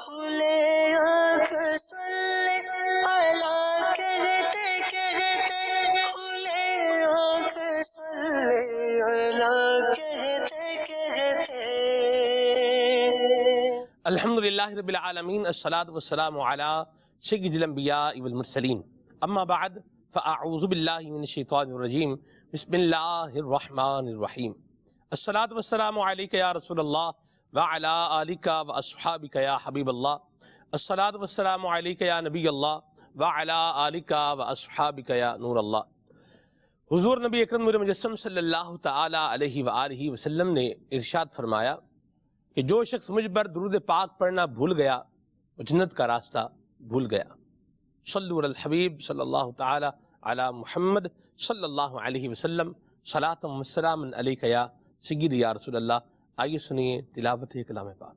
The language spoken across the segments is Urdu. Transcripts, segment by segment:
کھلے آنکھ صلی علی کہتے کہتے کھلے آنکھ صلی علی کہتے کہتے. الحمدللہ رب العالمین، الصلاۃ والسلام علی سید الانبیاء والمرسلین، اما بعد فاعوذ باللہ من الشیطان الرجیم، بسم اللہ الرحمن الرحیم. الصلاۃ والسلام علیک یا رسول اللہ وعلی آلک واصحابک یا حبیب اللہ. الصلاۃ والسلام علیک یا نبی اللہ وعلی آلک واصحابک یا نور اللہ. حضور نبی اکرم نور مجسم صلی اللہ تعالی علیہ وآلہ وسلم نے ارشاد فرمایا کہ جو شخص مجھ پر درود پاک پڑھنا بھول گیا وہ جنت کا راستہ بھول گیا. صلو علی الحبیب صلی اللہ تعالی علی محمد صلی اللہ علیہ وسلم، صلاۃ و سلام علیک یا سیدی یا رسول اللہ. آئیے سنیے تلاوت کلام پاک.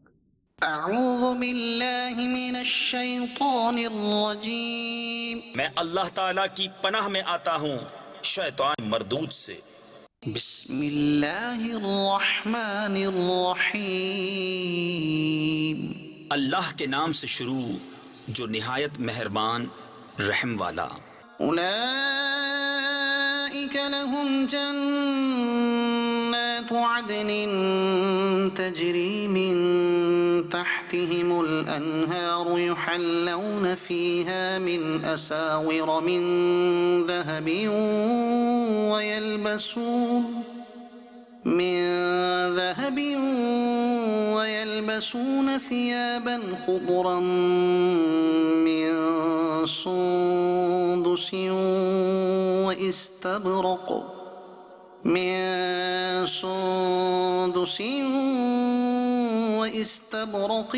اعوذ باللہ من الشیطان الرجیم. میں اللہ تعالیٰ کی پناہ میں آتا ہوں شیطان مردود سے. بسم اللہ الرحمن الرحیم. اللہ کے نام سے شروع جو نہایت مہربان رحم والا. اولئک لهم جنات عدن تجری من تحتهم الانہار یحلون فیہا من اساور من ذهب ويلبسون ثيابا خضرا من سندس واستبرق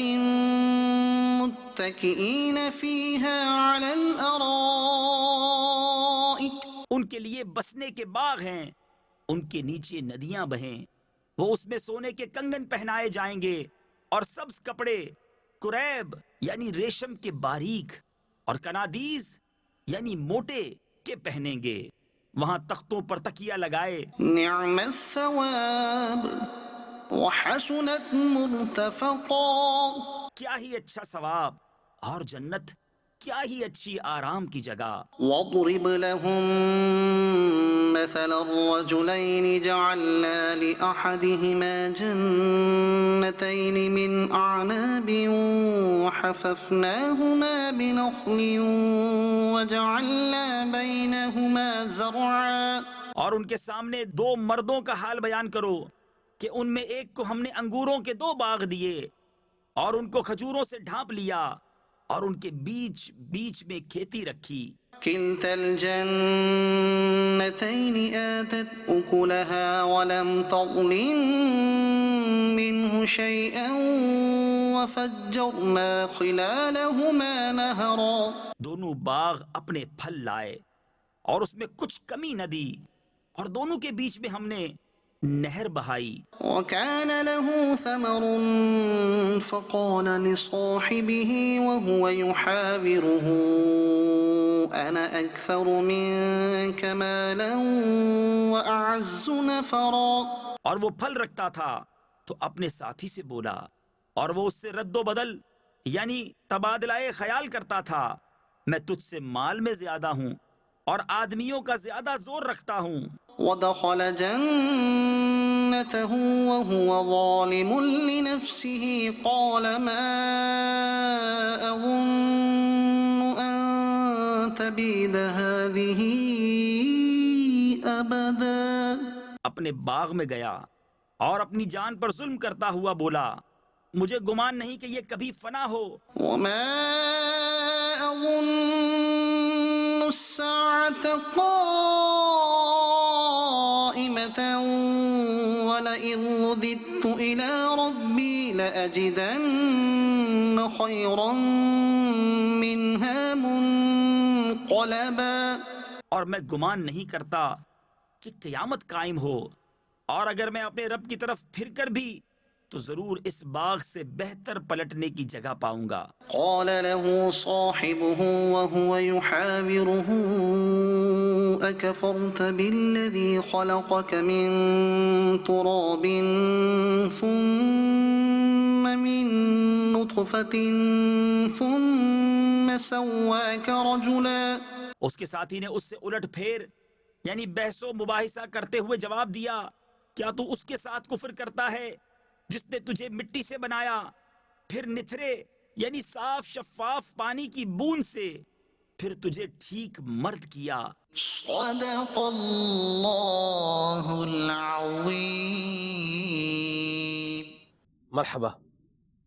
متكئين فيها على الارائك. ان کے لیے بسنے کے باغ ہیں، ان کے نیچے ندیاں بہیں، وہ اس میں سونے کے کنگن پہنائے جائیں گے اور سبز کپڑے کریب یعنی ریشم کے باریک اور کنادیز یعنی موٹے کے پہنیں گے. وہاں تختوں پر تکیہ لگائے. نعم الثواب وحسنت مرتفقا. کیا ہی اچھا ثواب اور جنت کیا ہی اچھی آرام کی جگہ. واضرب لهم مثل الرجلين جعلنا لأحدهما جنتين من أعناب وحففناهما بنخل وجعلنا بينهما زرعا. اور ان کے سامنے دو مردوں کا حال بیان کرو کہ ان میں ایک کو ہم نے انگوروں کے دو باغ دیے اور ان کو کھجوروں سے ڈھانپ لیا اور ان کے بیچ بیچ میں کھیتی رکھی. كلتا الجنتين آتت أكلها ولم تظلم منه شيئا وفجرنا خلالهما نهرا. دونوں باغ اپنے پھل لائے اور اس میں کچھ کمی نہ دی اور دونوں کے بیچ میں ہم نے نہر بہائی. وكان له ثمر فقال لصاحبه وهو يحاوره أنا أكثر منك مالا وأعز نفرا. اور وہ پھل رکھتا تھا تو اپنے ساتھی سے بولا اور وہ اس سے رد و بدل یعنی تبادلہ خیال کرتا تھا، میں تجھ سے مال میں زیادہ ہوں اور آدمیوں کا زیادہ زور رکھتا ہوں. ودخل جنته وهو ظالم لنفسه قال ما أظن أن تبيد هذه أبدا. اپنے باغ میں گیا اور اپنی جان پر ظلم کرتا ہوا بولا مجھے گمان نہیں کہ یہ کبھی فنا ہو. وما أظن الساعة قائمة ولئن رددت إلى ربي لأجدن خيرا منها منقلبا. اور میں گمان نہیں کرتا کہ قیامت قائم ہو اور اگر میں اپنے رب کی طرف پھر کر بھی تو ضرور اس باغ سے بہتر پلٹنے کی جگہ پاؤں گا. قال له صاحبه وهو يحاوره أكفرت بالذي خلقك من تراب ثم من نطفة ثم سواك رجلا. اس کے ساتھی نے اس سے الٹ پھیر یعنی بحث و مباحثہ کرتے ہوئے جواب دیا، کیا تو اس کے ساتھ کفر کرتا ہے جس نے تجھے مٹی سے بنایا، پھر نتھرے یعنی صاف شفاف پانی کی بوند سے پھر تجھے ٹھیک مرد کیا. صدق اللہ العظیم. مرحبا.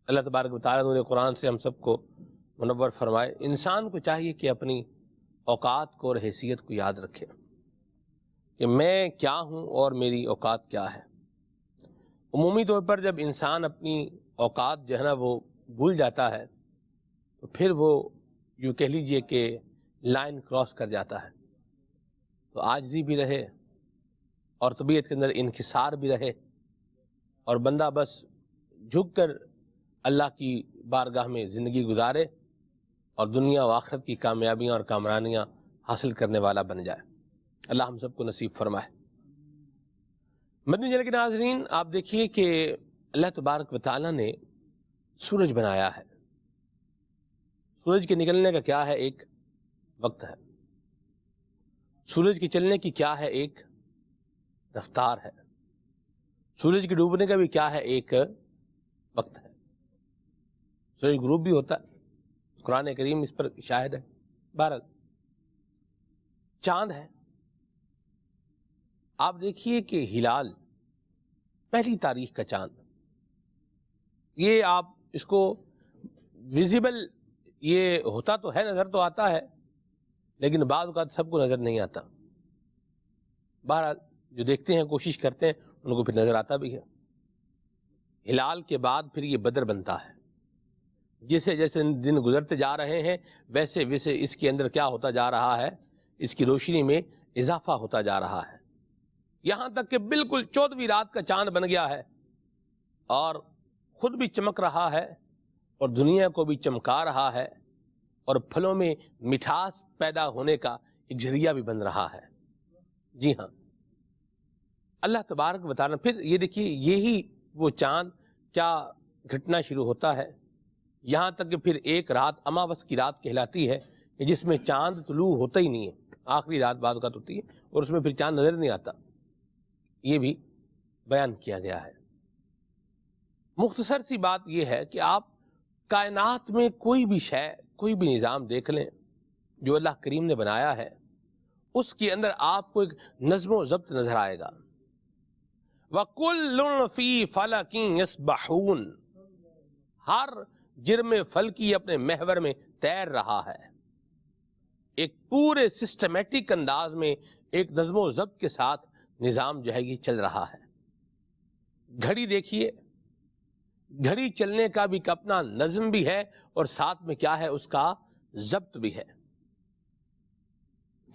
اللہ تبارک و تعالیٰ نور قرآن سے ہم سب کو منور فرمائے. انسان کو چاہیے کہ اپنی اوقات کو اور حیثیت کو یاد رکھے کہ میں کیا ہوں اور میری اوقات کیا ہے. عمومی طور پر جب انسان اپنی اوقات جو ہے نا وہ بھول جاتا ہے تو پھر وہ یوں کہہ لیجئے کہ لائن کراس کر جاتا ہے، تو عاجزی بھی رہے اور طبیعت کے اندر انکسار بھی رہے اور بندہ بس جھک کر اللہ کی بارگاہ میں زندگی گزارے اور دنیا و آخرت کی کامیابیاں اور کامرانیاں حاصل کرنے والا بن جائے. اللہ ہم سب کو نصیب فرمائے. مدنی چینل کے ناظرین، آپ دیکھیے کہ اللہ تبارک و تعالیٰ نے سورج بنایا ہے. سورج کے نکلنے کا کیا ہے؟ ایک وقت ہے. سورج کے چلنے کی کیا ہے؟ ایک رفتار ہے. سورج کے ڈوبنے کا بھی کیا ہے؟ ایک وقت ہے. سورج غروب بھی ہوتا ہے، قرآن کریم اس پر شاہد ہے. بہرحال چاند ہے. آپ دیکھیے کہ ہلال پہلی تاریخ کا چاند، یہ آپ اس کو ویزیبل یہ ہوتا تو ہے، نظر تو آتا ہے، لیکن بعض اوقات سب کو نظر نہیں آتا. بہرحال جو دیکھتے ہیں کوشش کرتے ہیں ان کو پھر نظر آتا بھی ہے. ہلال کے بعد پھر یہ بدر بنتا ہے. جیسے جیسے دن گزرتے جا رہے ہیں ویسے ویسے اس کے اندر کیا ہوتا جا رہا ہے؟ اس کی روشنی میں اضافہ ہوتا جا رہا ہے، یہاں تک کہ بالکل 14ویں رات کا چاند بن گیا ہے اور خود بھی چمک رہا ہے اور دنیا کو بھی چمکا رہا ہے اور پھلوں میں مٹھاس پیدا ہونے کا ایک ذریعہ بھی بن رہا ہے. جی ہاں، اللہ تبارک و تعالیٰ. پھر یہ دیکھیے یہی وہ چاند کیا گھٹنا شروع ہوتا ہے، یہاں تک کہ پھر ایک رات اماوس کی رات کہلاتی ہے کہ جس میں چاند طلوع ہوتا ہی نہیں ہے. آخری رات بعض اوقات ہوتی ہے اور اس میں پھر چاند نظر نہیں آتا. یہ بھی بیان کیا گیا ہے. مختصر سی بات یہ ہے کہ آپ کائنات میں کوئی بھی شے، کوئی بھی نظام دیکھ لیں جو اللہ کریم نے بنایا ہے، اس کے اندر آپ کو ایک نظم و ضبط نظر آئے گا. وَكُلٌّ فِي فَلَكٍ يَسْبَحُونَ، ہر جرم فلکی اپنے محور میں تیر رہا ہے. ایک پورے سسٹمیٹک انداز میں ایک نظم و ضبط کے ساتھ نظام جو ہے یہ چل رہا ہے. گھڑی دیکھیے، گھڑی چلنے کا بھی اپنا نظم بھی ہے اور ساتھ میں کیا ہے؟ اس کا ضبط بھی ہے.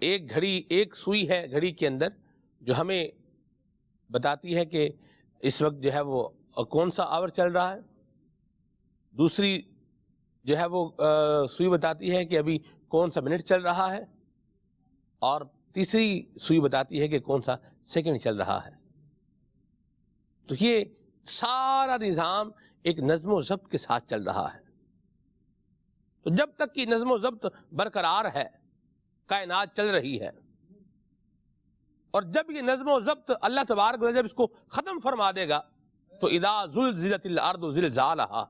ایک گھڑی، ایک سوئی ہے گھڑی کے اندر جو ہمیں بتاتی ہے کہ اس وقت جو ہے وہ کون سا آور چل رہا ہے. دوسری جو ہے وہ سوئی بتاتی ہے کہ ابھی کون سا منٹ چل رہا ہے، اور تیسری سوئی بتاتی ہے کہ کون سا سیکنڈ چل رہا ہے. تو یہ سارا نظام ایک نظم و ضبط کے ساتھ چل رہا ہے. تو جب تک کہ نظم و ضبط برقرار ہے کائنات چل رہی ہے، اور جب یہ نظم و ضبط اللہ تبارک و تعالیٰ جب اس کو ختم فرما دے گا تو اذا زلزلت الارض زلزالہا،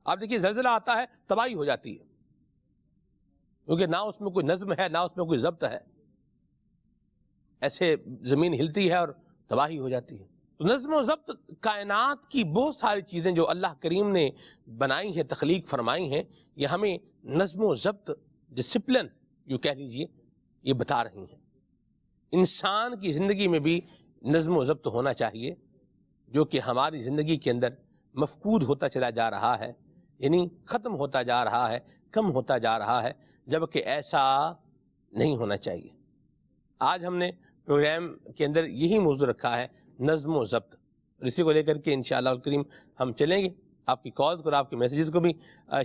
آپ دیکھیے زلزلہ آتا ہے تباہی ہو جاتی ہے، کیونکہ نہ اس میں کوئی نظم ہے نہ اس میں کوئی ضبط ہے. ایسے زمین ہلتی ہے اور تباہی ہو جاتی ہے. تو نظم و ضبط کائنات کی بہت ساری چیزیں جو اللہ کریم نے بنائی ہیں، تخلیق فرمائی ہیں، یہ ہمیں نظم و ضبط، ڈسپلن یوں کہہ لیجئے، یہ بتا رہی ہیں. انسان کی زندگی میں بھی نظم و ضبط ہونا چاہیے، جو کہ ہماری زندگی کے اندر مفقود ہوتا چلا جا رہا ہے، یعنی ختم ہوتا جا رہا ہے، کم ہوتا جا رہا ہے، جبکہ ایسا نہیں ہونا چاہیے. آج ہم نے پروگرام کے اندر یہی موضوع رکھا ہے، نظم و ضبط. اسی کو لے کر کے انشاءاللہ الکریم ہم چلیں گے. آپ کی کالز کو اور آپ کے میسیجز کو بھی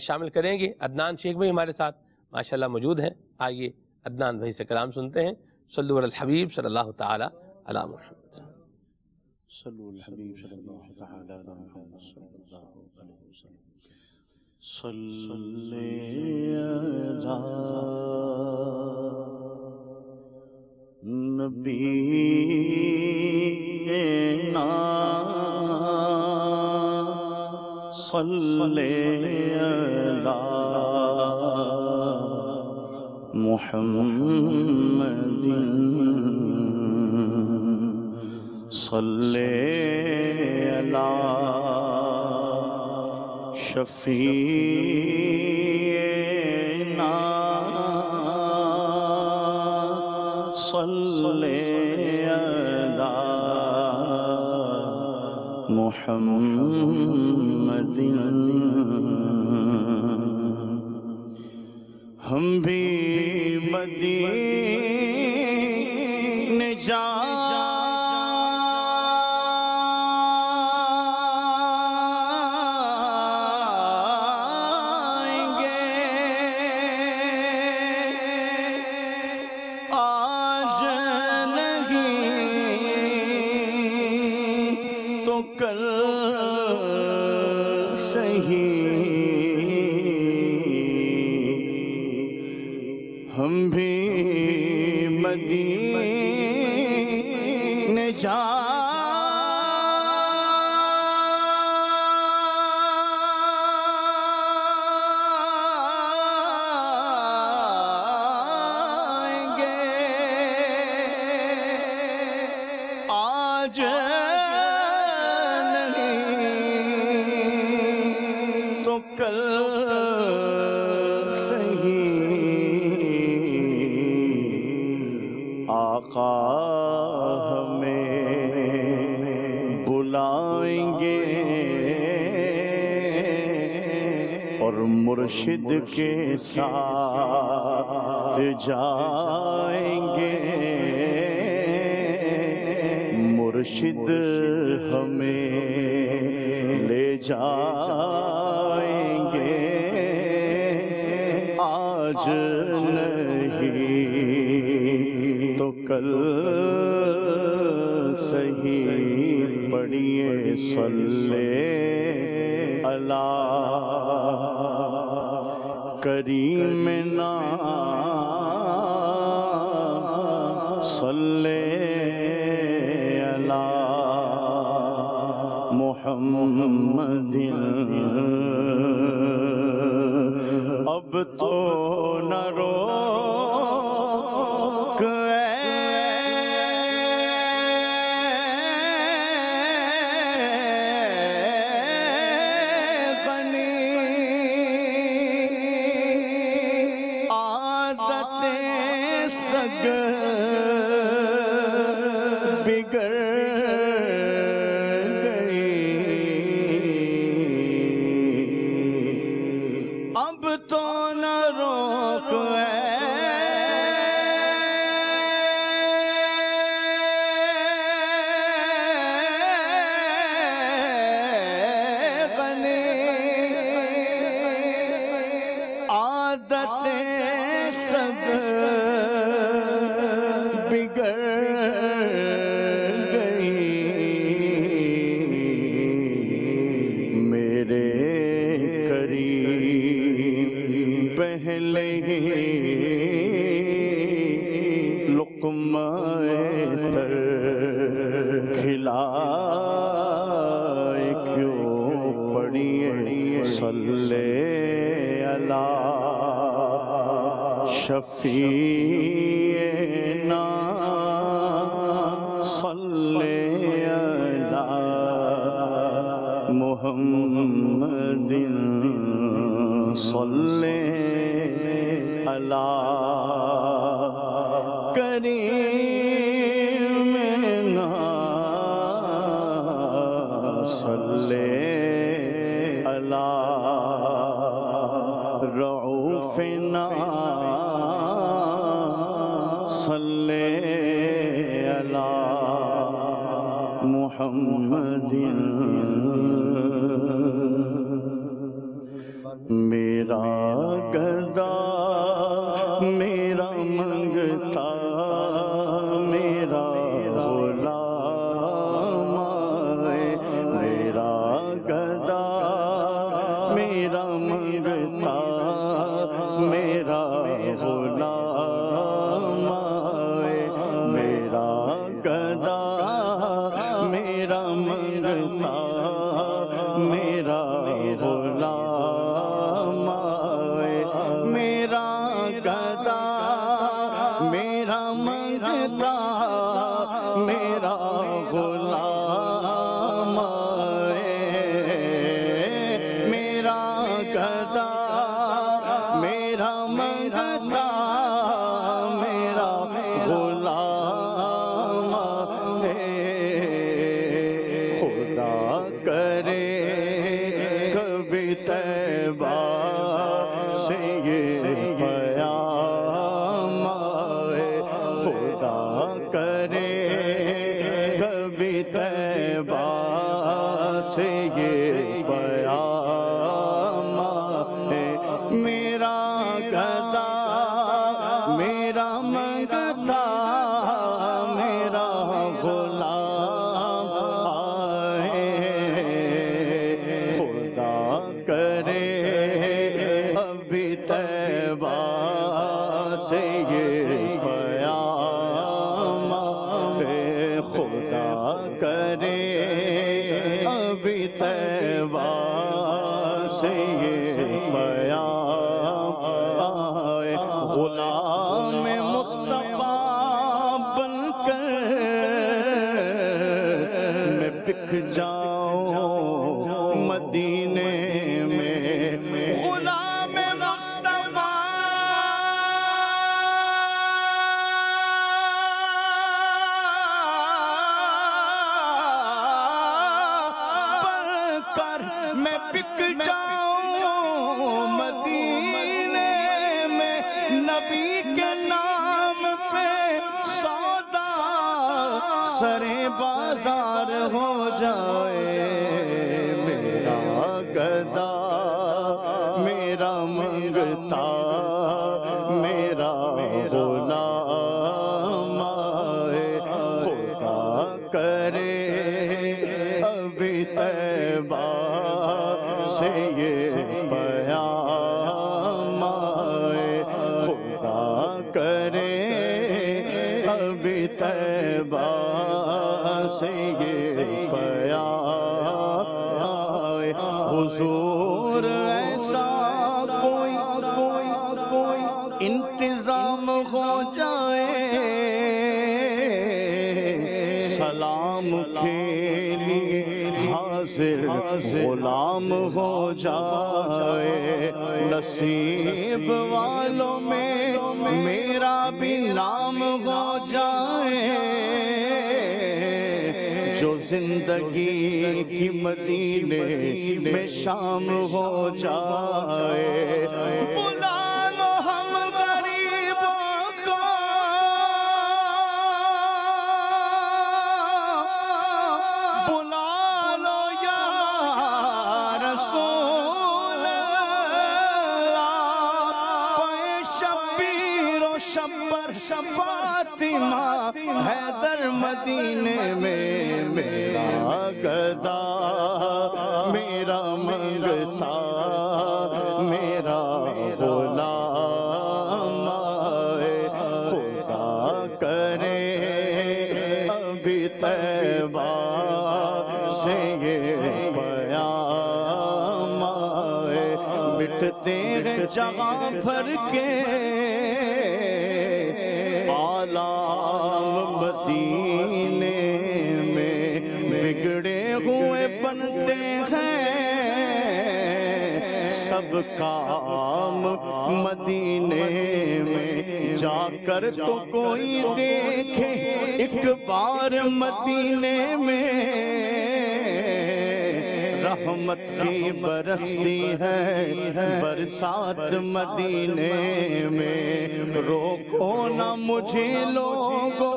شامل کریں گے. عدنان شیخ بھائی ہمارے ساتھ ماشاءاللہ موجود ہیں. آئیے عدنان بھائی سے کلام سنتے ہیں. صلو علی الحبیب صلی اللہ تعالی علی محمد. صلوا الحبیب صلی اللہ تعالی علی محمد صلی اللہ علیہ وسلم صلی علی نبینا صلی علی محمد صلی علی شفیعنا صلی علی محمد ہم بھی مدینے جائیں گے آج نہیں تو کل ہم بھی مدینے جائیں گے آج نہیں تو کل آقا ہمیں بلائیں گے اور مرشد کے ساتھ جائیں گے مرشد ہمیں لے جائیں گے آج نہیں تو کل صحیح پڑھیے صلی علی کریمنا صلی علی محمد اب تو نہ روک سگ بگڑ گئی اب تو نہ روک غنی عادتیں سب بگڑ گئی میرے قریب پہلے ہی لقمہ تر کھلائے کیوں پڑھیے صلی علی شفیعنا صلی علی محمد صلی علی کریمنا صلی علی رعوفنا صلی علی محمد میرا گدا میرا منگتا میرا غلام منگتا میرا غلام آئے، میرا گدا میرا منگتا میرا غلام آئے، میرا گدا میرا منگتا میرا غلام آئے، میرا گدا میرا منگتا میرا غلام آئے، خدا کرے کبھی طیبہ سے یہ پیام آئے، خدا کرے کبھی طیبہ سے یہ پیام آئے، میرا گدا میرا منگتا میرا غلام آئے، خدا کرے ابھی طیبہ سے یہ پیام آئے، خدا کرے ابھی طیبہ سے یہ پیام آئے، غلام مصطفیٰ بن کر میں بک جاؤں مدینے میں، غلام مصطفیٰ بن کر میں بک جاؤں مدینے میں، نبی کے نام پہ سودا سرے بازار ہو جائے، میرا گدا میرا منگتا میرا غلام آئے، خدا کرے ابھی طیبہ سے یہ پیام آئے، خدا کرے ابھی طیبہ سے یہ پیام آئے، حضور ایسا کوئی انتظام ہو جائے، سلام کے لیے حاضر غلام ہو جائے، نصیب والوں میں میرا بھی نام ہو جائے، جو زندگی کی مدینے میں شام ہو جائے، بلا لو ہم غریبوں کو، بلا لو یا رسول اللہ، پے شبیر و شبر فاطمہ حیدر مدینے میں، میرا گدا میرا منگتا میرا غلام آئے، خدا کرے ابھی طیبہ سے یہ پیام آئے، مٹتے ہیں جہاں بھر کے عالم مدینے میں، بگڑے ہوئے بنتے ہیں سب کام مدینے میں، جا کر تو کوئی دیکھے ایک بار مدینے میں، رحمت کی برستی ہے برسات مدینے میں، روکو نہ مجھے لوگو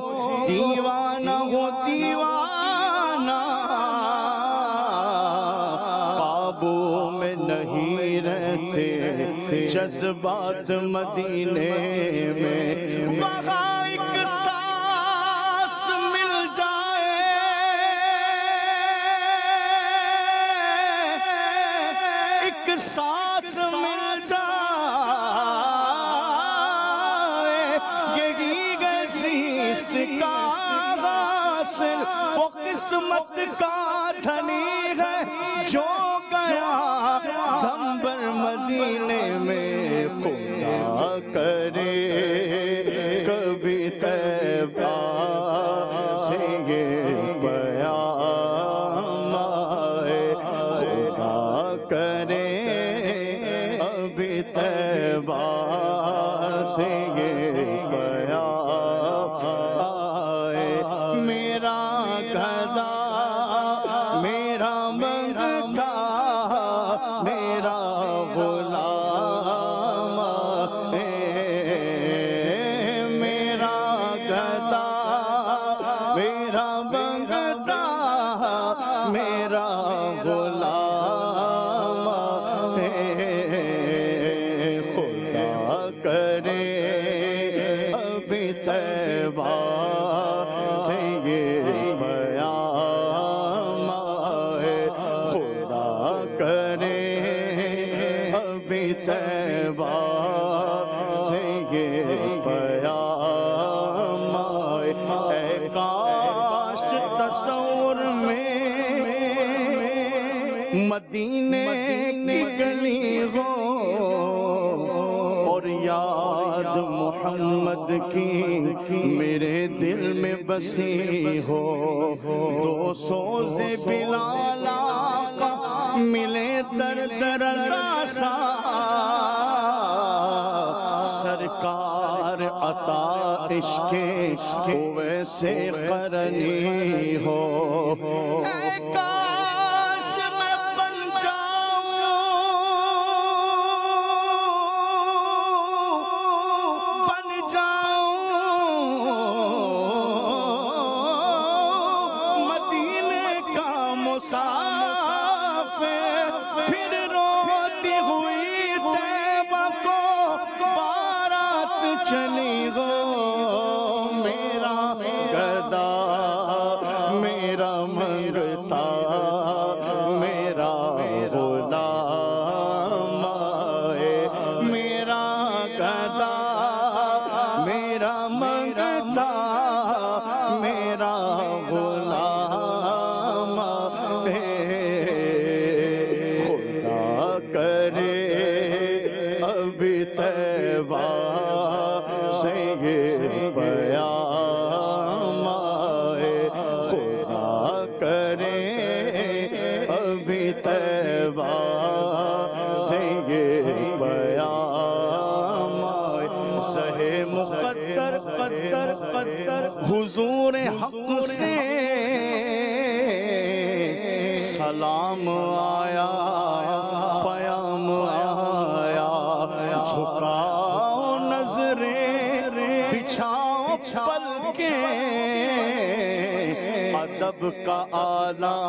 دیوانہ ہو دیوانہ، قابو میں نہیں رہتے جذبات مدینے میں، وہاں ایک سانس مل جائے، ایک سانس مل جائے قسمت کا دھنی ہے جو گیا دھمبر مدینے میں، خدا کرے کبھی طیبہ سے یہ پیام آئے، خدا کرے ابھی طیبہ سے یہ پیام آئے، میرا گدا میرا منگتا میرا غلام میرا گدا میرا منگتا میرا غلام خدا کرے ابھی طیبہ سے یہ پیام آئے، خدا کرے ابھی طیبہ سے یہ پیام آئے، اے کاش تصور میں مدینے کی گلی ہو اور یاد محمد کی میرے دل میں بسی ہو، دو سوز بلال آقا ملے در در راسا، سرکار عطا عشق ویسے قرنی ہو، اے کاش میں بن جاؤں مدینے کا مسافر، پھر روتی ہوئی طیبہ کو بارات چلی ہو، میرا گدا میرا منگتا میرا غلام آئے، میرا گدا میرا منگتا میرا غلام خدا کرے ابھی طیبہ سے یہ پیام آئے، خدا کرے ابھی طیبہ سے یہ پیام آئے، سہے مقدر قدر قدر حضور حق سے سلام آیا، پیام آیا، جھکاؤ نظریں بچھاؤ پل کے، ادب کا اعلیٰ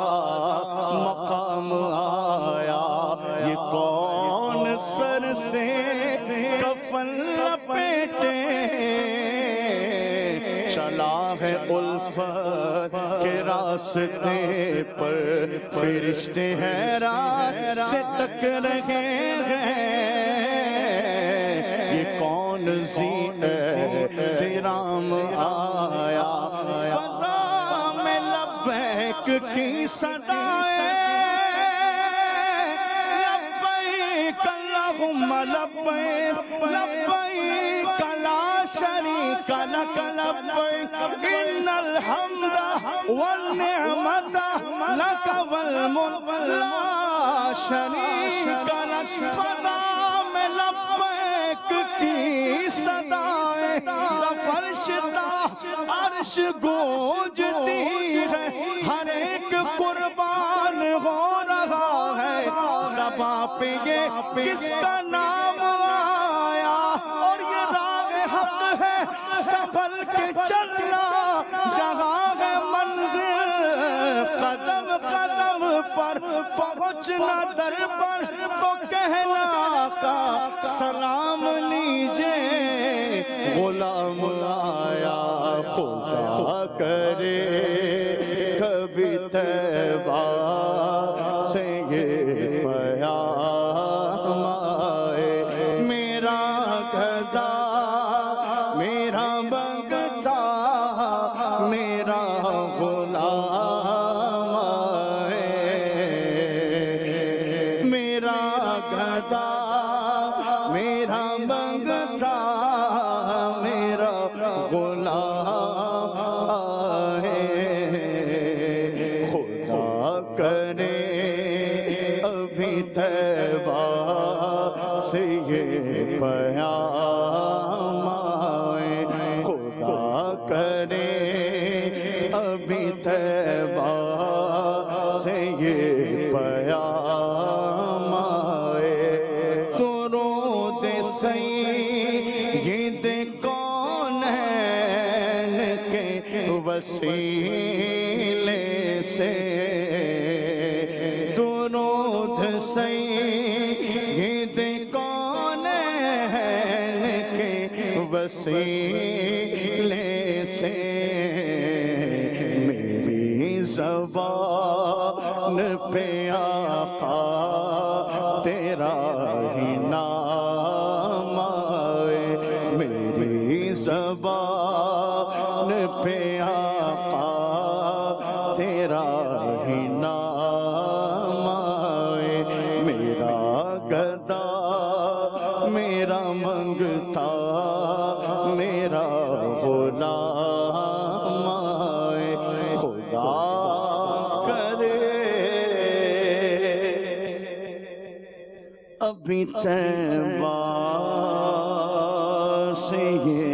مقام آیا، یہ کون سر سے کفن لپیٹے چلا ہے الفت کے راستے پر، فرشتے حیران سے تک رہے ہیں، یہ کون ذی احترام آیا، فضا میں لبیک کی صدائے، لبیک اللہم لبیک لبیک لا شریک لک لبیک، ان الحمد والنعمت لک والملک لا شریک لک، فضا میں لبیک کی صدائے، فرشتہ عرش گونجتی ہے، ہر ایک قربان ہو رہا ہے، زباں پہ یہ کس کا نام آیا، اور یہ راہ حق ہے سنبھل کے چلنا، یہاں ہے منزل قدم قدم پر پہنچنا، در پر تو کہنا آقا سلام لیجئے، غلام آیا، خدا کرے کبھی طیبہ سے یہ پیام آئے، میرا گدا میرا بنگتا میرا غلام سے یہ پیام آئے، خدا کرے ابھی طیبہ سے یہ پیام آئے، درود سید کونین کے وسیلے سے، درود سید کونین کے وسیلے سے، میری زبان پہ آقا تیرا ہی نام آئے، میری زبان پہ آقا تیرا ہی نام آئے، میرا گدا میرا منگتا میرا غلام آئے، خدا کرے ابھی طیبہ سے یہ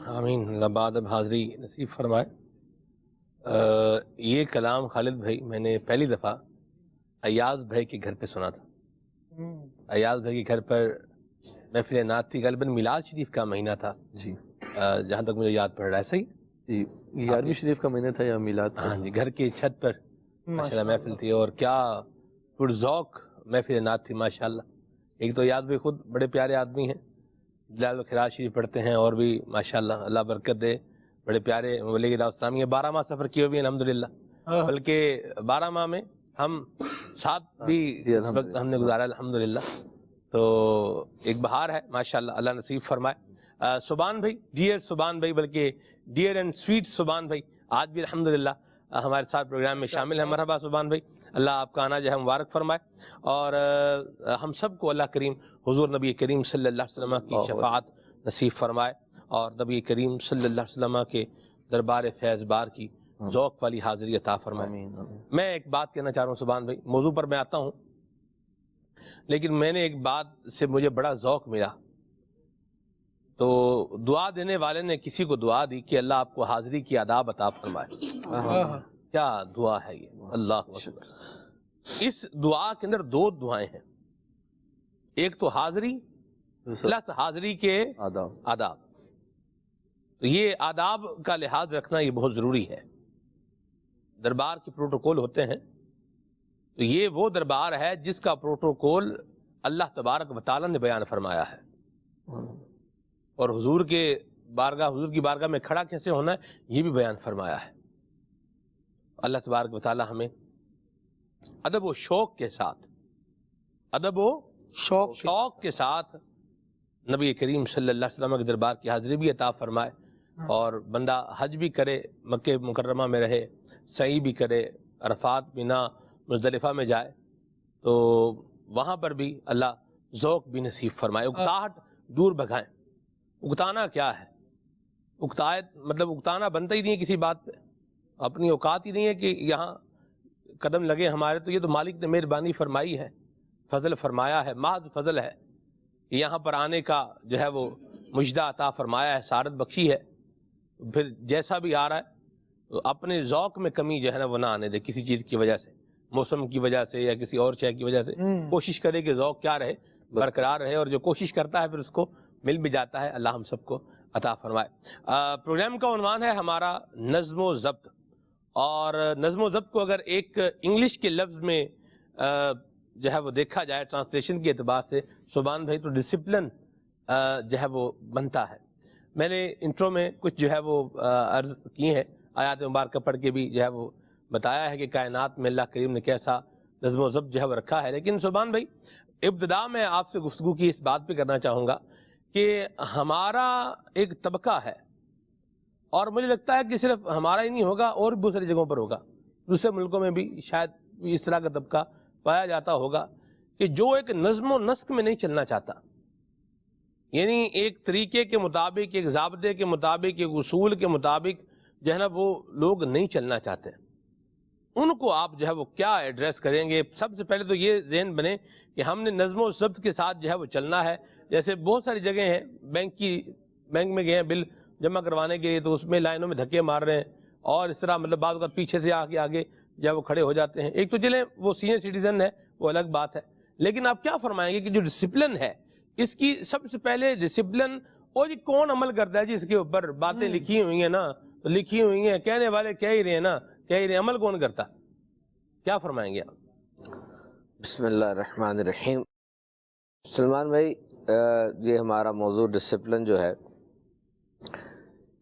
آمین۔ اللہ بعد اب حاضری نصیب فرمائے۔ یہ کلام خالد بھائی میں نے پہلی دفعہ ایاز بھائی کے گھر پہ سنا تھا۔ ایاز بھائی کے گھر پر محفل نعت تھی، غالباً میلاد شریف کا مہینہ تھا جی، جہاں تک مجھے یاد پڑ رہا ہے، صحیح؟ جی 11ویں شریف کا مہینہ تھا یا میلاد تھا؟ ہاں جی، گھر کی چھت پر ماشاءاللہ محفل تھی، اور کیا پرذوق محفل نعت تھی ماشاءاللہ۔ ایک تو ایاز بھائی خود بڑے پیارے آدمی ہیں، جلال الخیرات شریف پڑھتے ہیں، اور بھی ماشاءاللہ اللہ برکت دے، بڑے پیارے مبلغ دعوت اسلامی ہیں، 12 ماہ سفر کیے ہوئے ہیں الحمدللہ، بلکہ 12 ماہ میں ہم ساتھ بھی اس وقت ہم نے گزارا الحمدللہ۔ تو ایک بہار ہے ماشاءاللہ، اللہ نصیب فرمائے۔ سبحان بھائی، ڈیئر سبحان بھائی، بلکہ ڈیئر اینڈ سویٹ سبحان بھائی، آج بھی الحمدللہ ہمارے ساتھ پروگرام میں شامل ہیں۔ مرحبا سبحان بھائی، اللہ آپ کا آنا جو ہے مبارک فرمائے، اور ہم سب کو اللہ کریم حضور نبی کریم صلی اللہ علیہ وسلم کی شفاعت نصیب فرمائے، اور نبی کریم صلی اللہ علیہ وسلم کے دربار فیض بار کی ذوق والی حاضری عطا فرمائے۔ میں ایک بات کہنا چاہ رہا ہوں سبحان بھائی، موضوع پر میں آتا ہوں، لیکن میں نے ایک بات سے مجھے بڑا ذوق ملا۔ تو دعا دینے والے نے کسی کو دعا دی کہ اللہ آپ کو حاضری کی آداب عطا فرمائے۔ کیا دعا ہے یہ، اللہ اکبر۔ اس دعا کے اندر 2 دعائیں ہیں، ایک تو حاضری پلس حاضری کے آداب۔ تو یہ آداب کا لحاظ رکھنا یہ بہت ضروری ہے۔ دربار کے پروٹوکول ہوتے ہیں، تو یہ وہ دربار ہے جس کا پروٹوکول اللہ تبارک و تعالیٰ نے بیان فرمایا ہے، اور حضور کی بارگاہ میں کھڑا کیسے ہونا ہے یہ بھی بیان فرمایا ہے۔ اللہ تبارک و تعالیٰ ہمیں ادب و شوق کے ساتھ نبی کریم صلی اللہ علیہ وسلم کے دربار کی حاضری بھی عطا فرمائے، اور بندہ حج بھی کرے، مکہ مکرمہ میں رہے، سعی بھی کرے، عرفات بنا مزدلفہ میں جائے، تو وہاں پر بھی اللہ ذوق بھی نصیب فرمائے، اکتاہٹ دور بھگائیں۔ اکتانا کیا ہے؟ اکتانا بنتا ہی نہیں ہے کسی بات پہ، اپنی اوقات ہی نہیں ہے کہ یہاں قدم لگے ہمارے، تو یہ تو مالک نے مہربانی فرمائی ہے، فضل فرمایا ہے، محض فضل ہے، یہاں پر آنے کا جو ہے وہ مجدہ عطا فرمایا ہے، سعادت بخشی ہے۔ پھر جیسا بھی آ رہا ہے تو اپنے ذوق میں کمی جو ہے نا وہ نہ آنے دے، کسی چیز کی وجہ سے، موسم کی وجہ سے یا کسی اور شے کی وجہ سے، کوشش کرے کہ ذوق کیا رہے، برقرار رہے، اور جو کوشش کرتا ہے پھر اس کو مل بھی جاتا ہے۔ اللہ ہم سب کو عطا فرمائے۔ پروگرام کا عنوان ہے ہمارا نظم و ضبط، اور نظم و ضبط کو اگر ایک انگلش کے لفظ میں جو ہے وہ دیکھا جائے ٹرانسلیشن کے اعتبار سے سبحان بھائی، تو ڈسپلن جو ہے وہ بنتا ہے۔ میں نے انٹرو میں کچھ جو ہے وہ عرض کی ہیں، آیات مبارکہ پڑھ کے بھی جو ہے وہ بتایا ہے کہ کائنات میں اللہ کریم نے کیسا نظم و ضبط جو ہے وہ رکھا ہے۔ لیکن سبحان بھائی، ابتدا میں آپ سے گفتگو کی اس بات پہ کرنا چاہوں گا کہ ہمارا ایک طبقہ ہے، اور مجھے لگتا ہے کہ صرف ہمارا ہی نہیں ہوگا، اور بھی بہت ساری جگہوں پر ہوگا، دوسرے ملکوں میں بھی شاید اس طرح کا طبقہ پایا جاتا ہوگا، کہ جو ایک نظم و نسق میں نہیں چلنا چاہتا، یعنی ایک طریقے کے مطابق، ایک ضابطے کے مطابق، ایک اصول کے مطابق جو ہے نا وہ لوگ نہیں چلنا چاہتے. ان کو آپ جو ہے وہ کیا ایڈریس کریں گے؟ سب سے پہلے تو یہ ذہن بنے کہ ہم نے نظم و ضبط کے ساتھ جو ہے وہ چلنا ہے. جیسے بہت ساری جگہیں ہیں، بینک میں گئے ہیں بل جمع کروانے کے لیے، تو اس میں لائنوں میں دھکے مار رہے ہیں، اور اس طرح مطلب بعض اوقات پیچھے سے آگے جو ہے وہ کھڑے ہو جاتے ہیں. ایک تو چلیں وہ سینئر سٹیزن ہے، وہ الگ بات ہے، لیکن آپ کیا فرمائیں گے کہ جو ڈسپلن ہے اس کی سب سے پہلے ڈسپلن، اور یہ کون عمل کرتا ہے جی اس کے اوپر؟ باتیں لکھی ہوئی ہیں نا، لکھی ہوئی ہیں، کہنے والے کہہ ہی رہے ہیں نا، کہہ ہی رہے ہیں، عمل کون کرتا؟ کیا فرمائیں گے آپ؟ بسم اللہ الرحمن الرحیم. سلمان بھائی، یہ ہمارا موضوع ڈسپلن جو ہے،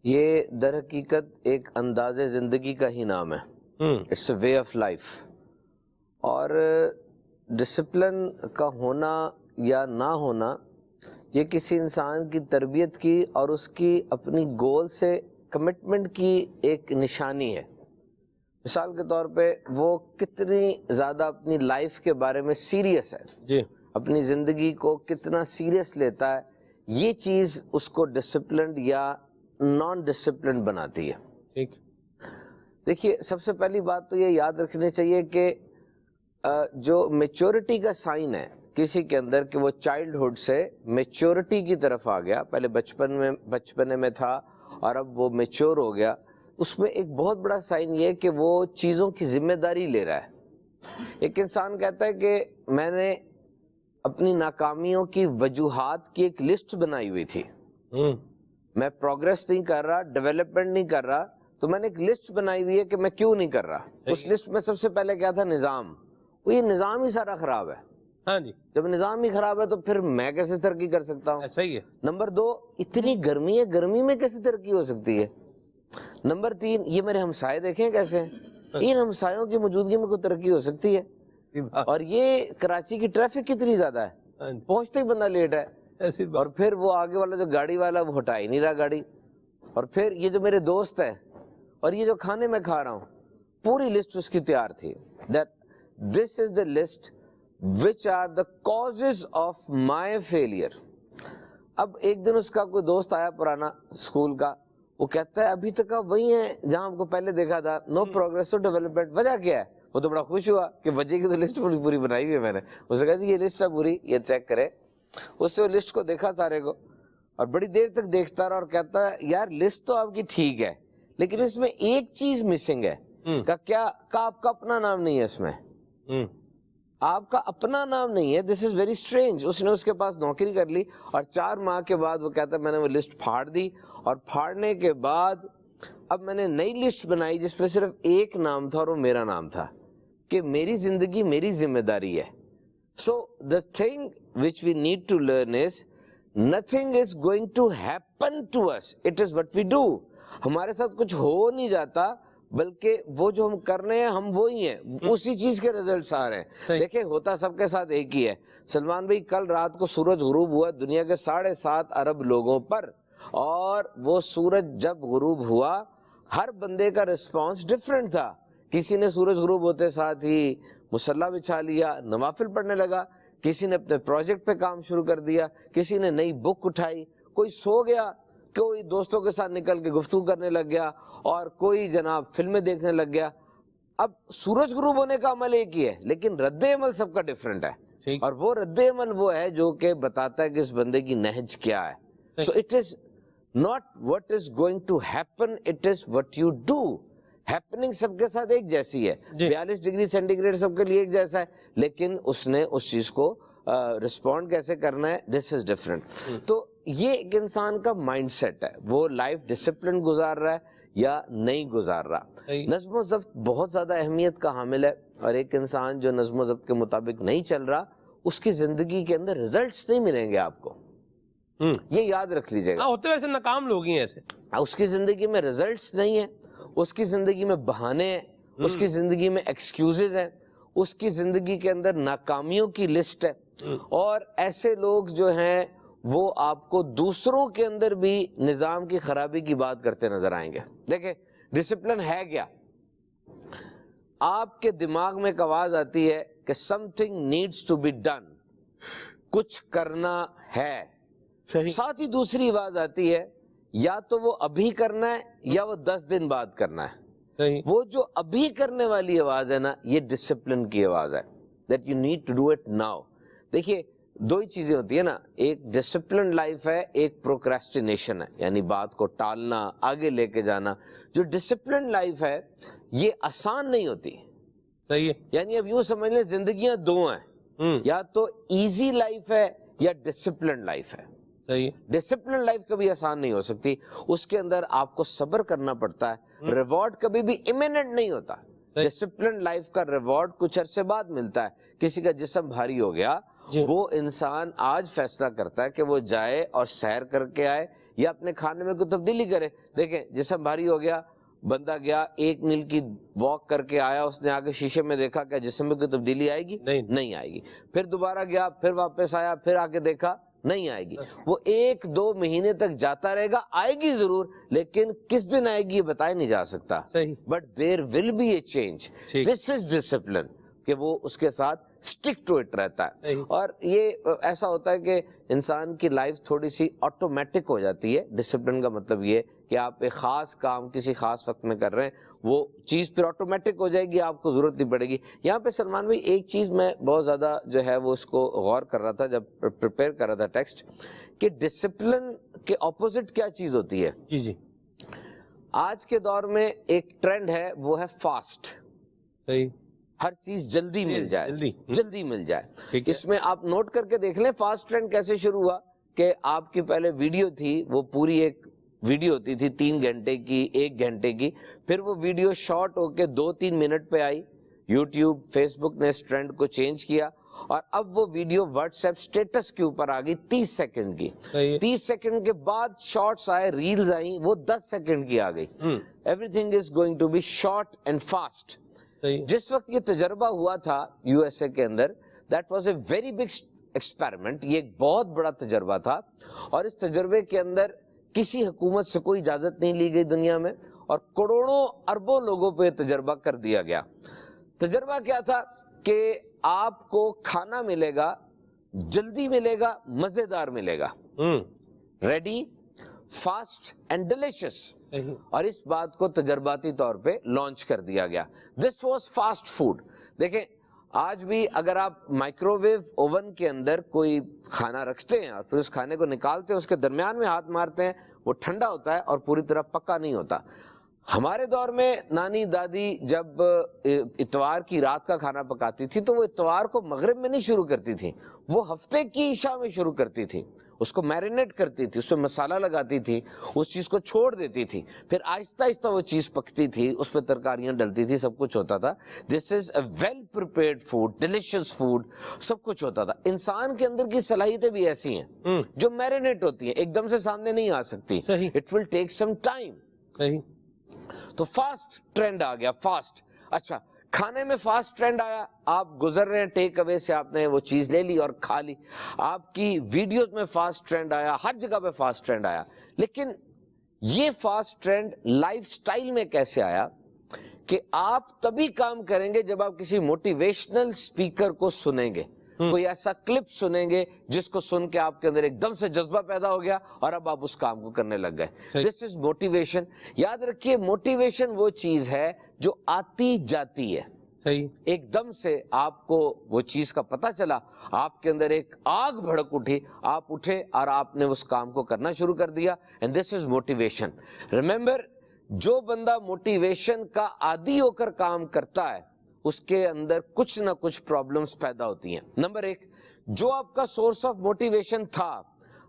یہ در حقیقت ایک انداز زندگی کا ہی نام ہے. It's a way of life. اور ڈسپلن کا ہونا یا نہ ہونا یہ کسی انسان کی تربیت کی اور اس کی اپنی گول سے کمٹمنٹ کی ایک نشانی ہے. مثال کے طور پہ وہ کتنی زیادہ اپنی لائف کے بارے میں سیریس ہے، جی، اپنی زندگی کو کتنا سیریس لیتا ہے، یہ چیز اس کو ڈسپلنڈ یا نان ڈسپلنڈ بناتی ہے. ٹھیک. دیکھیے، سب سے پہلی بات تو یہ یاد رکھنی چاہیے کہ جو میچورٹی کا سائن ہے کسی کے اندر کہ وہ چائلڈہڈ سے میچورٹی کی طرف آ گیا، پہلے بچپنے میں تھا اور اب وہ میچور ہو گیا، اس میں ایک بہت بڑا سائن یہ کہ وہ چیزوں کی ذمہ داری لے رہا ہے. ایک انسان کہتا ہے کہ میں نے اپنی ناکامیوں کی وجوہات کی ایک لسٹ بنائی ہوئی تھی، میں پروگریس نہیں کر رہا، ڈیولپمنٹ نہیں کر رہا، تو میں نے ایک لسٹ بنائی ہوئی ہے کہ میں کیوں نہیں کر رہا. اس لسٹ میں سب سے پہلے کیا تھا؟ نظام. وہ یہ نظام ہی سارا خراب ہے. ہاں جی، جب نظام ہی خراب ہے تو پھر میں کیسے ترقی کر سکتا ہوں؟ صحیح ہے. نمبر 2، اتنی گرمی ہے، گرمی میں کیسے ترقی ہو سکتی ہے؟ نمبر 3، یہ میرے ہمسائے دیکھیں کیسے ہیں، ان ہمسایوں کی موجودگی میں کوئی ترقی ہو سکتی ہے؟ اور یہ کراچی کی ٹریفک کتنی زیادہ ہے، پہنچتے ہی بندہ لیٹ ہے، اور پھر وہ آگے والا جو گاڑی والا وہ ہٹا ہی نہیں رہا گاڑی، اور پھر یہ جو میرے دوست ہیں اور یہ جو کھانے میں کھا رہا ہوں، پوری لسٹ اس کی تیار تھی. that this is the list which are the causes of my failure. اب ایک دن اس کا کوئی دوست آیا پرانا اسکول کا، وہ کہتا ہے ابھی تک آپ وہی ہیں جہاں آپ کو پہلے دیکھا تھا، نو پروگریس اور ڈیولپمنٹ. وجہ کیا ہے؟ وہ تو بڑا خوش ہوا کہ وجہ کی تو لسٹ پوری بنائی ہوئی ہے میں نے. اسے کہا جی یہ لسٹ ہے پوری، یہ چیک کرے. اس سے وہ لسٹ کو دیکھا سارے کو، اور بڑی دیر تک دیکھتا رہا اور کہتا ہے یار لسٹ تو آپ کی ٹھیک ہے لیکن اس میں ایک چیز مسنگ ہے. کیا آپ کا اپنا نام نہیں ہے اس میں؟ آپ کا اپنا نام نہیں ہے. دس از ویری اسٹرینج. اس نے اس کے پاس نوکری کر لی اور 4 ماہ کے بعد وہ کہتا ہے میں نے وہ لسٹ پھاڑ دی، اور پھاڑنے کے بعد اب میں نے نئی لسٹ بنائی جس میں صرف ایک نام تھا اور وہ میرا نام تھا کہ میری زندگی میری ذمہ داری ہے. سو the thing which we need to learn is nothing is going to happen to us. It is what we do. ہمارے ساتھ کچھ ہو نہیں جاتا بلکہ وہ جو ہم کر رہے ہیں ہم وہی ہیں، اسی چیز کے رزلٹس آ رہے ہیں. دیکھیں ہوتا سب کے ساتھ ایک ہی ہے. سلمان بھائی کل رات کو سورج غروب ہوا دنیا کے 7.5 ارب لوگوں پر، اور وہ سورج جب غروب ہوا ہر بندے کا رسپانس ڈفرینٹ تھا. کسی نے سورج غروب ہوتے ساتھ ہی مصلی بچھا لیا، نوافل پڑھنے لگا، کسی نے اپنے پروجیکٹ پہ کام شروع کر دیا، کسی نے نئی بک اٹھائی، کوئی سو گیا، کوئی دوستوں کے ساتھ نکل کے گفتگو کرنے لگ گیا، اور کوئی جناب فلمیں دیکھنے لگ گیا. اب سورج غروب ہونے کا عمل ایک ہی ہے لیکن رد عمل سب کا ڈفرینٹ ہے، اور وہ رد عمل وہ ہے جو کہ بتاتا ہے کہ اس بندے کی نہج کیا ہے. So it is not what is going to happen, it is what you do. happening سب کے ساتھ ایک جیسی ہے، 42 ڈگری سینٹی گریڈ سب کے لیے ایک جیسا ہے، لیکن اس نے اس چیز کو رسپونڈ کیسے کرنا ہے، this is different. تو یہ ایک انسان کا مائنڈ سیٹ ہے، وہ لائف ڈسپلن گزار رہا ہے یا نہیں گزار رہا. نظم و ضبط بہت زیادہ اہمیت کا حامل ہے، اور ایک انسان جو نظم و ضبط کے مطابق نہیں چل رہا اس کی زندگی کے اندر ریزلٹس نہیں ملیں گے آپ کو. یہ یاد رکھ لیجیے گا. ہوتے ویسے ناکام لوگ ہی ایسے، اس کی زندگی میں ریزلٹس نہیں ہیں، اس کی زندگی میں بہانے ہیں، اس کی زندگی میں ایکسکیوزز ہیں، اس کی زندگی کے اندر ناکامیوں کی لسٹ ہے. اور ایسے لوگ جو ہیں وہ آپ کو دوسروں کے اندر بھی نظام کی خرابی کی بات کرتے نظر آئیں گے. دیکھیں ڈسپلن ہے کیا؟ آپ کے دماغ میں ایک آواز آتی ہے کہ something needs to be done, کچھ کرنا ہے. صحیح. ساتھ ہی دوسری آواز آتی ہے یا تو وہ ابھی کرنا ہے یا وہ 10 دن بعد کرنا ہے. صحیح. وہ جو ابھی کرنے والی آواز ہے نا یہ ڈسپلن کی آواز ہے, that you need to do it now. دیکھیے دو ہی چیزیں ہوتی ہیں نا, ایک ڈسپلن لائف ہے, ایک پروکریسٹینیشن ہے, یعنی بات کو ٹالنا, آگے لے کے جانا. جو ڈسپلن لائف ہے یہ آسان نہیں ہوتی. صحیح ہے. یعنی اب یوں سمجھ لیں زندگیاں دو ہیں, یا تو ایزی لائف ہے یا ڈسپلن لائف ہے. صحیح. ڈسپلن لائف کبھی آسان نہیں ہو سکتی, اس کے اندر آپ کو صبر کرنا پڑتا ہے, ریوارڈ کبھی بھی امییننٹ نہیں ہوتا. ڈسپلن لائف کا ریوارڈ کچھ عرصے بعد ملتا ہے. کسی کا جسم بھاری ہو گیا, وہ انسان آج فیصلہ کرتا ہے کہ وہ جائے اور سیر کر کے آئے یا اپنے کھانے میں کوئی تبدیلی کرے. دیکھیں جسم بھاری ہو گیا, بندہ گیا 1 میل کی واک کر کے آیا, اس نے آگے شیشے میں دیکھا کہ جسم میں کوئی تبدیلی آئے گی؟ نہیں آئے گی. پھر دوبارہ گیا, پھر واپس آیا, پھر آ کے دیکھا نہیں آئے گی. وہ 1-2 مہینے تک جاتا رہے گا, آئے گی ضرور, لیکن کس دن آئے گی یہ بتایا نہیں جا سکتا. But there will be a change. This is discipline, کہ وہ اس کے ساتھ اسٹک ٹو اٹ رہتا ہے. اور یہ ایسا ہوتا ہے کہ انسان کی لائف تھوڑی سی آٹومیٹک ہو جاتی ہے. ڈسپلن کا مطلب یہ کہ آپ ایک خاص کام کسی خاص وقت میں کر رہے ہیں, وہ چیز پھر آٹومیٹک ہو جائے گی, آپ کو ضرورت نہیں پڑے گی. یہاں پہ سلمان بھائی ایک چیز میں بہت زیادہ جو ہے وہ اس کو غور کر رہا تھا جب پریپیئر کر رہا تھا ٹیکسٹ, کہ ڈسپلن کے اپوزٹ کیا چیز ہوتی ہے. جی آج کے دور میں ایک ٹرینڈ ہے, وہ ہے فاسٹ. صحیح. ہر چیز جلدی مل جائے, جلدی مل جائے. اس میں آپ نوٹ کر کے دیکھ لیں فاسٹ ٹرینڈ کیسے شروع ہوا, کہ آپ کی پہلے ویڈیو تھی, وہ پوری ایک ویڈیو ہوتی تھی 3 گھنٹے کی, 1 گھنٹے کی, پھر وہ ویڈیو شارٹ ہو کے 2-3 منٹ پہ آئی. یوٹیوب فیس بک نے اس ٹرینڈ کو چینج کیا, اور اب وہ ویڈیو واٹس ایپ اسٹیٹس کے اوپر آ گئی 30 سیکنڈ کی. 30 سیکنڈ کے بعد شارٹس آئے, ریلز آئیں, وہ 10 سیکنڈ کی آ گئی. Everything is going to be short and fast. جس وقت یہ تجربہ ہوا تھا یو ایس اے کے اندر, that was a very big experiment. یہ ایک بہت بڑا تجربہ تھا, اور اس تجربے کے اندر کسی حکومت سے کوئی اجازت نہیں لی گئی دنیا میں, اور کروڑوں اربوں لوگوں پہ تجربہ کر دیا گیا. تجربہ کیا تھا کہ آپ کو کھانا ملے گا, جلدی ملے گا, مزیدار ملے گا, ریڈی, فاسٹ اینڈ ڈیلیشس. اور اس بات کو تجرباتی طور پہ لانچ کر دیا گیا. This was fast food. دیکھیں آج بھی اگر آپ مائکرو ویو اوون کے اندر کوئی کھانا رکھتے ہیں اور پھر اس کھانے کو نکالتے ہیں, اس کے درمیان میں ہاتھ مارتے ہیں, وہ ٹھنڈا ہوتا ہے اور پوری طرح پکا نہیں ہوتا. ہمارے دور میں نانی دادی جب اتوار کی رات کا کھانا پکاتی تھی تو وہ اتوار کو مغرب میں نہیں شروع کرتی تھی, وہ ہفتے کی عشاء میں شروع کرتی تھی. اس کو میرینیٹ کرتی تھی, اس میں مسالہ لگاتی تھی, اس چیز کو چھوڑ دیتی تھی, پھر آہستہ آہستہ وہ چیز پکتی تھی, اس پہ ترکاریاں ڈلتی تھی, سب کچھ ہوتا تھا. This is a well prepared food, delicious food, سب کچھ ہوتا تھا. انسان کے اندر کی صلاحیتیں بھی ایسی ہیں جو میرینیٹ ہوتی ہیں, ایک دم سے سامنے نہیں آ سکتی. It will take some time. تو فاسٹ ٹرینڈ آ گیا, فاسٹ. اچھا کھانے میں فاسٹ ٹرینڈ آیا, آپ گزر رہے ہیں ٹیک اوے سے, آپ نے وہ چیز لے لی اور کھا لی. آپ کی ویڈیوز میں فاسٹ ٹرینڈ آیا, ہر جگہ پہ فاسٹ ٹرینڈ آیا. لیکن یہ فاسٹ ٹرینڈ لائف سٹائل میں کیسے آیا, کہ آپ تبھی کام کریں گے جب آپ کسی موٹیویشنل سپیکر کو سنیں گے, کوئی ایسا کلپ سنیں گے جس کو سن کے آپ کے اندر ایک دم سے جذبہ پیدا ہو گیا اور اب آپ اس کام کو کرنے لگ گئے. دس از موٹیویشن. یاد رکھیے موٹیویشن وہ چیز ہے جو آتی جاتی ہے. ایک دم سے آپ کو وہ چیز کا پتہ چلا, آپ کے اندر ایک آگ بھڑک اٹھی, آپ اٹھے اور آپ نے اس کام کو کرنا شروع کر دیا. And this is motivation. Remember, جو بندہ موٹیویشن کا عادی ہو کر کام کرتا ہے اس کے اندر کچھ نہ کچھ پرابلمز پیدا ہوتی ہیں. نمبر 1, جو آپ کا سورس آف موٹیویشن تھا,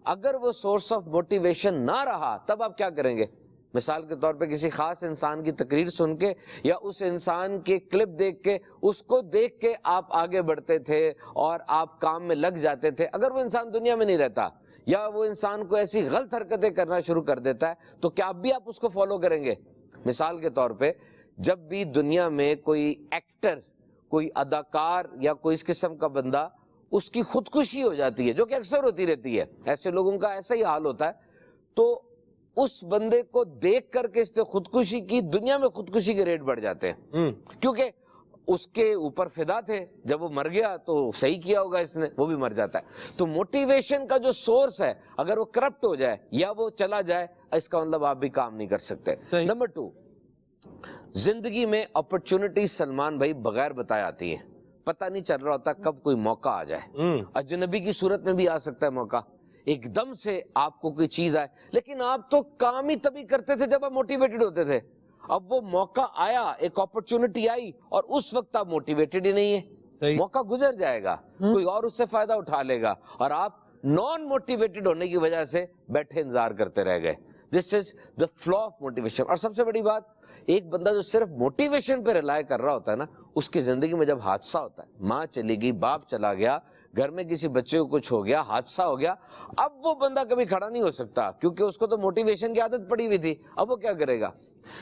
اگر وہ سورس آف موٹیویشن نہ رہا تب آپ کیا کریں گے. مثال کے طور پہ کسی خاص انسان کی تقریر سن کے یا اس انسان کے کلپ دیکھ کے, اس کو دیکھ کے آپ آگے بڑھتے تھے اور آپ کام میں لگ جاتے تھے. اگر وہ انسان دنیا میں نہیں رہتا یا وہ انسان کو ایسی غلط حرکتیں کرنا شروع کر دیتا ہے تو کیا اب بھی آپ اس کو فالو کریں گے. مثال کے طور پہ جب بھی دنیا میں کوئی ایکٹر, کوئی اداکار یا کوئی اس قسم کا بندہ, اس کی خودکشی ہو جاتی ہے, جو کہ اکثر ہوتی رہتی ہے, ایسے لوگوں کا ایسا ہی حال ہوتا ہے, تو اس بندے کو دیکھ کر کے اس نے خودکشی کی, دنیا میں خودکشی کے ریٹ بڑھ جاتے ہیں, کیونکہ اس کے اوپر فدا تھے، جب وہ مر گیا تو صحیح کیا ہوگا اس نے، وہ بھی مر جاتا ہے۔ تو موٹیویشن کا جو سورس ہے اگر وہ کرپٹ ہو جائے یا وہ چلا جائے، اس کا مطلب آپ بھی کام نہیں کر سکتے۔ نمبر 2، زندگی میں اپرچونٹی سلمان بھائی بغیر بتائے آتی ہیں، پتہ نہیں چل رہا ہوتا کب کوئی موقع آ جائے، اجنبی کی صورت میں بھی آ سکتا ہے موقع، ایک دم سے آپ کو کوئی چیز آئے، لیکن آپ تو کام ہی تبھی کرتے تھے جب آپ موٹیویٹڈ ہوتے تھے۔ اب وہ موقع آیا، ایک اپرچونٹی آئی اور اس وقت آپ موٹیویٹڈ ہی نہیں ہے، موقع گزر جائے گا، کوئی اور اس سے فائدہ اٹھا لے گا اور آپ نان موٹیویٹڈ ہونے کی وجہ سے بیٹھے انتظار کرتے رہ گئے۔ دس is the flow of motivation. اور سب سے بڑی بات، ایک بندہ جو صرف موٹیویشن پہ ریلائی کر رہا ہوتا ہے نا، اس کی زندگی میں جب حادثہ ہوتا ہے، ماں چلی گئی، باپ چلا گیا، گھر میں کسی بچے کو کچھ ہو گیا، حادثہ ہو گیا، اب وہ بندہ کبھی کھڑا نہیں ہو سکتا کیونکہ اس کو تو موٹیویشن کی عادت پڑی ہوئی تھی، اب وہ کیا کرے گا؟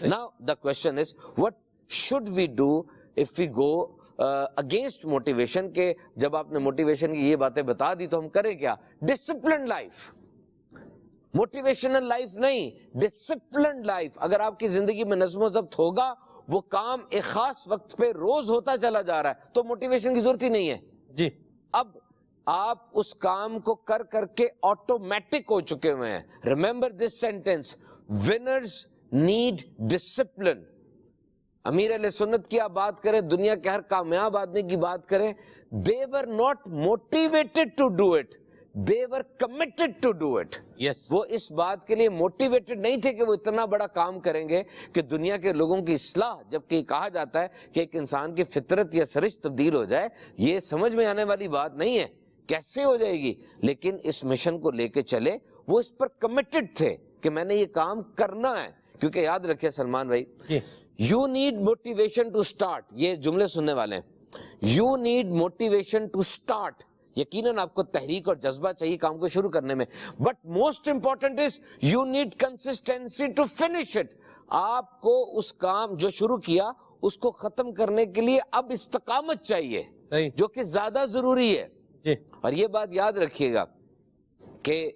Now the question is what should we do if we go against motivation؟ کہ جب آپ نے موٹیویشن کی یہ باتیں بتا دی تو ہم کریں کیا؟ ڈسپلن لائف، موٹیویشنل لائف نہیں، ڈسپلنڈ لائف۔ اگر آپ کی زندگی میں نظم و ضبط ہوگا، وہ کام ایک خاص وقت پہ روز ہوتا چلا جا رہا ہے تو موٹیویشن کی ضرورت ہی نہیں ہے جی۔ اب آپ اس کام کو کر کر کے آٹومیٹک ہو چکے ہوئے ہیں۔ Remember this sentence, winners need discipline. امیر علیہ سنت کی آپ بات کریں، دنیا کے ہر کامیاب آدمی کی بات کریں، they were not motivated to do it, they were committed to do it. Yes. وہ اس بات کے لیے موٹیویٹڈ نہیں تھے کہ وہ اتنا بڑا کام کریں گے کہ دنیا کے لوگوں کی اصلاح، جبکہ کہا جاتا ہے کہ ایک انسان کی فطرت یا سرشت تبدیل ہو جائے، یہ سمجھ میں آنے والی بات نہیں ہے، کیسے ہو جائے گی؟ لیکن اس مشن کو لے کے چلے، وہ اس پر کمیٹڈ تھے کہ میں نے یہ کام کرنا ہے۔ کیونکہ یاد رکھے سلمان بھائی، you need motivation to start, یہ جملے سننے والے ہیں، you need motivation to start, یقیناً آپ کو تحریک اور جذبہ چاہیے کام کو شروع کرنے میں، but most important is you need consistency to finish it. آپ کو اس کام جو شروع کیا اس کو ختم کرنے کے لیے اب استقامت چاہیے، جو کہ زیادہ ضروری ہے۔ اور یہ بات یاد رکھیے گا کہ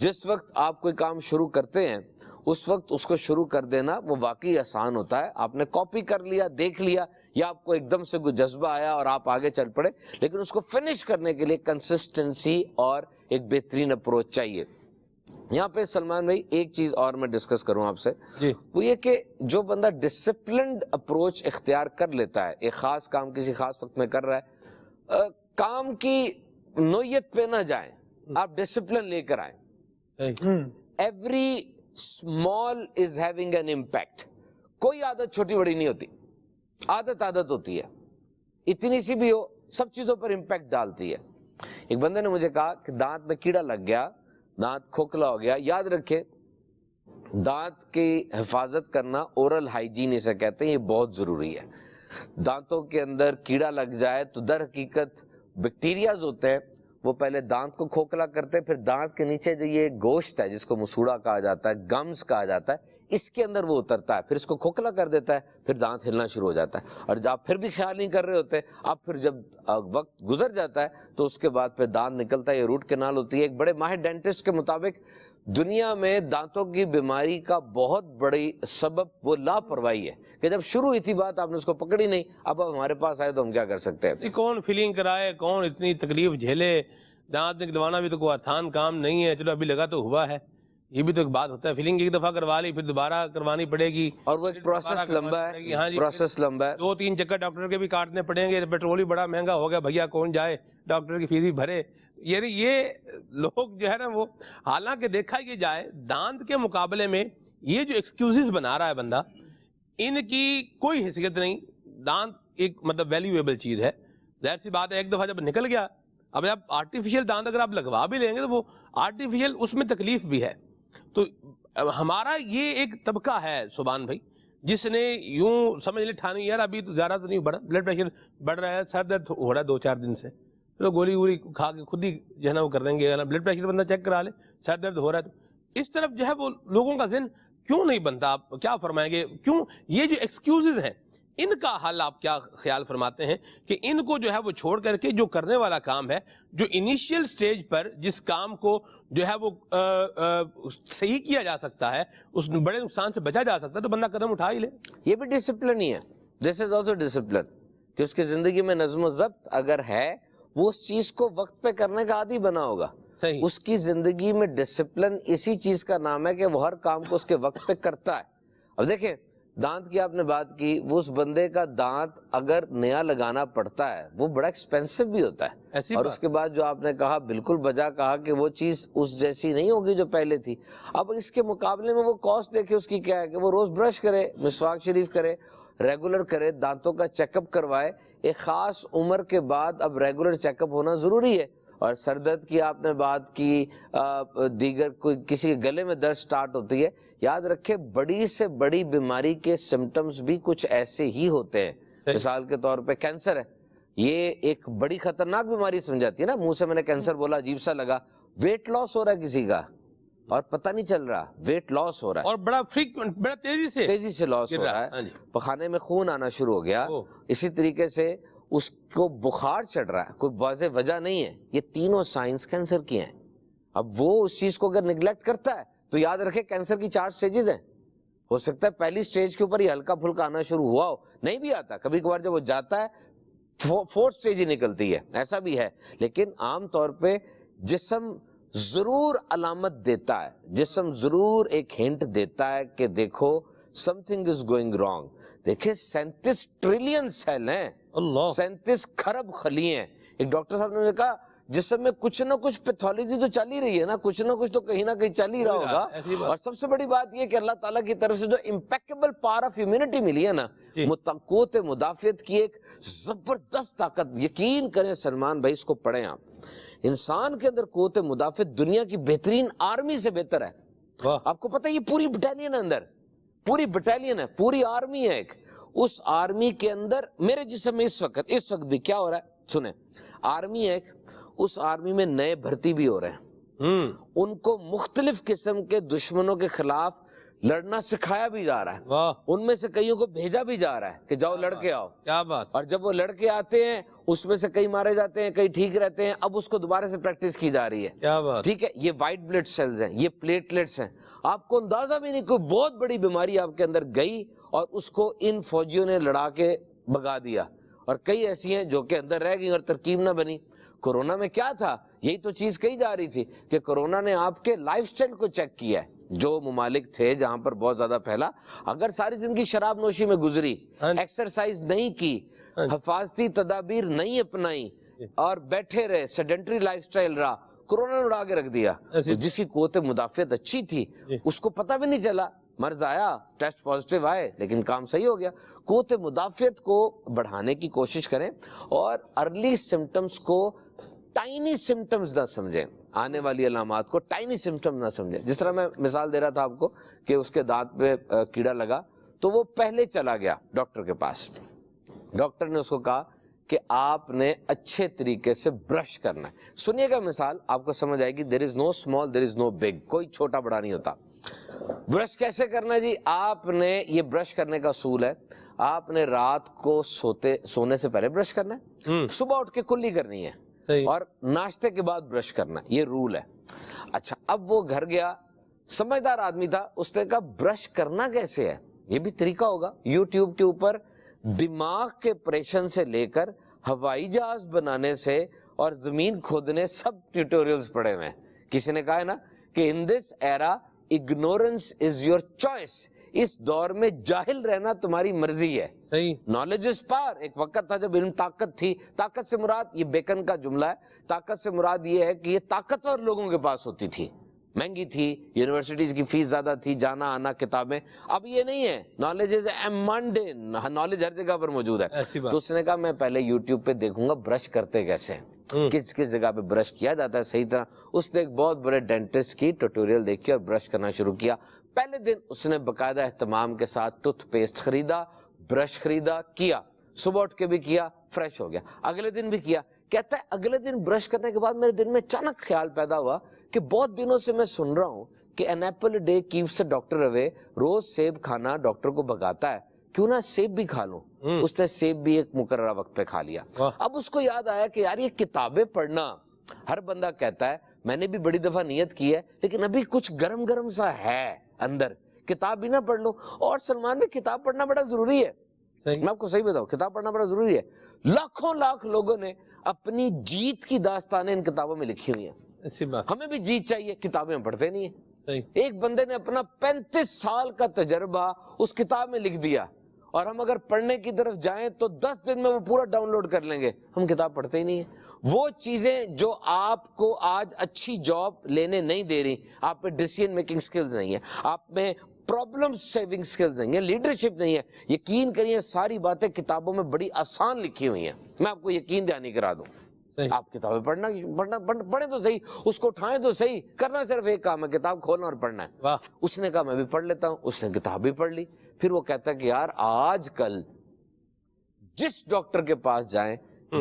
جس وقت آپ کوئی کام شروع کرتے ہیں اس وقت اس کو شروع کر دینا وہ واقعی آسان ہوتا ہے، آپ نے کاپی کر لیا، دیکھ لیا، یا آپ کو ایک دم سے کوئی جذبہ آیا اور آپ آگے چل پڑے، لیکن اس کو فنش کرنے کے لیے کنسسٹنسی اور ایک بہترین اپروچ چاہیے۔ یہاں پہ سلمان بھائی ایک چیز اور میں ڈسکس کروں آپ سے، وہ یہ کہ جو بندہ ڈسپلنڈ اپروچ اختیار کر لیتا ہے، ایک خاص کام کسی خاص وقت میں کر رہا ہے، کام کی نوعیت پہ نہ جائیں، آپ ڈسپلن لے کر آئیں۔ Every small is having an impact. کوئی عادت چھوٹی بڑی نہیں ہوتی، عادت ہوتی ہے، اتنی سی بھی ہو سب چیزوں پر امپیکٹ ڈالتی ہے۔ ایک بندے نے مجھے کہا کہ دانت میں کیڑا لگ گیا، دانت کھوکھلا ہو گیا۔ یاد رکھے دانت کی حفاظت کرنا اورل ہائیجین اسے کہتے ہیں، یہ بہت ضروری ہے۔ دانتوں کے اندر کیڑا لگ جائے تو در حقیقت بیکٹیریاز ہوتے ہیں، وہ پہلے دانت کو کھوکھلا کرتے ہیں، پھر دانت کے نیچے جو یہ گوشت ہے جس کو مسوڑا کہا جاتا ہے، گمز کہا جاتا ہے، اس کے اندر وہ اترتا ہے، پھر اس کو کھوکھلا کر دیتا ہے، پھر دانت ہلنا شروع ہو جاتا ہے۔ اور جب آپ پھر بھی خیال نہیں کر رہے ہوتے، آپ پھر جب وقت گزر جاتا ہے تو اس کے بعد پھر دانت نکلتا ہے، یہ روٹ کینال ہوتی ہے۔ ایک بڑے ماہر ڈینٹسٹ کے مطابق دنیا میں دانتوں کی بیماری کا بہت بڑی سبب وہ لاپرواہی ہے کہ جب شروع ہوئی تھی بات آپ نے اس کو پکڑی نہیں، اب ہمارے پاس آئے تو ہم کیا کر سکتے ہیں؟ کون فیلنگ کرائے، کون اتنی تکلیف جھیلے؟ دانت نکلوانا بھی تو کوئی آسان کام نہیں ہے، چلو ابھی لگا تو ہوا ہے، یہ بھی تو ایک بات ہوتا ہے۔ فیلنگ ایک دفعہ کروا لی، پھر دوبارہ کروانی پڑے گی، اور وہ ایک پروسیس لمبا ہے، ہاں جی، پروسیس لمبا ہے، 2-3 چکر ڈاکٹر کے بھی کاٹنے پڑیں گے، پیٹرول بھی بڑا مہنگا ہو گیا، بھیا کون جائے ڈاکٹر کی فیس بھی بھرے۔ یعنی یہ لوگ جو ہے نا وہ، حالانکہ دیکھا یہ جائے دانت کے مقابلے میں یہ جو ایکسکیوزز بنا رہا ہے بندہ، ان کی کوئی حیثیت نہیں۔ دانت ایک مطلب ویلیویبل چیز ہے، ظاہر سی بات ہے ایک دفعہ جب نکل گیا، اب آپ آرٹیفیشل دانت اگر آپ لگوا بھی لیں گے تو وہ آرٹیفیشل اس میں تکلیف بھی ہے۔ تو ہمارا یہ ایک طبقہ ہے سبحان بھائی جس نے یوں سمجھ لے ٹھانی، یار ابھی تو زیادہ تو نہیں بڑھا، بلڈ پریشر بڑھ رہا ہے، سر درد ہو رہا ہے 2-4 دن سے، چلو گولی وولی کھا کے خود ہی جو ہے نا وہ کر دیں گے، بلڈ پریشر بندہ چیک کرا لے، سر درد ہو رہا ہے۔ تو اس طرف جو ہے وہ لوگوں کا ذہن کیوں نہیں بنتا؟ آپ کیا فرمائیں گے؟ کیوں یہ جو ایکسکیوزز ہیں ان کا حل آپ کیا خیال فرماتے ہیں کہ ان کو جو ہے وہ چھوڑ کر کے جو کرنے والا کام ہے، جو انیشیل سٹیج پر جس کام کو جو ہے وہ صحیح کیا جا سکتا ہے، اس بڑے نقصان سے بچا جا سکتا ہے، تو بندہ قدم اٹھا ہی لے؟ یہ بھی ڈسپلن ہی ہے، دس از آلسو ڈسپلن، کہ اس کی زندگی میں نظم و ضبط اگر ہے، وہ اس چیز کو وقت پہ کرنے کا عادی بنا ہوگا. صحیح. اس کی زندگی میں ڈسپلن اسی چیز کا نام ہے کہ وہ ہر کام کو اس کے وقت پہ کرتا ہے. اب دیکھیں دانت کی آپ نے بات کی، وہ اس بندے کا دانت اگر نیا لگانا پڑتا ہے وہ بڑا ایکسپینسو بھی ہوتا ہے. اور اس کے بعد جو آپ نے کہا بالکل بجا کہا کہ وہ چیز اس جیسی نہیں ہوگی جو پہلے تھی. اب اس کے مقابلے میں وہ کاسٹ دیکھے اس کی کیا ہے کہ وہ روز برش کرے، مسواک شریف کرے، ریگولر کرے، دانتوں کا چیک اپ کروائے. ایک خاص عمر کے بعد اب ریگولر چیک اپ ہونا ضروری ہے. اور سر درد کی آپ نے بات کی، دیگر کوئی کسی کے گلے میں درد سٹارٹ ہوتی ہے، یاد رکھے بڑی سے بڑی بیماری کے سمٹمز بھی کچھ ایسے ہی ہوتے ہیں. مثال کے طور پہ کینسر ہے، یہ ایک بڑی خطرناک بیماری سمجھاتی ہے نا. منہ سے میں نے کینسر بولا عجیب سا لگا. ویٹ لاس ہو رہا ہے کسی کا اور پتہ نہیں چل رہا، ویٹ لاس ہو رہا ہے اور بڑا فریکوینٹ، بڑا تیزی سے لاس ہو رہا ہے. پخانے میں خون آنا شروع ہو گیا. اسی طریقے سے اس کو بخار چڑھ رہا ہے، کوئی واضح وجہ نہیں ہے. یہ تینوں سائنس کینسر کی ہیں. اب وہ اس چیز کو اگر نگلیکٹ کرتا ہے تو یاد رکھے کینسر کی 4 سٹیجز ہیں. ہو سکتا ہے پہلی سٹیج کے اوپر یہ ہلکا پھلکا آنا شروع ہوا ہو، نہیں بھی آتا، کبھی کبھار جب وہ جاتا ہے 4th سٹیج ہی نکلتی ہے، ایسا بھی ہے. لیکن عام طور پہ جسم ضرور علامت دیتا ہے، جسم ضرور ایک ہنٹ دیتا ہے کہ دیکھو some thing is going wrong. دیکھیں 37 ٹریلین سیل ہیں، 37 کھرب خلیے ہیں. ایک ڈاکٹر صاحب نے کہا جسم میں کچھ نہ کچھ پیتھولوجی تو چل ہی رہی ہے نا، کچھ نہ کچھ تو کہیں نہ کہیں چل ہی رہا ہوگا. اور سب سے بڑی بات یہ کہ اللہ تعالیٰ کی طرف سے جو امپیکیبل پاور آف امیونٹی ملی ہے نا، قوت مدافعت کی ایک زبردست طاقت. یقین کریں سلمان بھائی، اس کو پڑھیں آپ. انسان کے اندر قوت مدافعت دنیا کی بہترین آرمی سے بہتر ہے. آپ کو پتہ ہے یہ پوری بٹالین اندر، پوری بٹالین ہے، پوری آرمی ہے ایک. اس آرمی کے اندر میرے جسم میں اس وقت بھی کیا ہو رہا ہے سنیں. آرمی ہے، اس آرمی میں نئے بھرتی بھی ہو رہے ہیں. ان کو مختلف قسم کے دشمنوں کے خلاف لڑنا سکھایا بھی جا رہا ہے. ان میں سے کئیوں کو بھیجا بھی جا رہا ہے کہ جاؤ لڑ کے آؤ. کیا بات. اور جب وہ لڑ کے آتے ہیں اس میں سے کئی مارے جاتے ہیں، کئی ٹھیک رہتے ہیں. اب اس کو دوبارہ سے پریکٹس کی جا رہی ہے. کیا بات. ٹھیک ہے، یہ وائٹ بلڈ سیلز ہیں، یہ پلیٹلیٹس ہیں. آپ کو اندازہ بھی نہیں، کوئی بہت بڑی بیماری آپ کے اندر گئی اور اس کو ان فوجیوں نے لڑا کے بھگا دیا. اور کئی ایسی ہیں جو کہ اندر رہ گئی اور ترکیب نہ بنی. کورونا میں کیا تھا؟ یہی تو چیز کہی جا رہی تھی کہ کورونا نے آپ کے لائف سٹائل کو چیک کیا ہے. جو ممالک تھے جہاں پر بہت زیادہ پھیلا، اگر ساری زندگی شراب نوشی میں گزری، ایکسرسائز نہیں کی، حفاظتی تدابیر نہیں اپنائی اور بیٹھے رہے، سیڈنٹری لائف سٹائل رہا، کورونا نے اڑا کے رکھ دیا. جس کی قوت مدافعت اچھی تھی اس کو پتہ بھی نہیں چلا، مرض آیا، ٹیسٹ پازیٹیو آئے لیکن کام صحیح ہو گیا. قوت مدافعت کو بڑھانے کی کوشش کریں اور ارلی سمٹمز کو ٹائنی سمٹمز نہ سمجھیں، آنے والی علامات کو ٹائنی سمٹمز نہ سمجھیں. جس طرح میں مثال دے رہا تھا آپ کو کہ اس کے دانت پہ کیڑا لگا تو وہ پہلے چلا گیا ڈاکٹر کے پاس. ڈاکٹر نے اس کو کہا کہ آپ نے اچھے طریقے سے برش کرنا ہے. سنیے گا مثال، آپ کو سمجھ آئے گی. دیر از نو اسمال، دیر از نو بگ، کوئی چھوٹا بڑا نہیں ہوتا. برش کیسے کرنا ہے جی؟ آپ نے یہ برش کرنے کا اصول ہے، آپ نے رات کو سونے سے پہلے برش کرنا ہے، صبح اٹھ کے کلی کرنی ہے اور ناشتے کے بعد برش کرنا ہے، یہ رول ہے. اچھا اب وہ گھر گیا، سمجھدار آدمی تھا، اس نے کہا برش کرنا کیسے ہے، یہ بھی طریقہ ہوگا. یوٹیوب کے اوپر دماغ کے آپریشن سے لے کر ہوائی جہاز بنانے سے اور زمین کھودنے سب ٹیوٹوریلز پڑے ہوئے ہیں. کسی نے کہا ہے نا کہ ان دس ایرا اگنورنس از یور چوائس. اس دور میں جاہل رہنا تمہاری مرضی ہے. Knowledge is power. ایک وقت تھا جب علم طاقت تھی. طاقت سے مراد، یہ بیکن کا جملہ ہے، طاقت سے مراد یہ ہے کہ یہ طاقتور لوگوں کے پاس ہوتی تھی، مہنگی تھی، یونیورسٹیز کی فیس زیادہ تھی، جانا آنا، کتابیں. اب یہ نہیں ہے. نالج از مانڈین، نالج ہر جگہ پر موجود ہے. تو اس نے کہا میں پہلے یوٹیوب پہ دیکھوں گا برش کرتے کیسے ہیں، کس کس جگہ پہ برش کیا جاتا ہے صحیح طرح. اس نے ایک بہت بڑے ڈینٹسٹ کی ٹیوٹوریل دیکھی اور برش کرنا شروع کیا. پہلے دن اس نے باقاعدہ اہتمام کے ساتھ ٹوتھ پیسٹ خریدا، برش خریدا، کیا، صبح اٹھ کے بھی کیا، فریش ہو گیا. اگلے دن بھی کیا. کہتا ہے اگلے دن برش کرنے کے بعد میرے دل میں اچانک خیال پیدا ہوا کہ بہت دنوں سے میں سن رہا ہوں کہ an apple a day keeps a doctor away. روز سیب کھانا ڈاکٹر کو بھگاتا ہے، کیوں نہ سیب بھی کھا لوں. اس نے سیب بھی ایک مقررہ وقت پہ کھا لیا. اب اس کو یاد آیا کہ یار یہ کتابیں پڑھنا ہر بندہ کہتا ہے، میں نے بھی بڑی دفعہ نیت کی ہے لیکن ابھی کچھ گرم گرم سا ہے اندر، کتاب بھی نہ پڑھ لوں. اور سلمان میں کتاب پڑھنا بڑا ضروری ہے. میں آپ کو صحیح بتاؤں کتاب پڑھنا بڑا ضروری ہے. لاکھوں لاکھ لوگوں نے اپنی جیت کی داستانیں ان کتابوں میں لکھی ہوئی ہیں. ہمیں بھی جیت چاہیے, کتابیں ہم پڑھتے نہیں ہیں. ایک بندے نے اپنا 35 سال کا تجربہ اس کتاب میں لکھ دیا, اور ہم اگر پڑھنے کی طرف جائیں تو 10 دن میں وہ پورا ڈاؤن لوڈ کر لیں گے. ہم کتاب پڑھتے ہی نہیں ہیں. وہ چیزیں جو آپ کو آج اچھی جاب لینے نہیں دے رہی, آپ پہ ڈیسیژن میکنگ سکلز نہیں ہے, آپ میں پرابلم سیونگ سکلز نہیں ہے, لیڈرشپ نہیں ہے, یقین کریے ساری باتیں کتابوں میں بڑی آسان لکھی ہوئی ہیں. میں آپ کو یقین دہانی کرا دوں, آپ کتابیں پڑھیں تو صحیح, اس کو اٹھائیں تو صحیح. کرنا صرف ایک کام ہے, کتاب کھولنا اور پڑھنا ہے. اس نے کہا میں بھی پڑھ لیتا ہوں, اس نے کتاب بھی پڑھ لی. پھر وہ کہتا ہے کہ یار آج کل جس ڈاکٹر کے پاس جائیں,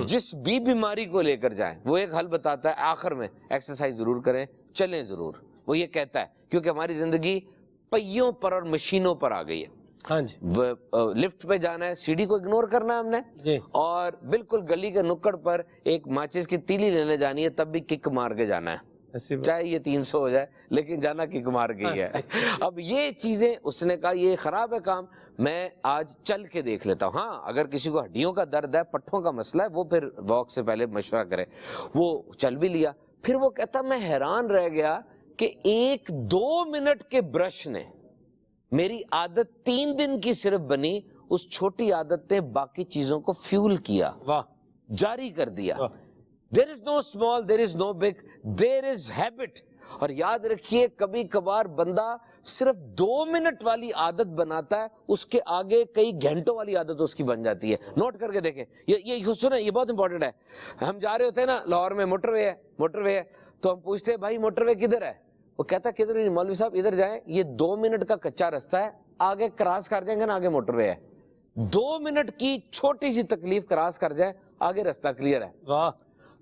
جس بھی بیماری کو لے کر جائیں, وہ ایک حل بتاتا ہے آخر میں, ایکسرسائز ضرور کریں, چلیں ضرور. وہ یہ کہتا ہے کیونکہ ہماری زندگی پہیوں پر اور مشینوں پر آ گئی ہے. ہاں جی, لفٹ پہ جانا ہے, سیڑھی کو اگنور کرنا ہے ہم نے, اور بالکل گلی کے نکڑ پر ایک ماچس کی تیلی لینے جانی ہے, تب بھی کک مار کے جانا ہے, چاہے یہ 300 ہو جائے, لیکن جانا کک مار کے ہی ہے. اب یہ چیزیں اس نے کہا یہ خراب ہے کام, میں آج چل کے دیکھ لیتا ہوں. ہاں اگر کسی کو ہڈیوں کا درد ہے, پٹھوں کا مسئلہ ہے, وہ پھر واک سے پہلے مشورہ کرے. وہ چل بھی لیا. پھر وہ کہتا میں حیران رہ گیا کہ 1-2 منٹ کے برش نے میری عادت 3 دن کی صرف بنی, اس چھوٹی عادت نے باقی چیزوں کو فیول کیا, جاری کر دیا. There is no small, there is no big, there is habit. اور یاد رکھیے کبھی کبھار بندہ صرف 2 منٹ والی عادت بناتا ہے, اس کے آگے کئی گھنٹوں والی عادت اس کی بن جاتی ہے. نوٹ کر کے دیکھیں, یہ سنیں, یہ بہت امپورٹنٹ ہے. ہم جا رہے ہوتے ہیں نا, لاہور میں موٹر وے ہے, تو ہم پوچھتے ہیں بھائی موٹر وے کدھر ہے, وہ کہتا ہے کدھر نہیں مولوی صاحب ادھر جائیں, یہ 2 منٹ کا کچا رستہ ہے, آگے کراس کر جائیں گے نا آگے موٹر وے ہے. 2 منٹ کی چھوٹی سی تکلیف کراس کر جائیں, آگے رستہ کلیئر ہے.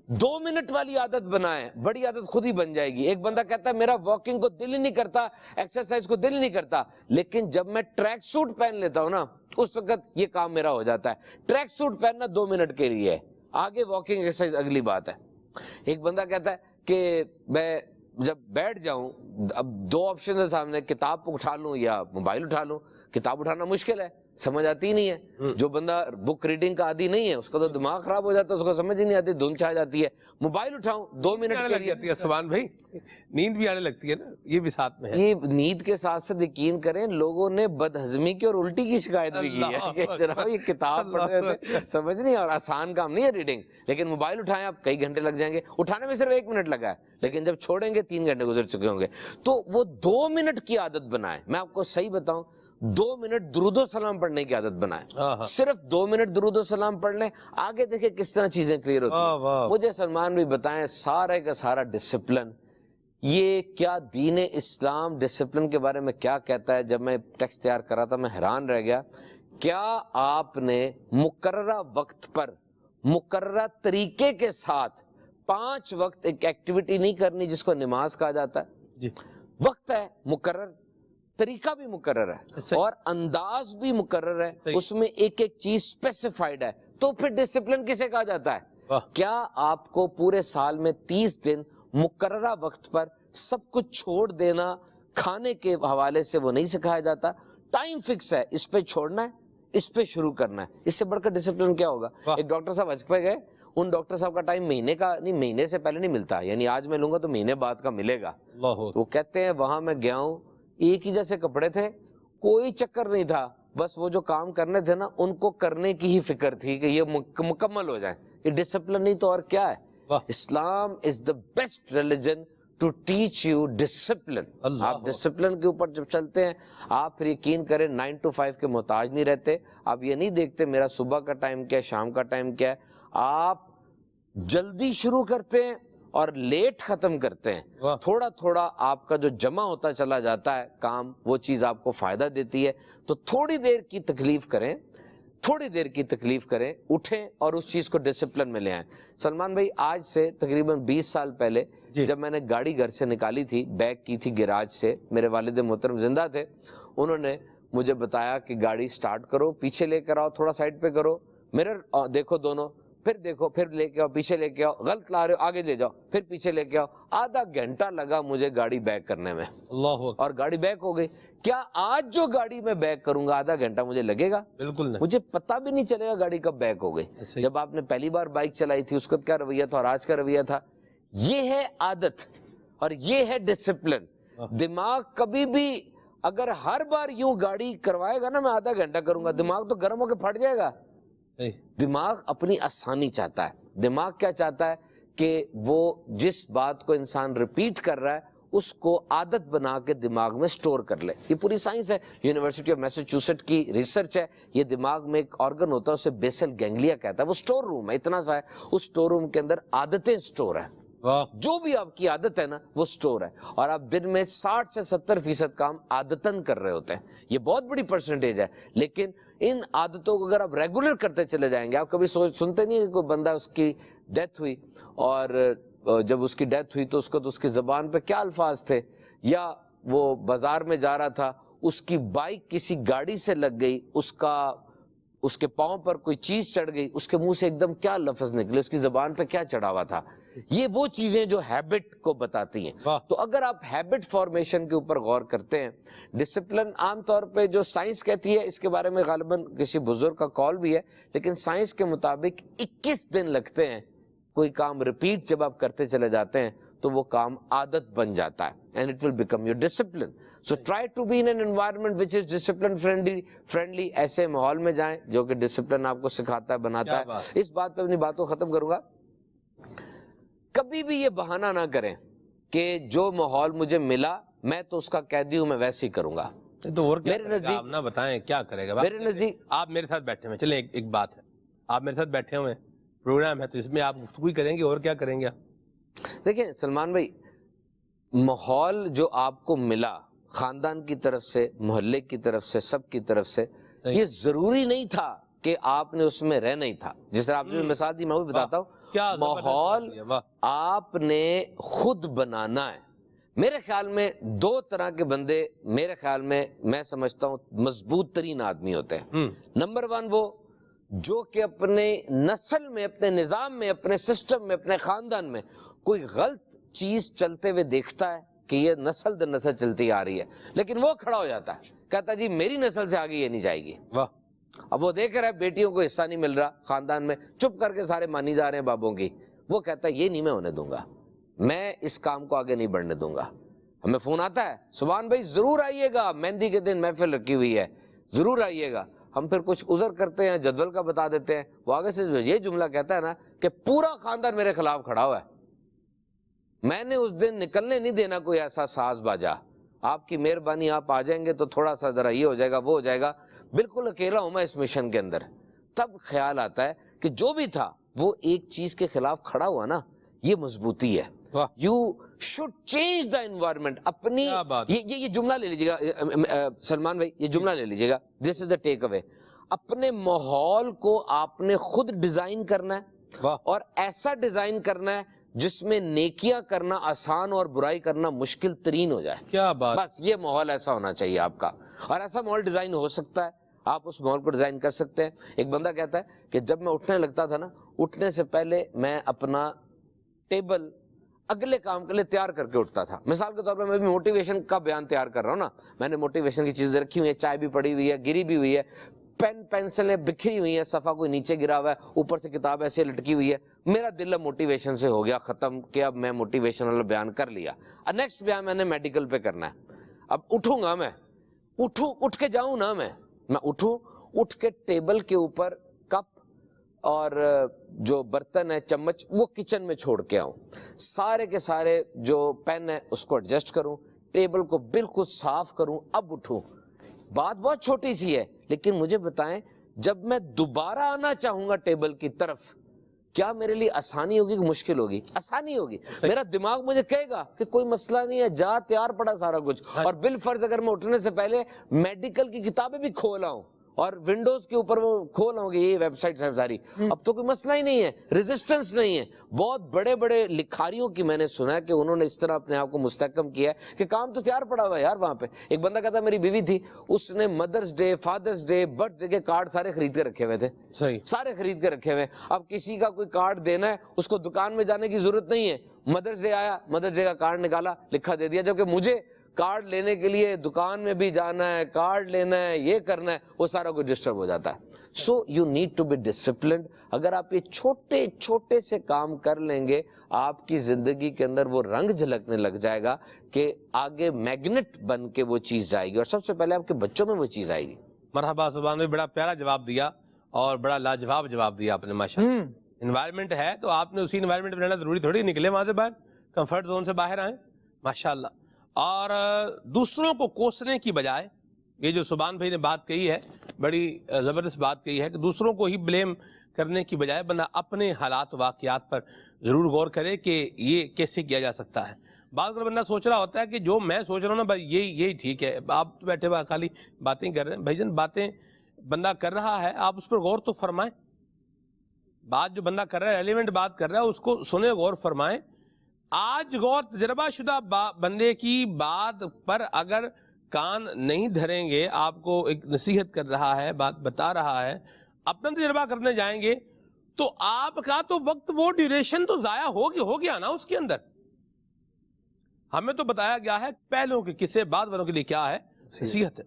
2 منٹ والی عادت بنائیں, بڑی عادت خود ہی بن جائے گی. ایک بندہ کہتا ہے میرا واکنگ کو دل ہی نہیں کرتا, ایکسرسائز کو دل ہی نہیں کرتا, لیکن جب میں ٹریک سوٹ پہن لیتا ہوں نا, اس وقت یہ کام میرا ہو جاتا ہے. ٹریک سوٹ پہننا 2 منٹ کے لیے ہے, آگے واکنگ ایکسرسائز اگلی بات ہے. ایک بندہ کہتا ہے کہ میں جب بیٹھ جاؤں, اب 2 آپشن ہے سامنے, کتاب اٹھا لوں یا موبائل اٹھا لوں. کتاب اٹھانا مشکل ہے, سمجھ آتی ہی نہیں ہے. جو بندہ بک ریڈنگ کا عادی نہیں ہے اس کا تو دماغ خراب ہو جاتا ہے, اس کو سمجھ ہی نہیں آتی, دھن چھا جاتی ہے. موبائل اٹھاؤں 2 منٹ کے لیے, سبحان بھائی نیند بھی آنے لگتی ہے نا, یہ بھی ساتھ میں ہے. یہ نیند کے ساتھ ساتھ یقین کریں لوگوں نے بدہضمی کی اور الٹی کی شکایت بھی کی ہے کہ جناب یہ کتاب پڑھ رہے تھے, سمجھ نہیں, اور آسان کام نہیں ہے ریڈنگ. لیکن موبائل اٹھائیں آپ, کئی گھنٹے لگ جائیں گے. اٹھانے میں صرف 1 منٹ لگا ہے, لیکن جب چھوڑیں گے 3 گھنٹے گزر چکے ہوں گے. تو وہ 2 منٹ کی عادت بنائیں. میں آپ کو صحیح بتاؤں, 2 منٹ درود و سلام پڑھنے کی عادت بنائیں. صرف 2 منٹ درود و سلام پڑھ لیں, آگے دیکھیں کس طرح چیزیں کلیئر ہوتی ہیں. مجھے سلمان بھی بتائیں سارے کا سارا ڈسپلن, یہ کیا دین اسلام ڈسپلن کے بارے میں کیا کہتا ہے. جب میں ٹیکسٹ تیار کر رہا تھا میں حیران رہ گیا. کیا آپ نے مقررہ وقت پر مقررہ طریقے کے ساتھ 5 وقت ایک ایکٹیویٹی نہیں کرنی جس کو نماز کہا جاتا ہے. وقت ہے مقرر, طریقہ بھی مقرر ہے, اور انداز بھی مقرر ہے, اس میں ایک ایک چیز اسپیسیفائڈ ہے. تو پھر ڈسپلن کسے کہا جاتا ہے؟ کیا آپ کو پورے سال میں 30 دن مقررہ وقت پر سب کچھ چھوڑ دینا کھانے کے حوالے سے وہ نہیں سکھایا جاتا؟ ٹائم فکس ہے, اس پہ چھوڑنا ہے, اس پہ شروع کرنا ہے. اس سے بڑھ کر ڈسپلن کیا ہوگا؟ ایک ڈاکٹر صاحب حج پہ گئے, ان ڈاکٹر صاحب کا ٹائم مہینے کا نہیں, مہینے سے پہلے نہیں ملتا, یعنی آج میں لوں گا تو مہینے بعد کا ملے گا. وہ کہتے ہیں وہاں میں گیا ہوں, ایک ہی جیسے کپڑے تھے, کوئی چکر نہیں تھا, بس وہ جو کام کرنے تھے نا ان کو کرنے کی ہی فکر تھی کہ یہ مکمل ہو جائیں. یہ ڈسپلن نہیں تو اور کیا ہے. Islam is the best religion to teach you discipline. آپ ڈسپلن کے اوپر جب چلتے ہیں آپ پھر یقین کریں 9 to 5 کے محتاج نہیں رہتے. آپ یہ نہیں دیکھتے میرا صبح کا ٹائم کیا ہے, شام کا ٹائم کیا ہے. آپ جلدی شروع کرتے ہیں اور لیٹ ختم کرتے ہیں. تھوڑا تھوڑا آپ کا جو جمع ہوتا چلا جاتا ہے کام, وہ چیز آپ کو فائدہ دیتی ہے. تو تھوڑی دیر کی تکلیف کریں, تھوڑی دیر کی تکلیف کریں, اٹھیں اور اس چیز کو ڈسپلن میں لے آئیں. سلمان بھائی آج سے تقریباً 20 سال پہلے جب میں نے گاڑی گھر سے نکالی تھی, بیک کی تھی گراج سے, میرے والد محترم زندہ تھے, انہوں نے مجھے بتایا کہ گاڑی سٹارٹ کرو, پیچھے لے کر آؤ, تھوڑا سائڈ پہ کرو, مرر دیکھو دونوں, پھر دیکھو، پھر لے کے آؤ، پیچھے لے کے آؤ، غلط لا رہے ہو آگے لے جاؤ، پھر پیچھے لے کے آؤ. آدھا گھنٹہ لگا مجھے گاڑی بیک کرنے میں، اللہ اکبر. اور گاڑی بیک ہو گئی. کیا آج جو گاڑی میں بیک کروں گا آدھا گھنٹہ مجھے لگے گا؟ بالکل نہیں. مجھے پتہ بھی نہیں چلے گا گاڑی کب بیک ہو گئی. صحیح. جب آپ نے پہلی بار بائک چلائی تھی اس وقت کیا رویہ تھا اور آج کا رویہ تھا. یہ ہے عادت اور یہ ہے ڈسپلن. دماغ کبھی بھی اگر ہر بار یوں گاڑی کروائے گا نا میں آدھا گھنٹہ کروں گا، دماغ تو گرم ہو کے پھٹ جائے گا. صحیح. دماغ اپنی آسانی چاہتا ہے. دماغ کیا چاہتا ہے کہ وہ جس بات کو انسان ریپیٹ کر رہا ہے اس کو عادت بنا کے دماغ میں سٹور کر لے. یہ پوری سائنس ہے، یونیورسٹی آف میساچوسٹ کی ریسرچ ہے. یہ دماغ میں ایک آرگن ہوتا ہے اسے بیسل گینگلیا کہتا ہے، وہ سٹور روم ہے، اتنا سا ہے. اس سٹور روم کے اندر عادتیں سٹور ہیں. واہ. جو بھی آپ کی عادت ہے نا وہ سٹور ہے، اور آپ دن میں 60 سے 70% کام عادتاً کر رہے ہوتے ہیں. یہ بہت بڑی پرسنٹیج ہے، لیکن ان عادتوں کو اگر آپ ریگولر کرتے چلے جائیں گے. آپ کبھی سنتے نہیں کہ کوئی بندہ اس کی ڈیتھ ہوئی اور جب اس کی ڈیتھ ہوئی تو اس کو تو اس کی زبان پہ کیا الفاظ تھے، یا وہ بازار میں جا رہا تھا اس کی بائک کسی گاڑی سے لگ گئی، اس کے پاؤں پر کوئی چیز چڑھ گئی، اس کے منہ سے ایک دم کیا لفظ نکلے، اس کی زبان پہ کیا چڑھا ہوا تھا. یہ وہ چیزیں جو ہیبٹ کو بتاتی ہیں. تو اگر آپ ہیبٹ فارمیشن کے اوپر غور کرتے ہیں، ڈسپلن عام طور پہ جو سائنس کہتی ہے، اس کے بارے میں غالباً کسی بزرگ کا کال بھی ہے، لیکن سائنس کے مطابق 21 دن لگتے ہیں. کوئی کام ریپیٹ جب آپ کرتے چلے جاتے ہیں تو وہ کام عادت بن جاتا ہے. and it will become your discipline. So try to be in an environment which is discipline friendly. ایسے ماحول میں جائیں جو کہ ڈسپلن آپ کو سکھاتا ہے، بناتا ہے. اس بات پہ اپنی بات کو ختم کروں گا. کبھی بھی یہ بہانہ نہ کریں کہ جو ماحول مجھے ملا میں تو اس کا قیدی ہوں، میں ویسے ہی کروں گا. تو اور کیا میرے کرے گا؟ نزدیک آپ نہ بتائیں کیا کرے گا. میرے نزدیک آپ میرے ساتھ بیٹھے ہوئے، چلیں ایک بات ہے، آپ میرے ساتھ بیٹھے ہوئے پروگرام ہے تو اس میں آپ گفتگو کریں گے، اور کیا کریں گے. دیکھیں سلمان بھائی، ماحول جو آپ کو ملا خاندان کی طرف سے، محلے کی طرف سے، سب کی طرف سے، یہ ضروری نہیں تھا کہ آپ نے اس میں رہنا ہی تھا. جس طرح آپ نے مثال دی میں وہ بتاتا ہوں. ماحول آپ نے خود بنانا ہے. میرے خیال میں 2 طرح کے بندے میرے خیال میں سمجھتا ہوں مضبوط ترین آدمی ہوتے ہیں. نمبر 1 وہ جو کہ اپنے نسل میں، اپنے نظام میں، اپنے سسٹم میں، اپنے خاندان میں کوئی غلط چیز چلتے ہوئے دیکھتا ہے کہ یہ نسل در نسل چلتی آ رہی ہے، لیکن وہ کھڑا ہو جاتا ہے، کہتا جی میری نسل سے آگے یہ نہیں جائے گی. واہ. اب وہ دیکھ رہا ہے بیٹیوں کو حصہ نہیں مل رہا خاندان میں، چپ کر کے سارے مانی جا رہے ہیں بابوں کی. وہ کہتا ہے یہ نہیں میں ہونے دوں گا، میں اس کام کو آگے نہیں بڑھنے دوں گا. ہمیں فون آتا ہے سبحان بھائی ضرور آئیے گا، مہندی کے دن محفل رکھی ہوئی ہے، ضرور آئیے گا. ہم پھر کچھ عذر کرتے ہیں، جدول کا بتا دیتے ہیں. وہ آگے سے یہ جملہ کہتا ہے نا کہ پورا خاندان میرے خلاف کھڑا ہوا ہے، میں نے اس دن نکلنے نہیں دینا کوئی ایسا ساز باجا. آپ کی مہربانی، آپ آ جائیں گے تو تھوڑا سا ذرا یہ ہو جائے گا، وہ ہو جائے گا. بالکل اکیلا ہوں میں اس مشن کے اندر. تب خیال آتا ہے کہ جو بھی تھا وہ ایک چیز کے خلاف کھڑا ہوا نا، یہ مضبوطی ہے. You should change the environment. اپنی یہ جملہ لے لیجیے گا سلمان بھائی، یہ جملہ لے لیجیے گا، دس از دا ٹیک اوے. اپنے ماحول کو آپ نے خود ڈیزائن کرنا ہے، اور ایسا ڈیزائن کرنا ہے جس میں نیکیاں کرنا آسان اور برائی کرنا مشکل ترین ہو جائے. کیا بات. بس یہ ماحول ایسا ہونا چاہیے آپ کا، اور ایسا ماحول ڈیزائن ہو سکتا ہے. آپ اس ماحول کو ڈیزائن کر سکتے ہیں. ایک بندہ کہتا ہے کہ جب میں اٹھنے لگتا تھا نا، اٹھنے سے پہلے میں اپنا ٹیبل اگلے کام کے لیے تیار کر کے اٹھتا تھا. مثال کے طور پر میں بھی موٹیویشن کا بیان تیار کر رہا ہوں نا، میں نے موٹیویشن کی چیزیں رکھی ہوئی ہیں، چائے بھی پڑی ہوئی ہے، گری بھی ہوئی ہے، پین پینسلیں بکھری ہوئی ہیں، صفحہ کوئی نیچے گرا ہوا ہے، اوپر سے کتاب ایسے لٹکی ہوئی ہے. میرا دل اب موٹیویشن سے ہو گیا ختم کہ اب میں موٹیویشن والا بیان کر لیا. نیکسٹ بیان میں نے میڈیکل پہ کرنا ہے. اب اٹھوں گا، میں اٹھ کے جاؤں نا، میں اٹھوں، اٹھ کے ٹیبل کے اوپر کپ اور جو برتن ہے، چمچ، وہ کچن میں چھوڑ کے آؤں. سارے کے سارے جو پین ہے اس کو ایڈجسٹ کروں، ٹیبل کو بالکل صاف کروں، اب اٹھوں. بات بہت چھوٹی سی ہے، لیکن مجھے بتائیں جب میں دوبارہ آنا چاہوں گا ٹیبل کی طرف، کیا میرے لیے آسانی ہوگی کہ مشکل ہوگی؟ آسانی ہوگی. میرا دماغ مجھے کہے گا کہ کوئی مسئلہ نہیں ہے، جا تیار پڑا سارا کچھ. اور بالفرض اگر میں اٹھنے سے پہلے میڈیکل کی کتابیں بھی کھولا ہوں اور ونڈوز کے اوپر وہ کھول ہوں گے یہ ویب سائٹ ساری. اب تو کوئی مسئلہ ہی نہیں ہے, ریزسٹنس نہیں ہے. بہت بڑے بڑے لکھاریوں کی میں نے سنا ہے کہ انہوں نے اس طرح اپنے آپ کو مستحکم کیا ہے کہ کام تو تیار پڑا ہوا ہے یار وہاں پہ. ایک بندہ کہتا میری بیوی تھی, اس نے mothers day, fathers day, birthday کے کارڈ سارے خرید کے رکھے ہوئے تھے. صحیح, سارے خرید کے رکھے ہوئے. اب کسی کا کوئی کارڈ دینا ہے, اس کو دکان میں جانے کی ضرورت نہیں ہے. مدرس ڈے آیا, مدرس ڈے کا کارڈ نکالا, لکھا دے دیا. جبکہ مجھے کارڈ لینے کے لیے دکان میں بھی جانا ہے, کارڈ لینا ہے, یہ کرنا ہے, وہ سارا کچھ ڈسٹرب ہو جاتا ہے. So you need to be disciplined. اگر آپ یہ چھوٹے چھوٹے سے کام کر لیں گے, آپ کی زندگی کے اندر وہ رنگ جھلکنے لگ جائے گا کہ آگے میگنیٹ بن کے وہ چیز جائے گی, اور سب سے پہلے آپ کے بچوں میں وہ چیز آئے گی. مرحبا سبحان اللہ, بڑا پیارا جواب دیا اور بڑا لاجواب جواب دیا آپ نے ماشاءاللہ. انوائرمنٹ ہے تو آپ نے اسی انوائرمنٹ میں رہنا ضروری تھوڑی, نکلے وہاں سے باہر, کمفرٹ زون سے باہر آئیں ماشاءاللہ. اور دوسروں کو کوسنے کی بجائے, یہ جو سبحان بھائی نے بات کہی ہے بڑی زبردست بات کہی ہے کہ دوسروں کو ہی بلیم کرنے کی بجائے بندہ اپنے حالات و واقعات پر ضرور غور کرے کہ یہ کیسے کیا جا سکتا ہے. بعض بندہ سوچ رہا ہوتا ہے کہ جو میں سوچ رہا ہوں نا بھائی یہی ٹھیک ہے, آپ تو بیٹھے ہوا خالی باتیں کر رہے ہیں. بھائی جان باتیں بندہ کر رہا ہے, آپ اس پر غور تو فرمائیں. بات جو بندہ کر رہا ہے, ریلیونٹ بات کر رہا ہے, اس کو سنیں, غور فرمائیں. آج غور تجربہ شدہ بندے کی بات پر اگر کان نہیں دھریں گے, آپ کو ایک نصیحت کر رہا ہے, بات بتا رہا ہے, اپنا تجربہ کرنے جائیں گے تو آپ کا تو وقت, وہ ڈیوریشن تو ضائع ہو گیا نا اس کے اندر. ہمیں تو بتایا گیا ہے پہلوں کے قصے بعد والوں کے لیے کیا ہے, نصیحت ہے.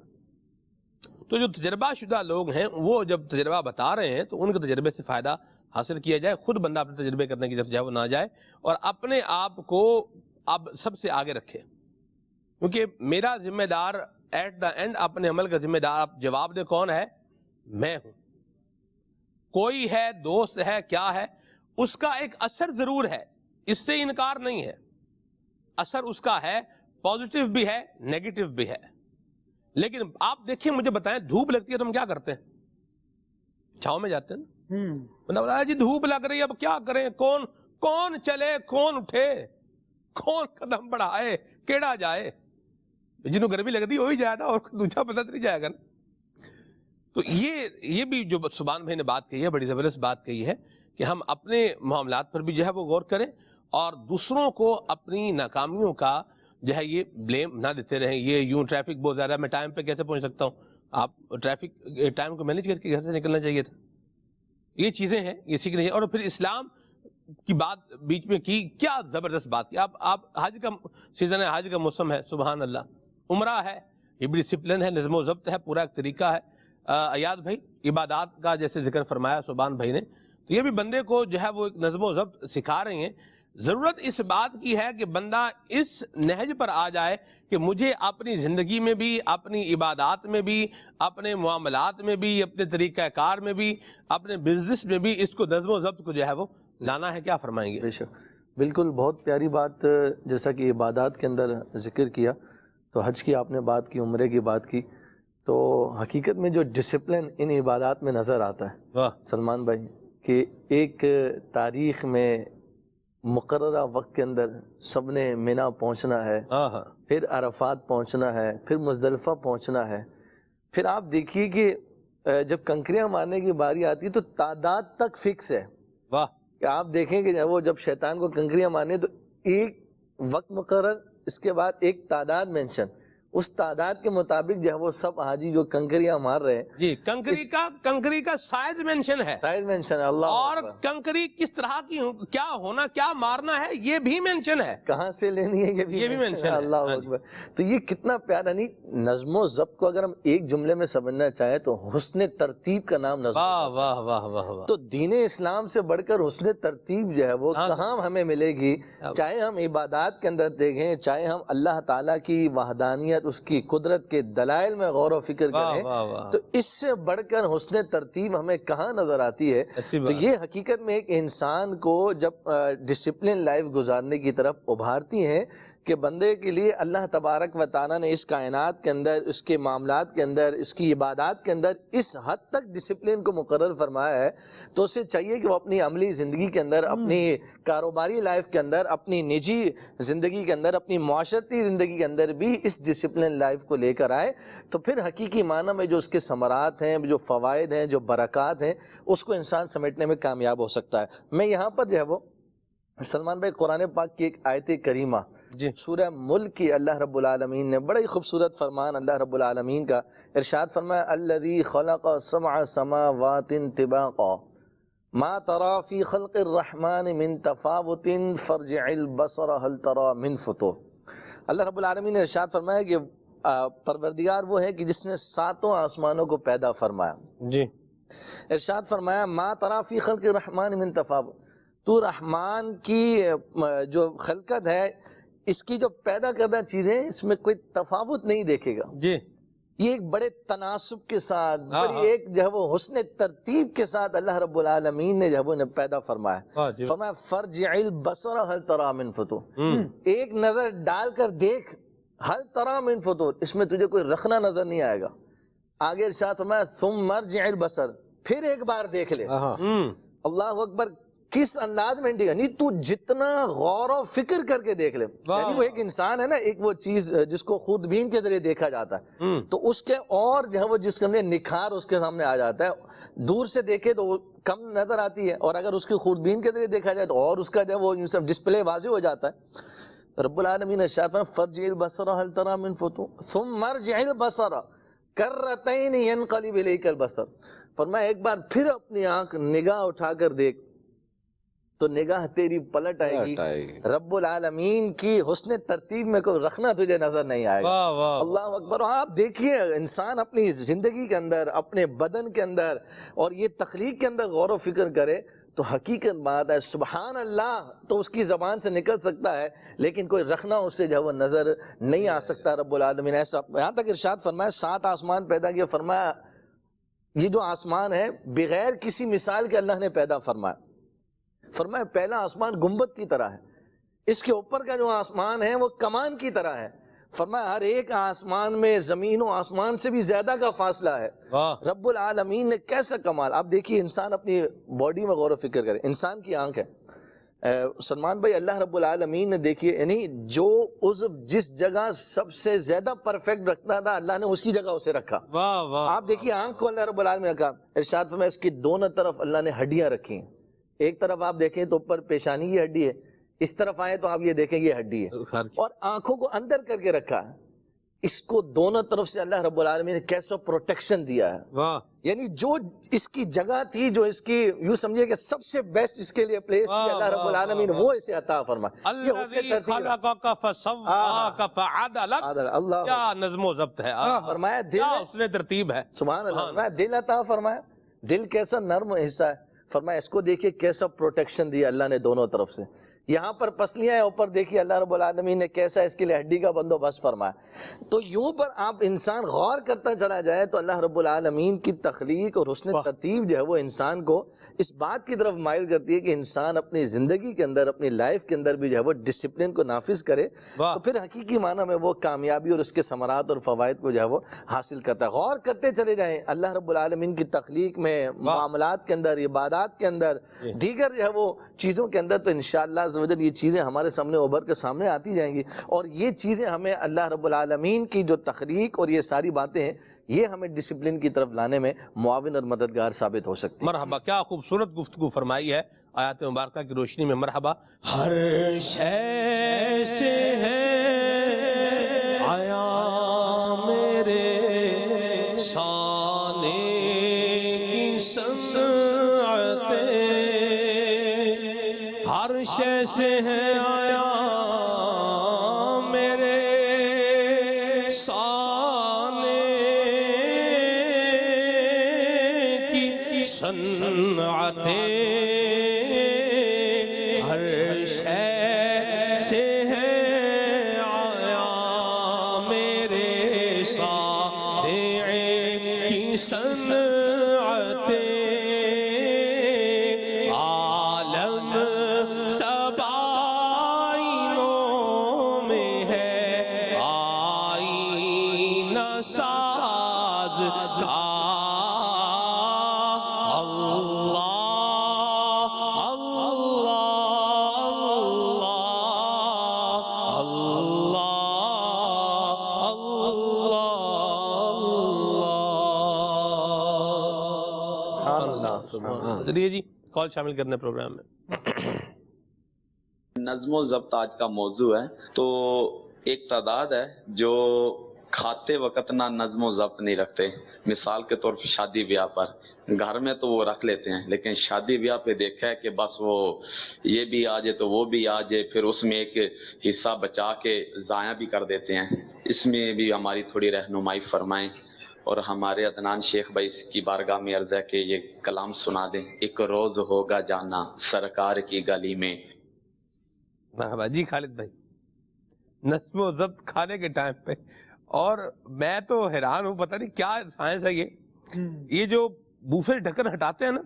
تو جو تجربہ شدہ لوگ ہیں وہ جب تجربہ بتا رہے ہیں تو ان کے تجربے سے فائدہ حاصل کیا جائے, خود بندہ اپنے تجربے کرنے کی طرف جائے وہ نہ جائے, اور اپنے آپ کو اب سب سے آگے رکھے. کیونکہ میرا ذمہ دار ایٹ دا اینڈ, اپنے عمل کا ذمہ دار آپ جواب دے کون ہے, میں ہوں. کوئی ہے, دوست ہے, کیا ہے, اس کا ایک اثر ضرور ہے, اس سے انکار نہیں ہے. اثر اس کا ہے, پازیٹیو بھی ہے, نیگیٹو بھی ہے. لیکن آپ دیکھیں, مجھے بتائیں, دھوپ لگتی ہے تو ہم کیا کرتے ہیں, چھاؤں میں جاتے ہیں نا. بندہ بولا جی دھوپ لگ رہی ہے, اب کیا کریں, کون چلے, کون اٹھے, کون قدم بڑھائے, کیڑا جائے. جنہوں گرمی لگتی وہی جائے گا, اور دوسرا پتہ نہیں جائے گا نا. تو یہ بھی جو سبحان بھائی نے بات کہی ہے, بڑی زبردست بات کہی ہے کہ ہم اپنے معاملات پر بھی جو ہے وہ غور کریں, اور دوسروں کو اپنی ناکامیوں کا جو ہے یہ بلیم نہ دیتے رہیں. یہ یوں ٹریفک بہت زیادہ, میں ٹائم پہ کیسے پہنچ سکتا ہوں, آپ ٹریفک ٹائم کو مینیج کر کے گھر سے نکلنا چاہیے تھا. یہ چیزیں ہیں, یہ سیکھنی ہے. اور پھر اسلام کی بات بیچ میں کی, کیا زبردست بات کی. آپ حج کا سیزن ہے, حج کا موسم ہے, سبحان اللہ, عمرہ ہے, یہ بھی ڈسپلن ہے, نظم و ضبط ہے, پورا ایک طریقہ ہے. ایاد بھائی عبادات کا جیسے ذکر فرمایا سبحان بھائی نے, تو یہ بھی بندے کو جو ہے وہ ایک نظم و ضبط سکھا رہے ہیں. ضرورت اس بات کی ہے کہ بندہ اس نہج پر آ جائے کہ مجھے اپنی زندگی میں بھی, اپنی عبادات میں بھی, اپنے معاملات میں بھی, اپنے طریقہ کار میں بھی, اپنے بزنس میں بھی اس کو نظم و ضبط کو جو ہے وہ لانا ہے. کیا فرمائیں گے؟ بے شک, بالکل بہت پیاری بات. جیسا کہ عبادات کے اندر ذکر کیا, تو حج کی آپ نے بات کی, عمرے کی بات کی, تو حقیقت میں جو ڈسپلن ان عبادات میں نظر آتا ہے سلمان بھائی, کہ ایک تاریخ میں مقررہ وقت کے اندر سب نے مینا پہنچنا ہے, پھر عرفات پہنچنا ہے, پھر مزدلفہ پہنچنا ہے. پھر آپ دیکھیے کہ جب کنکریاں مارنے کی باری آتی ہے تو تعداد تک فکس ہے. واہ, کہ آپ دیکھیں کہ وہ جب شیطان کو کنکریاں مارنے تو ایک وقت مقرر, اس کے بعد ایک تعداد مینشن, اس تعداد کے مطابق جو ہے وہ سب حاجی جو کنکریاں مار رہے ہیں, جی کنکری کا سائز مینشن ہے, سائز مینشن ہے, اللہ اور کنکری کس طرح کی, کیا ہونا, کیا مارنا ہے, یہ بھی مینشن ہے, کہاں سے لینی ہے, یہ بھی مینشن ہے. اللہ اکبر. تو یہ کتنا پیارا. نہیں, نظم و ضبط کو اگر ہم ایک جملے میں سمجھنا چاہیں تو حسن ترتیب کا نام نظم. واہ واہ واہ واہ واہ. تو دین اسلام سے بڑھ کر حسن ترتیب جو ہے وہ کہاں ہمیں ملے گی. چاہے ہم عبادات کے اندر دیکھیں, چاہے ہم اللہ تعالیٰ کی وحدانیت, اس کی قدرت کے دلائل میں غور و فکر کریں, تو اس سے بڑھ کر حسن ترتیب ہمیں کہاں نظر آتی ہے. تو یہ حقیقت میں ایک انسان کو جب ڈسپلن لائف گزارنے کی طرف ابھارتی ہیں کہ بندے کے لیے اللہ تبارک و تعالیٰ نے اس کائنات کے اندر، اس کے معاملات کے اندر، اس کی عبادات کے اندر اس حد تک ڈسپلن کو مقرر فرمایا ہے، تو اسے چاہیے کہ وہ اپنی عملی زندگی کے اندر، اپنی کاروباری لائف کے اندر، اپنی نجی زندگی کے اندر، اپنی معاشرتی زندگی کے اندر بھی اس ڈسپلن لائف کو لے کر آئے، تو پھر حقیقی معنی میں جو اس کے ثمرات ہیں، جو فوائد ہیں، جو برکات ہیں، اس کو انسان سمیٹنے میں کامیاب ہو سکتا ہے۔ میں یہاں پر جو ہے وہ سلمان بھائی قرآن پاک کی ایک آیت کریمہ سورہ ملک کی اللہ رب العالمین نے بڑا ہی خوبصورت فرمان اللہ رب العالمین کا ارشاد فرمایا، الذی خلق سبع سماوات طباقا ما ترى في خلق الرحمن من تفاوت فارجع البصر هل ترى من فطور۔ اللہ رب العالمین نے ارشاد فرمایا کہ پروردگار وہ ہے کہ جس نے ساتوں آسمانوں کو پیدا فرمایا۔ جی ارشاد فرمایا، ما ترى في خلق الرحمن من تفاوت، تو رحمان کی جو خلقت ہے، اس کی جو پیدا کردہ چیزیں، اس میں کوئی تفاوت نہیں دیکھے گا۔ جی یہ ایک بڑے تناسب کے ساتھ، بڑی ایک جو ہے وہ حسن ترتیب کے ساتھ اللہ رب العالمین نے جو ہے وہ پیدا فرمایا۔ فرمایا فرجع البصر هل ترى من فطور، ایک نظر ڈال کر دیکھ، هل ترى من فطور، اس میں تجھے کوئی رخنا نظر نہیں آئے گا۔ آگے ارشاد فرمایا ثم ارجع البصر، پھر ایک بار دیکھ لے۔ اللہ اکبر، کس انداز میں انڈیگا، نہیں تو جتنا غور و فکر کر کے دیکھ لے، یعنی وہ ایک انسان ہے نا، ایک وہ چیز جس کو خودبین کے ذریعے دیکھا جاتا ہے، تو اس کے اور جو ہے وہ جس کے اندر نکھار اس کے سامنے آ جاتا ہے، دور سے دیکھے تو وہ کم نظر آتی ہے، اور اگر اس کی خودبین کے ذریعے دیکھا جائے تو اور اس کا جو ہے وہ ڈسپلے واضح ہو جاتا ہے۔ رب العالمین ارشاد فرمایا فرجع البصر هل ترى من فطور ثم ارجع البصر کرتین ينقلب الیک البصر، فرمایا ایک بار پھر اپنی آنکھ نگاہ اٹھا کر دیکھ تو نگاہ تیری پلٹ آئے گی، رب العالمین کی حسن ترتیب میں کوئی رکھنا تجھے نظر نہیں آئے گا۔ اللہ اکبر۔ آپ دیکھیے انسان اپنی زندگی کے اندر، اپنے بدن کے اندر اور یہ تخلیق کے اندر غور و فکر کرے تو حقیقت بات ہے سبحان اللہ تو اس کی زبان سے نکل سکتا ہے، لیکن کوئی رکھنا اس سے جو وہ نظر نہیں آ سکتا۔ رب العالمین ایسا یہاں تک ارشاد فرمایا 7 آسمان پیدا کیا، فرمایا یہ جو آسمان ہے بغیر کسی مثال کے اللہ نے پیدا فرمایا۔ فرمایا پہلا آسمان گنبد کی طرح ہے، اس کے اوپر کا جو آسمان ہے وہ کمان کی طرح ہے۔ فرمایا ہر ایک آسمان میں زمین و آسمان سے بھی زیادہ کا فاصلہ ہے۔ رب العالمین نے کیسا کمال، آپ دیکھیے انسان اپنی باڈی میں غور و فکر کرے، انسان کی آنکھ ہے، سلمان بھائی اللہ رب العالمین نے دیکھیے یعنی جو عضو جس جگہ سب سے زیادہ پرفیکٹ رکھنا تھا اللہ نے اسی جگہ اسے رکھا۔ آپ دیکھیے آنکھ کو اللہ رب العالمین نے کہا، ارشاد فرمایا اس کی دونوں طرف اللہ نے ہڈیاں رکھی ہیں، ایک طرف آپ دیکھیں تو اوپر پیشانی کی ہڈی ہے، اس طرف آئے تو آپ یہ دیکھیں یہ ہڈی ہے، اور آنکھوں کو اندر کر کے رکھا ہے۔ اس کو دونوں طرف سے اللہ رب العالمین نے کیسا پروٹیکشن دیا ہے، یعنی جو اس کی جگہ تھی، جو اس کی یوں سمجھے کہ سب سے بیسٹ اس کے لیے پلیس تھی، اللہ رب العالمین وہ اسے عطا فرمایا۔ الذی خلقک فسواک فعدلک، کیا نظم و ضبط ہے، فرمایا دل اس نے ترتیب ہے، سبحان اللہ۔ فرمایا دل عطا فرمایا، دل کیسا نرم حصہ ہے، فرمایا اس کو دیکھیے کیسا پروٹیکشن دیا اللہ نے دونوں طرف سے۔ یہاں پر پسلیاں ہیں، اوپر دیکھیے اللہ رب العالمین نے کیسا اس کے لیے ہڈی کا بندوبست فرمایا۔ تو یوں پر آپ انسان غور کرتا چلا جائے تو اللہ رب العالمین کی تخلیق اور حسن ترتیب جو ہے وہ انسان کو اس بات کی طرف مائل کرتی ہے کہ انسان اپنی زندگی کے اندر، اپنی لائف کے اندر بھی جو ہے وہ ڈسپلن کو نافذ کرے، تو پھر حقیقی معنی میں وہ کامیابی اور اس کے ثمرات اور فوائد کو جو ہے وہ حاصل کرتا ہے۔ غور کرتے چلے جائیں اللہ رب العالمین کی تخلیق میں، معاملات کے اندر، عبادات کے اندر، دیگر جو ہے وہ چیزوں کے اندر، تو انشاءاللہ یہ چیزیں ہمارے سامنے ابھر کے سامنے آتی جائیں گی، اور یہ چیزیں ہمیں اللہ رب العالمین کی جو تخلیق اور یہ ساری باتیں ہیں یہ ہمیں ڈسپلن کی طرف لانے میں معاون اور مددگار ثابت ہو سکتی ہے۔ مرحبا، کیا خوبصورت گفتگو فرمائی ہے آیات مبارکہ کی روشنی میں۔ مرحبا۔ ہر شے سے ہے آیا میرے سانے کی صنعتیں، ہر شے سے ہے آیا میرے سانے کی صنعتیں، ہر شے سے ہے آیا میرے سانے کی صنعتیں، عالم سبائنوں میں کا اللہ چلیے جی کال شامل کرنے پروگرام میں. نظم و ضبط آج کا موضوع ہے. تو ایک تعداد ہے جو کھاتے وقت نہ نظم و ضبط نہیں رکھتے. مثال کے طور پر شادی بیاہ پر گھر میں تو وہ رکھ لیتے ہیں، لیکن شادی بیاہ پہ دیکھا ہے کہ بس وہ یہ بھی آ جائے تو وہ بھی آ جائے، پھر اس میں ایک حصہ بچا کے ضائع بھی کر دیتے ہیں. اس میں بھی ہماری تھوڑی رہنمائی فرمائیں اور ہمارے عدنان شیخ بھائی کی بارگاہ میں عرض ہے کہ یہ کلام سنا دیں. ایک روز ہوگا جانا سرکار کی گلی میں. جی خالد بھائی، نظم و ضبط کھانے کے ٹائم پہ، اور میں تو حیران ہوں، پتہ نہیں کیا سائنس ہے یہ جو بوفے ڈھکن ہٹاتے ہیں نا،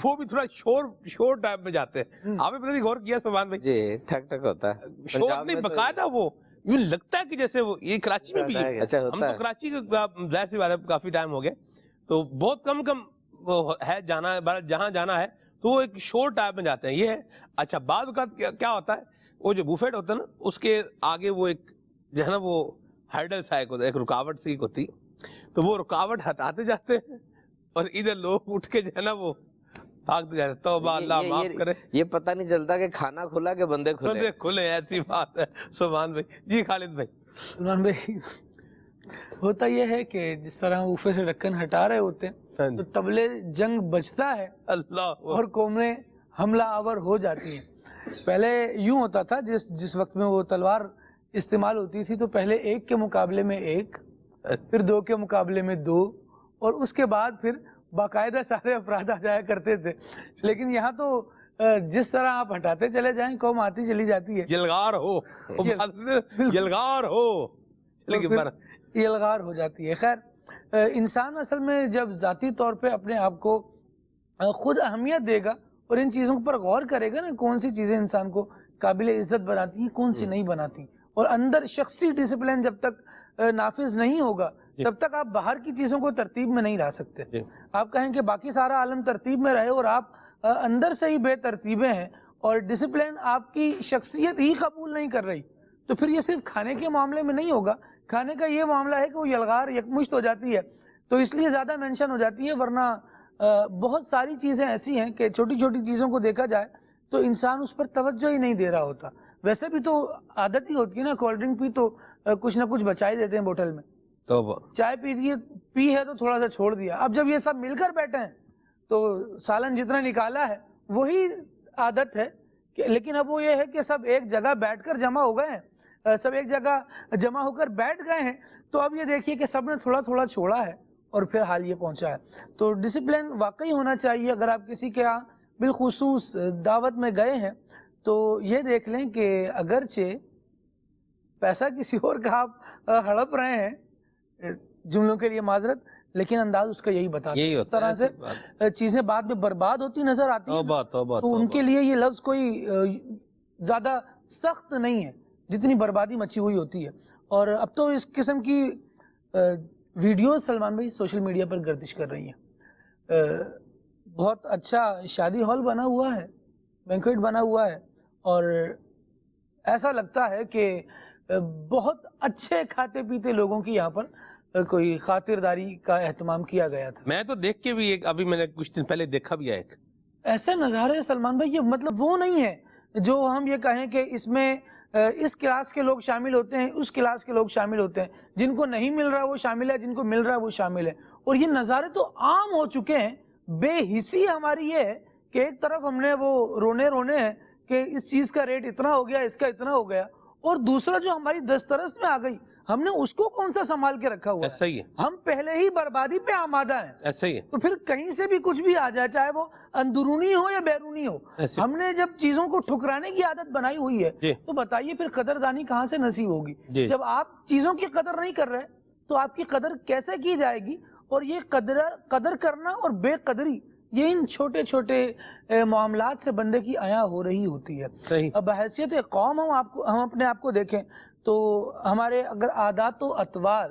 وہ بھی تھوڑا شور ٹائم پہ جاتے ہیں. آپ نے پتہ نہیں غور کیا سبحان بھائی؟ جی ٹھک ٹھک ہوتا ہے شور نہیں، باقاعدہ وہ یوں لگتا ہے کہ جیسے وہ یہ کراچی میں بھی ہے. ہم تو کراچی کا ظاہر سی بات ہے کافی ٹائم ہو گیا، تو بہت کم ہے جانا ہے، جہاں جانا ہے تو وہ ایک شور ٹائپ میں جاتے ہیں. یہ ہے. اچھا بعض اوقات کیا ہوتا ہے، وہ جو بوفیٹ ہوتا ہے نا اس کے آگے وہ ایک جو ہے نا وہ ہرڈل سا ایک رکاوٹ سی ہوتی ہے، تو وہ رکاوٹ ہٹاتے جاتے ہیں اور ادھر لوگ اٹھ کے جو ہے نا وہ بھاگتے جاتے ہیں. توبہ اللہ معاف کرے. یہ پتہ نہیں چلتا کہ کھانا کھلا کہ بندے کھلے. ایسی بات ہے سبحان بھائی. جی خالد بھائی. سلمان بھائی، ہوتا یہ ہے کہ جس طرح اوفے سے ڈھکن ہٹا رہے ہوتے ہیں تو طبلے جنگ بجتا ہے اللہ اور قومیں حملہ آور ہو جاتی ہیں. پہلے یوں ہوتا تھا، جس وقت میں وہ تلوار استعمال ہوتی تھی تو پہلے ایک کے مقابلے میں ایک، پھر دو کے مقابلے میں دو، اور اس کے بعد پھر باقاعدہ سارے افراد آ جایا کرتے تھے. لیکن یہاں تو جس طرح آپ ہٹاتے چلے جائیں قوم آتی چلی جاتی ہے. یلغار ہو یلغار ہو یلغار ہو جاتی ہے. خیر، انسان اصل میں جب ذاتی طور پہ اپنے آپ کو خود اہمیت دے گا اور ان چیزوں پر غور کرے گا نا، کون سی چیزیں انسان کو قابل عزت بناتی ہیں، کون سی نہیں بناتی، اور اندر شخصی ڈسپلن جب تک نافذ نہیں ہوگا تب تک آپ باہر کی چیزوں کو ترتیب میں نہیں لا سکتے. آپ کہیں کہ باقی سارا عالم ترتیب میں رہے اور آپ اندر سے ہی بے ترتیبیں ہیں اور ڈسپلن آپ کی شخصیت ہی قبول نہیں کر رہی، تو پھر یہ صرف کھانے کے معاملے میں نہیں ہوگا. کھانے کا یہ معاملہ ہے کہ وہ یلغار یکمشت ہو جاتی ہے تو اس لیے زیادہ مینشن ہو جاتی ہے. ورنہ بہت ساری چیزیں ایسی ہیں کہ چھوٹی چھوٹی چیزوں کو دیکھا جائے تو انسان اس پر توجہ ہی نہیں دے رہا ہوتا. ویسے بھی تو عادت ہی ہوتی ہے نا، کولڈ ڈرنک پی تو کچھ نہ کچھ بچا ہی دیتے ہیں بوتل میں. چائے پی ہے تو تھوڑا سا چھوڑ دیا. اب جب یہ سب مل کر بیٹھے ہیں تو سالن جتنا نکالا ہے وہی عادت ہے. لیکن اب وہ یہ ہے کہ سب ایک جگہ بیٹھ کر جمع ہو گئے ہیں، سب ایک جگہ جمع ہو کر بیٹھ گئے ہیں، تو اب یہ دیکھیے کہ سب نے تھوڑا تھوڑا چھوڑا ہے اور پھر حال یہ پہنچا ہے. تو ڈسپلن واقعی ہونا چاہیے. اگر آپ کسی کے یہاں بالخصوص دعوت میں گئے ہیں تو یہ دیکھ لیں کہ اگرچہ پیسہ کسی اور کا آپ ہڑپ رہے ہیں، جملوں کے لیے معذرت، لیکن انداز اس کا یہی بتاتا ہے. اس طرح سے چیزیں بعد میں برباد ہوتی نظر آتی ہیں تو ان کے لیے یہ لفظ کوئی زیادہ سخت نہیں ہے جتنی بربادی مچی ہوئی ہوتی ہے. اور اب تو اس قسم کی ویڈیوز سلمان بھائی سوشل میڈیا پر گردش کر رہی ہیں. بہت اچھا شادی ہال بنا ہوا ہے، بینکویٹ بنا ہوا ہے، اور ایسا لگتا ہے کہ بہت اچھے کھاتے پیتے لوگوں کی یہاں پر کوئی خاطرداری کا اہتمام کیا گیا تھا. میں تو دیکھ کے بھی ابھی میں نے کچھ دن پہلے دیکھا بھی ہے ایک ایسے نظارے سلمان بھائی. یہ مطلب وہ نہیں ہے جو ہم یہ کہیں کہ اس میں اس کلاس کے لوگ شامل ہوتے ہیں، اس کلاس کے لوگ شامل ہوتے ہیں. جن کو نہیں مل رہا وہ شامل ہے، جن کو مل رہا ہے وہ شامل ہے. اور یہ نظارے تو عام ہو چکے ہیں. بے حسی ہماری یہ ہے کہ ایک طرف ہم نے وہ رونے ہیں کہ اس چیز کا ریٹ اتنا ہو گیا، اس کا اتنا ہو گیا، اور دوسرا جو ہماری دسترس میں آ گئی ہم نے اس کو کون سا سنبھال کے رکھا ہوا ہے. ہم پہلے ہی بربادی پہ آمادہ ہیں. ایسا ہی ہے. تو پھر کہیں سے بھی کچھ بھی آ جائے، چاہے وہ اندرونی ہو یا بیرونی ہو، ہم نے جب چیزوں کو ٹھکرانے کی عادت بنائی ہوئی ہے تو بتائیے پھر قدردانی کہاں سے نصیب ہوگی. جب آپ چیزوں کی قدر نہیں کر رہے تو آپ کی قدر کیسے کی جائے گی. اور یہ قدر کرنا اور بے قدری، یہ ان چھوٹے چھوٹے معاملات سے بندے کی عیاں ہو رہی ہوتی ہے. اب بحیثیت قوم ہم اپنے آپ کو دیکھیں تو ہمارے اگر عادات و اطوار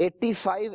85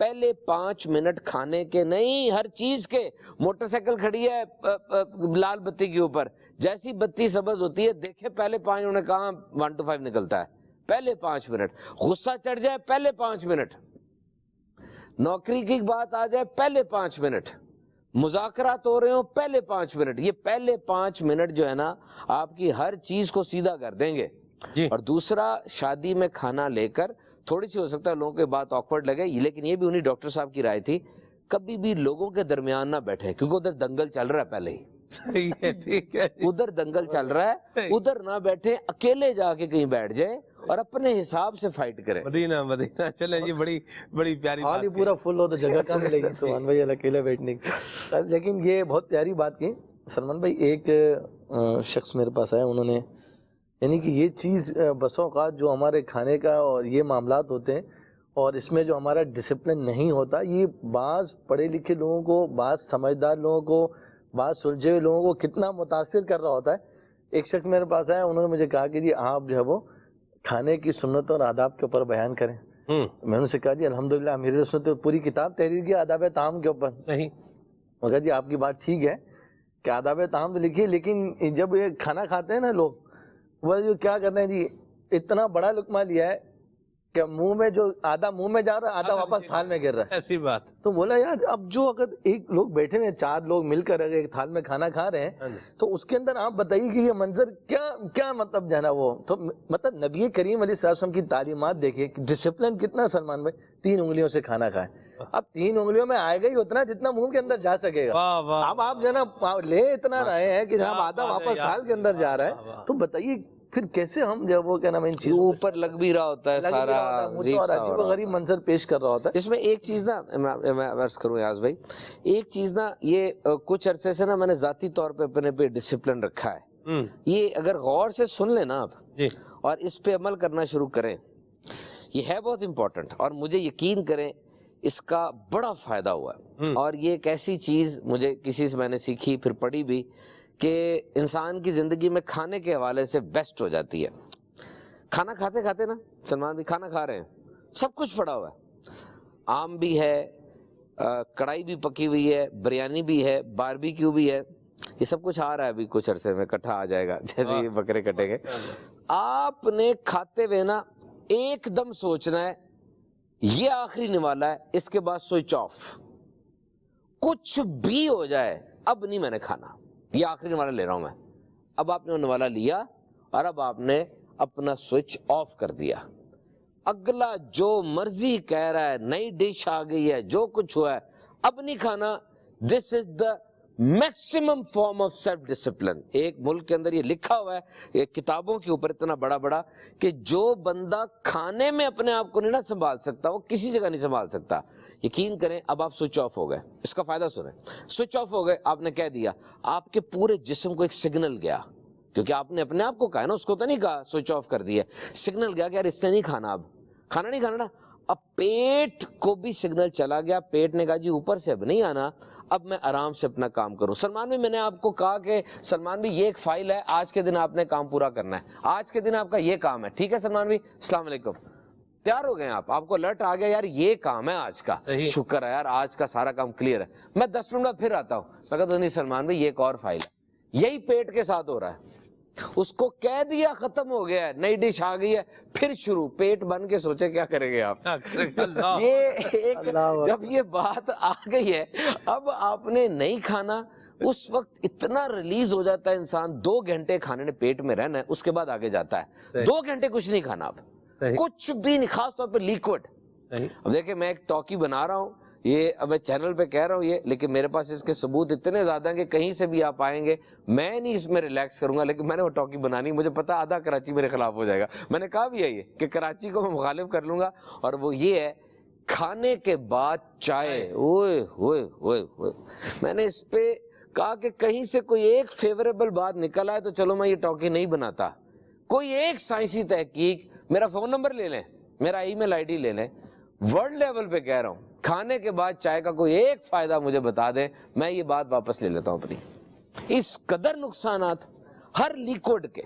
پہلے 5 منٹ کھانے کے نہیں، ہر چیز کے. موٹر سائیکل کھڑی ہے لال بتی کے اوپر، جیسی بتی سبز ہوتی ہے دیکھے پہلے 5 منٹ کہاں 1 to 5 نکلتا ہے، پہلے 5 منٹ. غصہ چڑھ جائے پہلے 5 منٹ، نوکری کی بات آ جائے پہلے 5 منٹ، مذاکرات ہو رہے ہوں پہلے 5 منٹ. یہ پہلے 5 منٹ جو ہے نا آپ کی ہر چیز کو سیدھا کر دیں گے. اور دوسرا، شادی میں کھانا لے کر تھوڑی سی ہو سکتا ہے لوگوں کے بات آکورڈ لگے، لیکن یہ بھی انہیں ڈاکٹر صاحب کی رائے تھی کبھی بھی لوگوں کے درمیان نہ بیٹھے، کیونکہ ادھر دنگل چل رہا ہے پہلے ہی. صحیح ہے، ٹھیک ہے، ادھر دنگل چل رہا ہے، ادھر نہ بیٹھے، اکیلے جا کے کہیں بیٹھ جائیں اور اپنے حساب سے فائٹ کریں. مدینہ چلیں جی، بڑی پیاری ہال ہی پورا فل ہو تو جگہ کہاں ملے گی سلمان بھائی اکیلے بیٹھنے کی. لیکن یہ بہت پیاری بات کی سلمان بھائی. ایک شخص میرے پاس آیا، انہوں نے یعنی کہ یہ چیز بس اوقات جو ہمارے کھانے کا اور یہ معاملات ہوتے ہیں اور اس میں جو ہمارا ڈسپلن نہیں ہوتا، یہ بعض پڑھے لکھے لوگوں کو، بعض سمجھدار لوگوں کو، بعض سلجھے ہوئے لوگوں کو کتنا متاثر کر رہا ہوتا ہے. ایک شخص میرے پاس آیا، انہوں نے مجھے کہا کہ جی آپ جو ہے وہ کھانے کی سنت اور آداب کے اوپر بیان کریں. میں نے ان سے کہا جی الحمدللہ امیر سنت پوری کتاب تحریر کی آداب طعام کے اوپر. صحیح. مگر جی آپ کی بات ٹھیک ہے کہ آداب طعام تو لکھی ہے، لیکن جب یہ کھانا کھاتے ہیں نا لوگ، وہ جو کیا کرتے ہیں جی، اتنا بڑا لقمہ لیا ہے کہ منہ میں جو آدھا منہ میں جا رہا ہے آدھا واپس تھال میں گر رہا ہے. ایسی بات. تو بولا یار اب جو اگر ایک لوگ بیٹھے ہوئے 4 لوگ مل کر اگر ایک تھال میں کھانا کھا رہے ہیں تو اس کے اندر آپ بتائیے کہ یہ منظر کیا مطلب جو ہے نا وہ تو مطلب نبی کریم علیہ السلام کی تعلیمات دیکھیے، ڈسپلن کتنا سلمان بھائی. 3 انگلیوں سے کھانا کھائے، اب 3 انگلیوں میں آئے گا ہی اتنا جتنا منہ کے اندر جا سکے گا. اب آپ جو ہے نا لے اتنا رہے ہیں کہ جناب آدھا واپس تھال کے اندر جا رہا ہے، تو بتائیے پھر کیسے ہم جب وہ کیا نام ان چیزوں اوپر لگ بھی رہا ہوتا ہے سارا عجیب و غریب منظر پیش کر رہا ہوتا ہے. اس میں ایک چیز نا میں عرض کروں یاز بھائی، ایک چیز نا یہ کچھ عرصے سے نا میں نے ذاتی طور پہ اپنے پہ ڈسپلن رکھا ہے. یہ اگر غور سے سن لیں نا آپ اور اس پہ عمل کرنا شروع کریں، یہ ہے بہت امپورٹنٹ اور مجھے یقین کریں اس کا بڑا فائدہ ہوا ہے. اور یہ ایک ایسی چیز مجھے کسی سے میں نے سیکھی پھر پڑھی بھی کہ انسان کی زندگی میں کھانے کے حوالے سے بیسٹ ہو جاتی ہے. کھانا کھاتے کھاتے نا سلمان بھی کھانا کھا رہے ہیں، سب کچھ پڑا ہوا ہے، آم بھی ہے، کڑھائی بھی پکی ہوئی ہے، بریانی بھی ہے، باربیکیو بھی ہے، یہ سب کچھ آ رہا ہے ابھی کچھ عرصے میں اکٹھا آ جائے گا جیسے یہ بکرے کٹے گے. آپ نے کھاتے ہوئے نا ایک دم سوچنا ہے یہ آخری نوالا ہے، اس کے بعد سوئچ آف. کچھ بھی ہو جائے اب نہیں میں نے کھانا، یہ آخری نوالا لے رہا ہوں میں. اب آپ نے وہ نوالا لیا اور اب آپ نے اپنا سوئچ آف کر دیا. اگلا جو مرضی کہہ رہا ہے، نئی ڈش آ گئی ہے، جو کچھ ہوا ہے، اب نہیں کھانا. This is the maximum form of self discipline. ایک ملک کے اندر یہ لکھا ہوا ہے ایک کتابوں کے اوپر اتنا بڑا بڑا کہ جو بندہ کھانے میں اپنے آپ کو نہیں نہ سنبھال سکتا وہ کسی جگہ نہیں سنبھال سکتا. یقین کریں اب آپ سوئچ آف ہو گئے، اس کا فائدہ سنیں. سوئچ آف ہو گئے، آپ نے کہہ دیا، آپ کے پورے جسم کو ایک سگنل گیا، کیونکہ آپ نے اپنے آپ کو کہا نا، اس کو تو نہیں کہا سوئچ آف کر دیا. سگنل گیا کہ یار اس نے نہیں کھانا، اب کھانا نہیں کھانا نا. اب پیٹ کو بھی سگنل چلا گیا، پیٹ نے کہا جی اوپر سے اب نہیں آنا، اب میں آرام سے اپنا کام کروں. سلمان بھی میں نے آپ کو کہا کہ سلمان بھی یہ ایک فائل ہے، آج کے دن آپ نے کام پورا کرنا ہے، آج کے دن آپ کا یہ کام ہے. ٹھیک ہے سلمان بھی، السلام علیکم. تیار ہو گئے آپ کو الرٹ آ گیا یار یہ کام ہے آج کا، شکر ہے یار آج کا سارا کام کلیئر ہے. میں 10 منٹ بعد پھر آتا ہوں، میں کہتا ہوں نہیں سلمان بھی یہ ایک اور فائل ہے. یہی پیٹ کے ساتھ ہو رہا ہے. اس کو کہہ دیا ختم ہو گیا ہے، نئی ڈش آ گئی ہے، پھر شروع. پیٹ بن کے سوچے کیا کریں گے آپ. یہ جب یہ بات آ گئی ہے اب آپ نے نہیں کھانا، اس وقت اتنا ریلیز ہو جاتا ہے انسان. 2 گھنٹے کھانے نے پیٹ میں رہنا ہے، اس کے بعد آگے جاتا ہے. 2 گھنٹے کچھ نہیں کھانا، اب کچھ بھی نہیں، خاص طور پہ لیکوڈ. اب دیکھیں میں ایک ٹاکی بنا رہا ہوں، یہ اب میں چینل پہ کہہ رہا ہوں یہ، لیکن میرے پاس اس کے ثبوت اتنے زیادہ ہیں کہ کہیں سے بھی آپ آئیں گے میں نہیں اس میں ریلیکس کروں گا. لیکن میں نے وہ ٹاکی بنانی، مجھے پتا آدھا کراچی میرے خلاف ہو جائے گا. میں نے کہا بھی ہے یہ کہ کراچی کو میں مخالف کر لوں گا، اور وہ یہ ہے کھانے کے بعد چائے. اوئے ہوئے ہوئے ہوئے. میں نے اس پہ کہا کہ کہیں سے کوئی ایک فیوریبل بات نکل آئے تو چلو میں یہ ٹاکی نہیں بناتا. کوئی ایک سائنسی تحقیق، میرا فون نمبر لے لیں، میرا ای میل آئی ڈی لے لیں، ورلڈ لیول پہ کہہ رہا ہوں کھانے کے بعد چائے کا کوئی ایک فائدہ مجھے بتا دیں، میں یہ بات واپس لے لیتا ہوں اپنی. اس قدر نقصانات ہر لیکوڈ کے،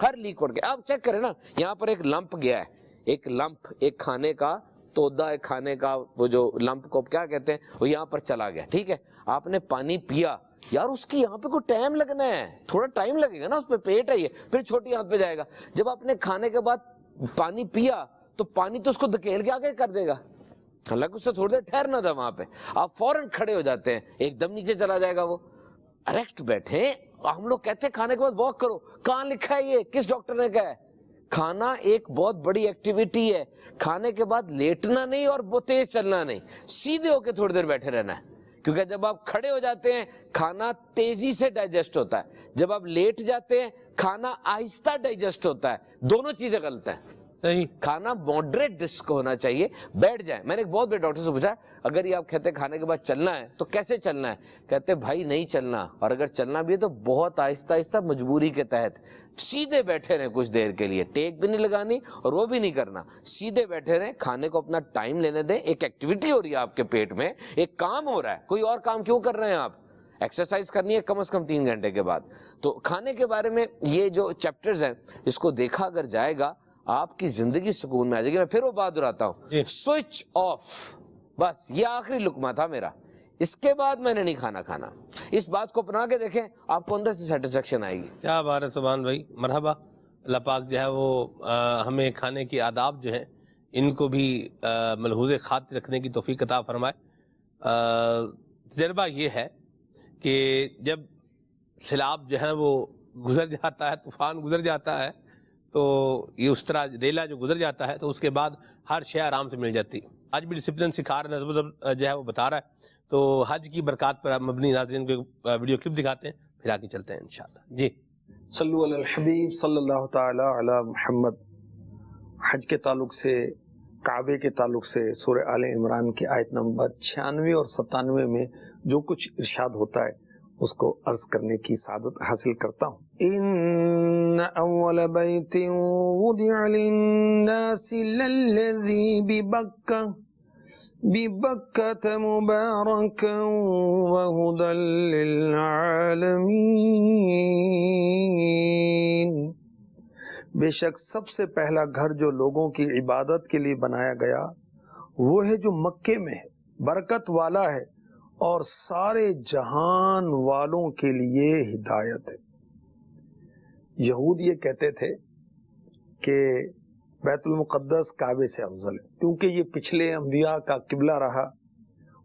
ہر لیکوڈ کے. آپ چیک کریں نا، یہاں پر ایک لمپ گیا ہے، ایک لمپ، ایک کھانے کا تودا ہے کھانے کا، وہ جو لمپ کو کیا کہتے ہیں، وہ یہاں پر چلا گیا، ٹھیک ہے، آپ نے پانی پیا، یار اس کی یہاں پہ کوئی ٹائم لگنا ہے، تھوڑا ٹائم لگے گا نا، اس پہ پیٹ ہے یہ، پھر چھوٹی ہاتھ پہ جائے گا. جب آپ نے کھانے کے بعد پانی پیا تو پانی تو اس کو دھکیل کے آگے کر دے گا، حالانکہ اس سے تھوڑی دیر ٹھہرنا تھا وہاں پہ. آپ فوراً کھڑے ہو جاتے ہیں، ایک دم نیچے چلا جائے گا وہ. اریکٹ بیٹھے، ہم لوگ کہتے ہیں کھانے کے بعد واک کرو، کہاں لکھا ہے یہ، کس ڈاکٹر نے کہا ہے؟ کھانا ایک بہت بڑی ایکٹیویٹی ہے، کھانے کے بعد لیٹنا نہیں اور بہت تیز چلنا نہیں، سیدھے ہو کے تھوڑی دیر بیٹھے رہنا ہے. کیونکہ جب آپ کھڑے ہو جاتے ہیں کھانا تیزی سے ڈائجسٹ ہوتا ہے، جب آپ لیٹ جاتے ہیں کھانا آہستہ ڈائجسٹ ہوتا ہے. دونوں چیزیں غلط ہیں. کھانا ماڈریٹ ڈسک ہونا چاہیے. بیٹھ جائیں. میں نے ایک بہت بڑے ڈاکٹر سے پوچھا اگر یہ آپ کہتے ہیں کھانے کے بعد چلنا ہے تو کیسے چلنا ہے؟ کہتے بھائی نہیں چلنا، اور اگر چلنا بھی ہے تو بہت آہستہ آہستہ مجبوری کے تحت. سیدھے بیٹھے رہیں کچھ دیر کے لیے، ٹیک بھی نہیں لگانی اور وہ بھی نہیں کرنا، سیدھے بیٹھے رہیں، کھانے کو اپنا ٹائم لینے دیں. ایک ایکٹیویٹی ہو رہی ہے آپ کے پیٹ میں، ایک کام ہو رہا ہے. کوئی اور کام کیوں کر رہے ہیں آپ؟ ایکسرسائز کرنی ہے کم از کم 3 گھنٹے کے بعد. تو کھانے کے بارے میں یہ جو چیپٹرز ہیں اس کو دیکھا اگر جائے گا آپ کی زندگی سکون میں آ جائے گی. میں پھر وہ بات دہراتا ہوں، سوئچ آف، بس یہ آخری لقمہ تھا میرا، اس کے بعد میں نے نہیں کھانا. اس بات کو اپنا کے دیکھیں، آپ کو اندر سے سیٹسفیکشن آئے گی. کیا بات ہے سبحان بھائی، مرحبا. اللہ پاک جو ہے وہ ہمیں کھانے کے آداب جو ہیں ان کو بھی ملحوظ خاطر رکھنے کی توفیق عطا فرمائے. تجربہ یہ ہے کہ جب سیلاب جو ہے وہ گزر جاتا ہے، طوفان گزر جاتا ہے، تو یہ اس طرح ریلا جو گزر جاتا ہے تو اس کے بعد ہر شے آرام سے مل جاتی. آج بھی ڈسپلن سکھا رہا ہے، نظم جو ہے وہ بتا رہا ہے. تو حج کی برکات پر مبنی ناظرین کو ویڈیو کلپ دکھاتے ہیں، پھر آگے چلتے ہیں انشاءاللہ. جی صلو علی الحبیب صلی اللہ تعالی علی محمد. حج کے تعلق سے، کعبے کے تعلق سے سورہ آل عمران کی آیت نمبر 96 اور 97 میں جو کچھ ارشاد ہوتا ہے اس کو عرض کرنے کی سعادت حاصل کرتا ہوں. ان اول بیت وضع للناس للذی ببکۃ مبارکا وہدی للعالمین. بے شک سب سے پہلا گھر جو لوگوں کی عبادت کے لیے بنایا گیا وہ ہے جو مکے میں ہے، برکت والا ہے اور سارے جہان والوں کے لیے ہدایت ہے. یہود یہ کہتے تھے کہ بیت المقدس کعبے سے افضل ہے کیونکہ یہ پچھلے انبیاء کا قبلہ رہا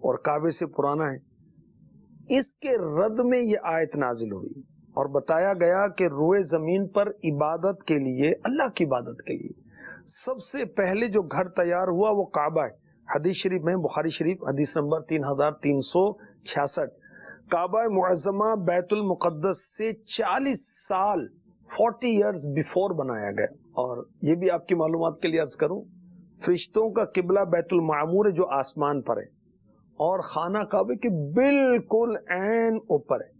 اور کعبے سے پرانا ہے. اس کے رد میں یہ آیت نازل ہوئی اور بتایا گیا کہ روئے زمین پر عبادت کے لیے، اللہ کی عبادت کے لیے سب سے پہلے جو گھر تیار ہوا وہ کعبہ ہے. حدیث شریف میں، بخاری شریف حدیث نمبر 3366، کعبہ معظمہ بیت المقدس سے 40 سال 40 ایئرز بیفور بنایا گیا. اور یہ بھی آپ کی معلومات کے لیے عرض کروں، فرشتوں کا قبلہ بیت المعمور ہے جو آسمان پر ہے، اور خانہ کعبے کے بالکل عین اوپر ہے.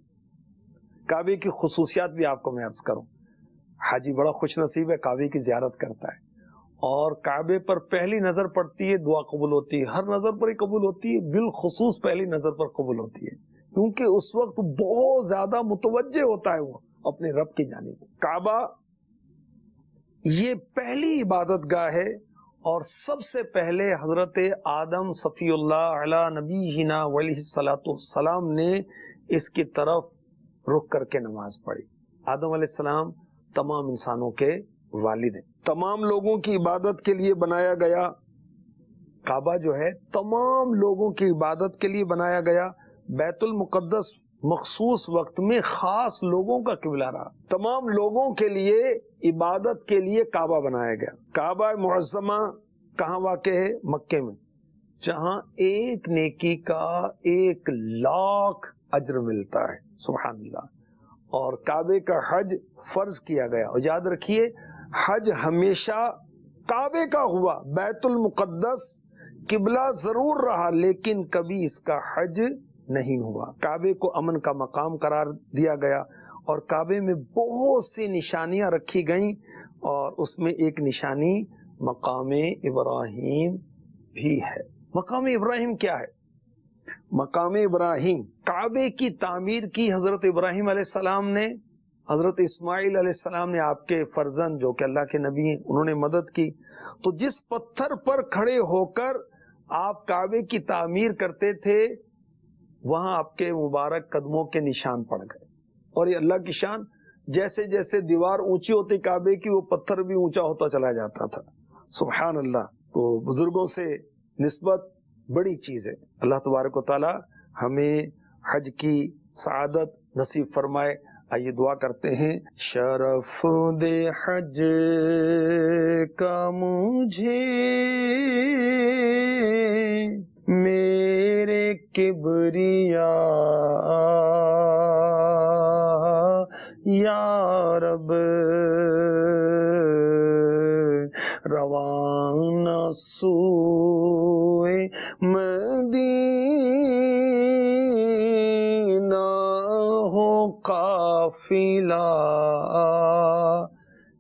کعبے کی خصوصیات بھی آپ کو میں عرض کروں. حاجی بڑا خوش نصیب ہے، کعبے کی زیارت کرتا ہے اور کعبے پر پہلی نظر پڑتی ہے دعا قبول ہوتی ہے. ہر نظر پر ہی قبول ہوتی ہے، بالخصوص پہلی نظر پر قبول ہوتی ہے کیونکہ اس وقت بہت زیادہ متوجہ ہوتا ہے وہ اپنے رب کی جانب. کعبہ یہ پہلی عبادت گاہ ہے اور سب سے پہلے حضرت آدم صفی اللہ علی نبینا علیہ الصلوۃ والسلام نے اس کی طرف رک کر کے نماز پڑھی. آدم علیہ السلام تمام انسانوں کے والد ہیں، تمام لوگوں کی عبادت کے لیے بنایا گیا. کعبہ جو ہے تمام لوگوں کی عبادت کے لیے بنایا گیا. بیت المقدس مخصوص وقت میں خاص لوگوں کا قبلہ رہا. تمام لوگوں کے لیے عبادت کے لیے کعبہ بنایا گیا. کعبہ معظمہ کہاں واقع ہے؟ مکے میں، جہاں ایک نیکی کا 1,00,000 اجر ملتا ہے. سبحان اللہ. اور کعبے کا حج فرض کیا گیا. اور یاد رکھیے حج ہمیشہ کعبے کا ہوا، بیت المقدس قبلہ ضرور رہا لیکن کبھی اس کا حج نہیں ہوا. کعبے کو امن کا مقام قرار دیا گیا اور کعبے میں بہت سی نشانیاں رکھی گئیں اور اس میں ایک نشانی مقام ابراہیم بھی ہے. مقام ابراہیم کیا ہے؟ مقام ابراہیم، کعبے کی تعمیر کی حضرت ابراہیم علیہ السلام نے حضرت اسماعیل علیہ السلام نے آپ کے فرزند جو کہ اللہ کے نبی ہیں انہوں نے مدد کی، تو جس پتھر پر کھڑے ہو کر آپ کعبے کی تعمیر کرتے تھے وہاں آپ کے مبارک قدموں کے نشان پڑ گئے. اور یہ اللہ کی شان، جیسے جیسے دیوار اونچی ہوتی کعبے کی وہ پتھر بھی اونچا ہوتا چلا جاتا تھا. سبحان اللہ. تو بزرگوں سے نسبت بڑی چیز ہے. اللہ تبارک و تعالی ہمیں حج کی سعادت نصیب فرمائے. آئیے دعا کرتے ہیں. شرف دے حج کا مجھے میرے کبریا یا رب، روانہ سوئے مدینہ ہو قافلہ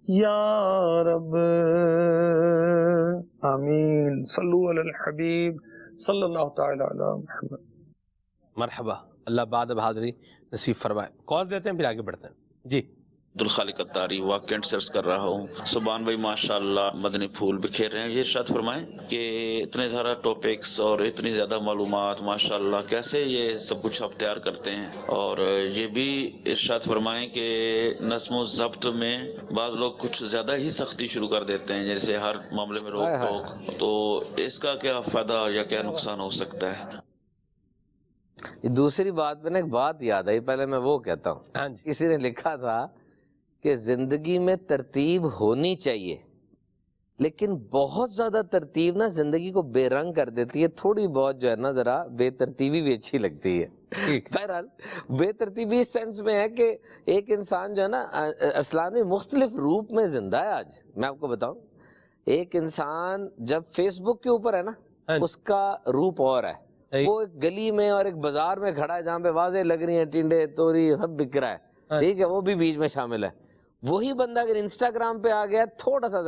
یا رب. آمین. صلو علی الحبیب صلی اللہ تعالی علی محمد. مرحبا. اللہ بعد اب حاضری نصیب فرمائے. کال دیتے ہیں پھر آگے بڑھتے ہیں. جی. عبدالخالق اتاری واقعی سرچ کر رہا ہوں. سبحان بھائی ماشاءاللہ مدنی پھول بکھیر رہے ہیں. یہ ارشاد فرمائیں کہ اتنے زیادہ ٹاپکس اور اتنی زیادہ معلومات ماشاءاللہ کیسے یہ سب کچھ آپ تیار کرتے ہیں. اور یہ بھی ارشاد فرمائیں کہ نظم و ضبط میں بعض لوگ کچھ زیادہ ہی سختی شروع کر دیتے ہیں، جیسے ہر معاملے میں روک ٹوک، تو اس کا کیا فائدہ یا کیا نقصان ہو سکتا ہے؟ دوسری بات میں نے ایک بات یاد آئی، پہلے میں وہ کہتا ہوں. ہاں جی. کسی نے لکھا تھا کہ زندگی میں ترتیب ہونی چاہیے، لیکن بہت زیادہ ترتیب نا زندگی کو بے رنگ کر دیتی ہے. تھوڑی بہت جو ہے نا ذرا بے ترتیبی بھی اچھی لگتی ہے. بہرحال بے ترتیبی اس سینس میں ہے کہ ایک انسان جو ہے نا اسلام میں مختلف روپ میں زندہ ہے. آج میں آپ کو بتاؤں، ایک انسان جب فیس بک کے اوپر ہے نا اس کا روپ اور ہے. وہ ایک گلی میں اور ایک بازار میں کھڑا ہے جہاں پہ واضح لگ رہی ہیں ٹنڈے توری سب بک رہا ہے، ٹھیک ہے، وہ بھی بیچ میں شامل ہے. وہی بندہ اگر انسٹاگرام پہ آ گیا تھوڑا سا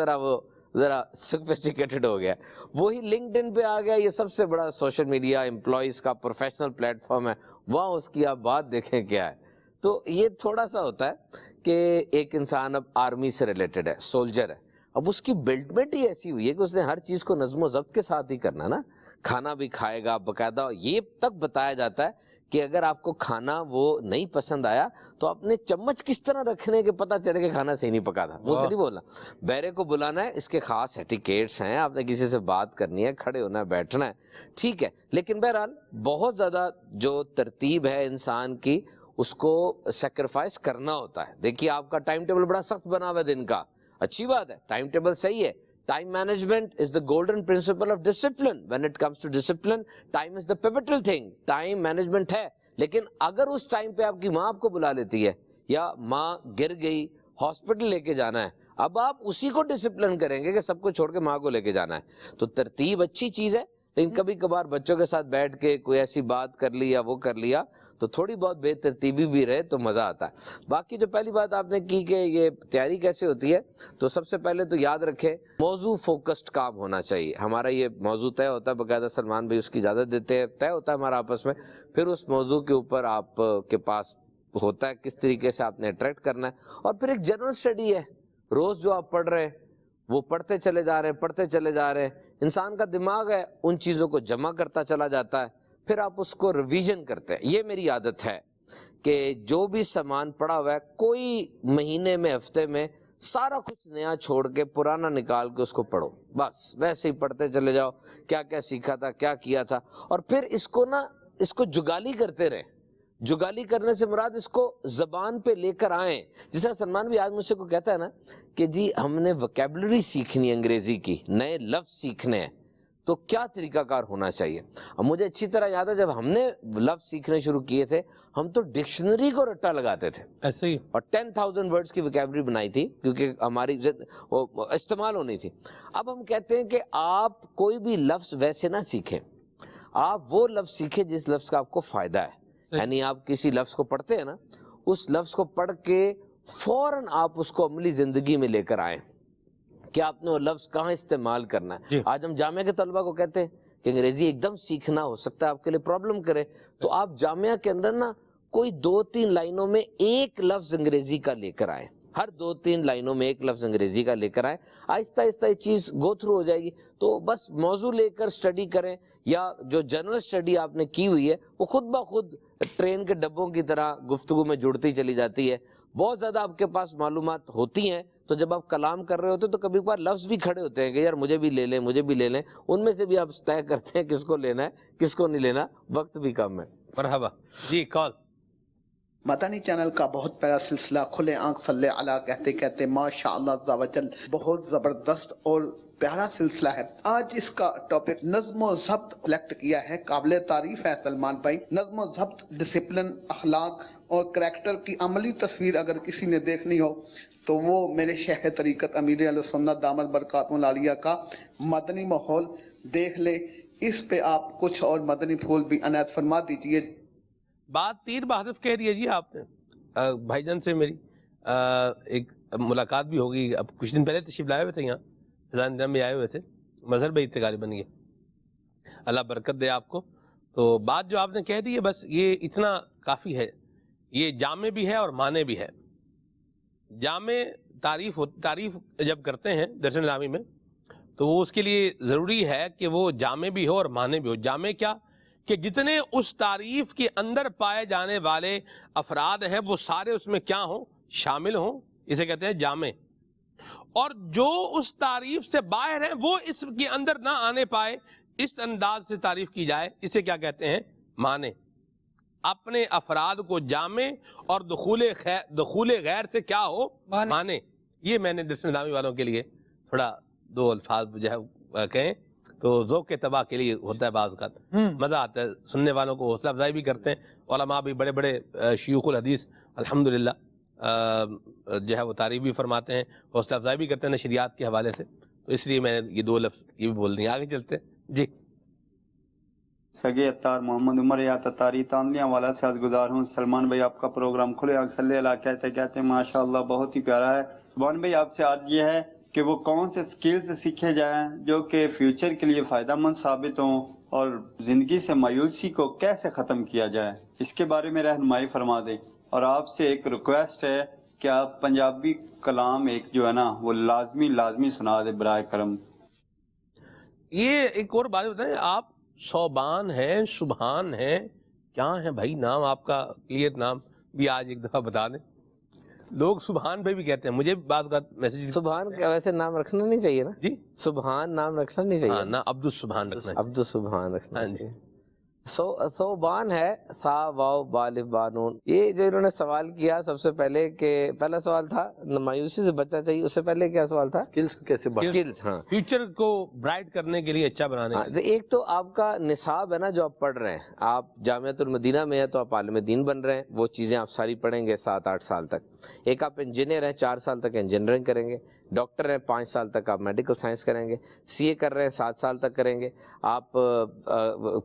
ذرا سوفسٹیکیٹڈ ہو گیا، وہی لنکڈ ان پہ آ گیا، یہ سب سے بڑا سوشل میڈیا امپلائیز کا پروفیشنل پلیٹ فارم ہے، وہاں اس کی آپ بات دیکھیں کیا ہے. تو یہ تھوڑا سا ہوتا ہے کہ ایک انسان اب آرمی سے ریلیٹڈ ہے، سولجر ہے، اب اس کی بلڈمنٹ ہی ایسی ہوئی ہے کہ اس نے ہر چیز کو نظم و ضبط کے ساتھ ہی کرنا نا. کھانا بھی کھائے گا باقاعدہ. یہ تک بتایا جاتا ہے کہ اگر آپ کو کھانا وہ نہیں پسند آیا تو اپنے چمچ کس طرح رکھنے کے پتہ چلے کہ کھانا صحیح نہیں پکا تھا. وہ سے نہیں بولنا. بیرے کو بلانا ہے، اس کے خاص ایٹیکیٹس ہیں، آپ نے کسی سے بات کرنی ہے، کھڑے ہونا ہے، بیٹھنا ہے، ٹھیک ہے. لیکن بہرحال بہت زیادہ جو ترتیب ہے انسان کی اس کو سیکریفائس کرنا ہوتا ہے. دیکھیے آپ کا ٹائم ٹیبل بڑا سخت بنا ہوا ہے دن کا، اچھی بات ہے، ٹائم ٹیبل صحیح ہے. Time management is the golden principle of discipline. When it comes to discipline, time is the pivotal thing. Time management ہے، لیکن اگر اس ٹائم پہ آپ کی ماں آپ کو بلا لیتی ہے یا ماں گر گئی ہاسپٹل لے کے جانا ہے، اب آپ اسی کو ڈسپلن کریں گے کہ سب کو چھوڑ کے ماں کو لے کے جانا ہے. تو ترتیب اچھی چیز ہے، لیکن کبھی کبھار بچوں کے ساتھ بیٹھ کے کوئی ایسی بات کر لی یا وہ کر لیا تو تھوڑی بہت بے ترتیبی بھی رہے تو مزہ آتا ہے. باقی جو پہلی بات آپ نے کی کہ یہ تیاری کیسے ہوتی ہے، تو سب سے پہلے تو یاد رکھیں موضوع فوکسڈ کام ہونا چاہیے. ہمارا یہ موضوع طے ہوتا ہے، باقاعدہ سلمان بھائی اس کی اجازت دیتے ہیں، طے ہوتا ہے ہمارا آپس میں، پھر اس موضوع کے اوپر آپ کے پاس ہوتا ہے کس طریقے سے آپ نے اٹریکٹ کرنا ہے. اور پھر ایک جنرل اسٹڈی ہے، روز جو آپ پڑھ رہے ہیں وہ پڑھتے چلے جا رہے ہیں. انسان کا دماغ ہے ان چیزوں کو جمع کرتا چلا جاتا ہے، پھر آپ اس کو ریویژن کرتے ہیں. یہ میری عادت ہے کہ جو بھی سامان پڑا ہوا ہے کوئی مہینے میں ہفتے میں سارا کچھ نیا چھوڑ کے پرانا نکال کے اس کو پڑھو. بس ویسے ہی پڑھتے چلے جاؤ، کیا کیا سیکھا تھا، کیا کیا تھا، اور پھر اس کو جگالی کرتے رہے. جگالی کرنے سے مراد اس کو زبان پہ لے کر آئیں. جس طرح سلمان بھی آج مجھ سے کو کہتا ہے نا کہ جی ہم نے وکیبلری سیکھنی انگریزی کی، نئے لفظ سیکھنے ہیں، تو کیا طریقہ کار ہونا چاہیے. اب مجھے اچھی طرح یاد ہے جب ہم نے لفظ سیکھنے شروع کیے تھے ہم تو ڈکشنری کو رٹا لگاتے تھے ایسے ہی، اور 10,000 ورڈز کی وکیبلری بنائی تھی کیونکہ ہماری استعمال ہونی تھی. اب ہم کہتے ہیں کہ آپ کوئی بھی لفظ ویسے نہ سیکھیں، آپ وہ لفظ سیکھیں جس لفظ کا آپ کو فائدہ ہے. یعنی آپ کسی لفظ کو پڑھتے ہیں نا، اس لفظ کو پڑھ کے فوراً آپ اس کو عملی زندگی میں لے کر آئیں کہ آپ نے وہ لفظ کہاں استعمال کرنا ہے. آج ہم جامعہ کے طلبہ کو کہتے ہیں کہ انگریزی ایک دم سیکھنا ہو سکتا ہے آپ کے لیے پرابلم کرے، تو آپ جامعہ کے اندر نا کوئی 2-3 لائنوں میں ایک لفظ انگریزی کا لے کر آئے, ہر 2-3 لائنوں میں ایک لفظ انگریزی کا لے کر آئے, آہستہ آہستہ یہ چیز گو تھرو ہو جائے گی. تو بس موضوع لے کر سٹڈی کریں, یا جو جنرل سٹڈی آپ نے کی ہوئی ہے وہ خود بخود ٹرین کے ڈبوں کی طرح گفتگو میں جڑتی چلی جاتی ہے. بہت زیادہ آپ کے پاس معلومات ہوتی ہیں, تو جب آپ کلام کر رہے ہوتے تو کبھی کبھار لفظ بھی کھڑے ہوتے ہیں کہ یار مجھے بھی لے لیں, مجھے بھی لے لیں, ان میں سے بھی آپ طے کرتے ہیں کس کو لینا ہے کس کو نہیں لینا, وقت بھی کم ہے. مرحبا جی کال. مدنی چینل کا بہت پیارا سلسلہ کھلے آنکھ صلی اللہ کہتے کہتے ماشاء اللہ عز و جل, بہت زبردست اور پیارا سلسلہ ہے. آج اس کا ٹاپک نظم و ضبط سلیکٹ کیا ہے. قابل تعریف ہے سلمان بھائی. نظم و ضبط, ڈسپلن, اخلاق اور کریکٹر کی عملی تصویر اگر کسی نے دیکھنی ہو تو وہ میرے شیخ طریقت امیر اہل سنت دامت برکاتہ العالیہ کا مدنی ماحول دیکھ لے. اس پہ آپ کچھ اور مدنی پھول بھی عنایت فرما دیجئے. بات تیر بہدف کہہ رہی ہے جی آپ نے. بھائی جان سے میری ایک ملاقات بھی ہوگی, اب کچھ دن پہلے تشریف لائے ہوئے تھے, یہاں فضان میں آئے ہوئے تھے, مظہر بھائی تھے غالباً, یہ اللہ برکت دے آپ کو. تو بات جو آپ نے کہہ دی ہے بس یہ اتنا کافی ہے. یہ جامع بھی ہے اور معنی بھی ہے. جامع تعریف جب کرتے ہیں درس نظامی میں تو وہ اس کے لیے ضروری ہے کہ وہ جامع بھی ہو اور معنی بھی ہو. جامع کیا کہ جتنے اس تعریف کے اندر پائے جانے والے افراد ہیں وہ سارے اس میں کیا ہوں, شامل ہوں, اسے کہتے ہیں جامع. اور جو اس تعریف سے باہر ہیں وہ اس کے اندر نہ آنے پائے, اس انداز سے تعریف کی جائے, اسے کیا کہتے ہیں, معنی. اپنے افراد کو جامع اور دخول غیر سے کیا ہو, معنی. یہ میں نے درس نظامی والوں کے لیے تھوڑا 2 الفاظ جو ہے کہیں تو ذوق تباہ کے لیے ہوتا ہے, بعض اوقات مزہ آتا ہے, سننے والوں کو حوصلہ افزائی بھی کرتے ہیں. علماء بھی بڑے بڑے شیوخ الحدیث الحمدللہ جو ہے وہ تعریف بھی فرماتے ہیں, حوصلہ افزائی بھی کرتے ہیں نشریات کے حوالے سے. تو اس لیے میں نے یہ 2 لفظ یہ بھی بول دیں. آگے چلتے ہیں جی. سگے اتار محمد عمر یا تتاری تاندلیاں والا سے آج گزار ہوں. سلمان بھائی آپ کا پروگرام کھلے آنکھ صلی اللہ کہتے کہتے ماشاءاللہ بہت ہی پیارا ہے. سلمان بھائی آپ سے آج یہ ہے کہ وہ کون سے سکلز سیکھے جائیں جو کہ فیوچر کے لیے فائدہ مند ثابت ہوں, اور زندگی سے مایوسی کو کیسے ختم کیا جائے, اس کے بارے میں رہنمائی فرما دیں. اور آپ سے ایک ریکویسٹ ہے کہ آپ پنجابی کلام ایک جو ہے نا وہ لازمی سنا دیں برائے کرم. یہ ایک اور بات بتائیں, آپ صوبان ہیں, سبحان ہیں, کیا ہیں بھائی نام آپ کا, کلیئر نام بھی آج ایک دفعہ بتا دیں. لوگ سبحان بھائی بھی کہتے ہیں, مجھے بعض اوقات میسج. سبحان کا ویسے نام رکھنا نہیں چاہیے نا جی, سبحان نام رکھنا نہیں چاہیے نا, عبد السبحان رکھنا ہے. عبد السبحان رکھنا چاہیے. صوبان ہے ثا واو بالف بانون. یہ جو انہوں نے سوال کیا سب سے پہلے, کہ پہلا سوال تھا مایوسی سے بچنا چاہیے, اس سے پہلے کیا سوال تھا, سکلز کو کیسے سکلز, ہاں فیوچر کو برائٹ کرنے کے لیے, اچھا بنانے کے لیے. ایک تو آپ کا نصاب ہے نا جو آپ پڑھ رہے ہیں, آپ جامعۃ المدینہ میں ہیں تو آپ عالم دین بن رہے ہیں, وہ چیزیں آپ ساری پڑھیں گے 7-8 سال تک. ایک آپ انجینئر ہیں, 4 سال تک انجینئرنگ کریں گے. ڈاکٹر ہیں, 5 سال تک آپ میڈیکل سائنس کریں گے. سی اے کر رہے ہیں, 7 سال تک کریں گے. آپ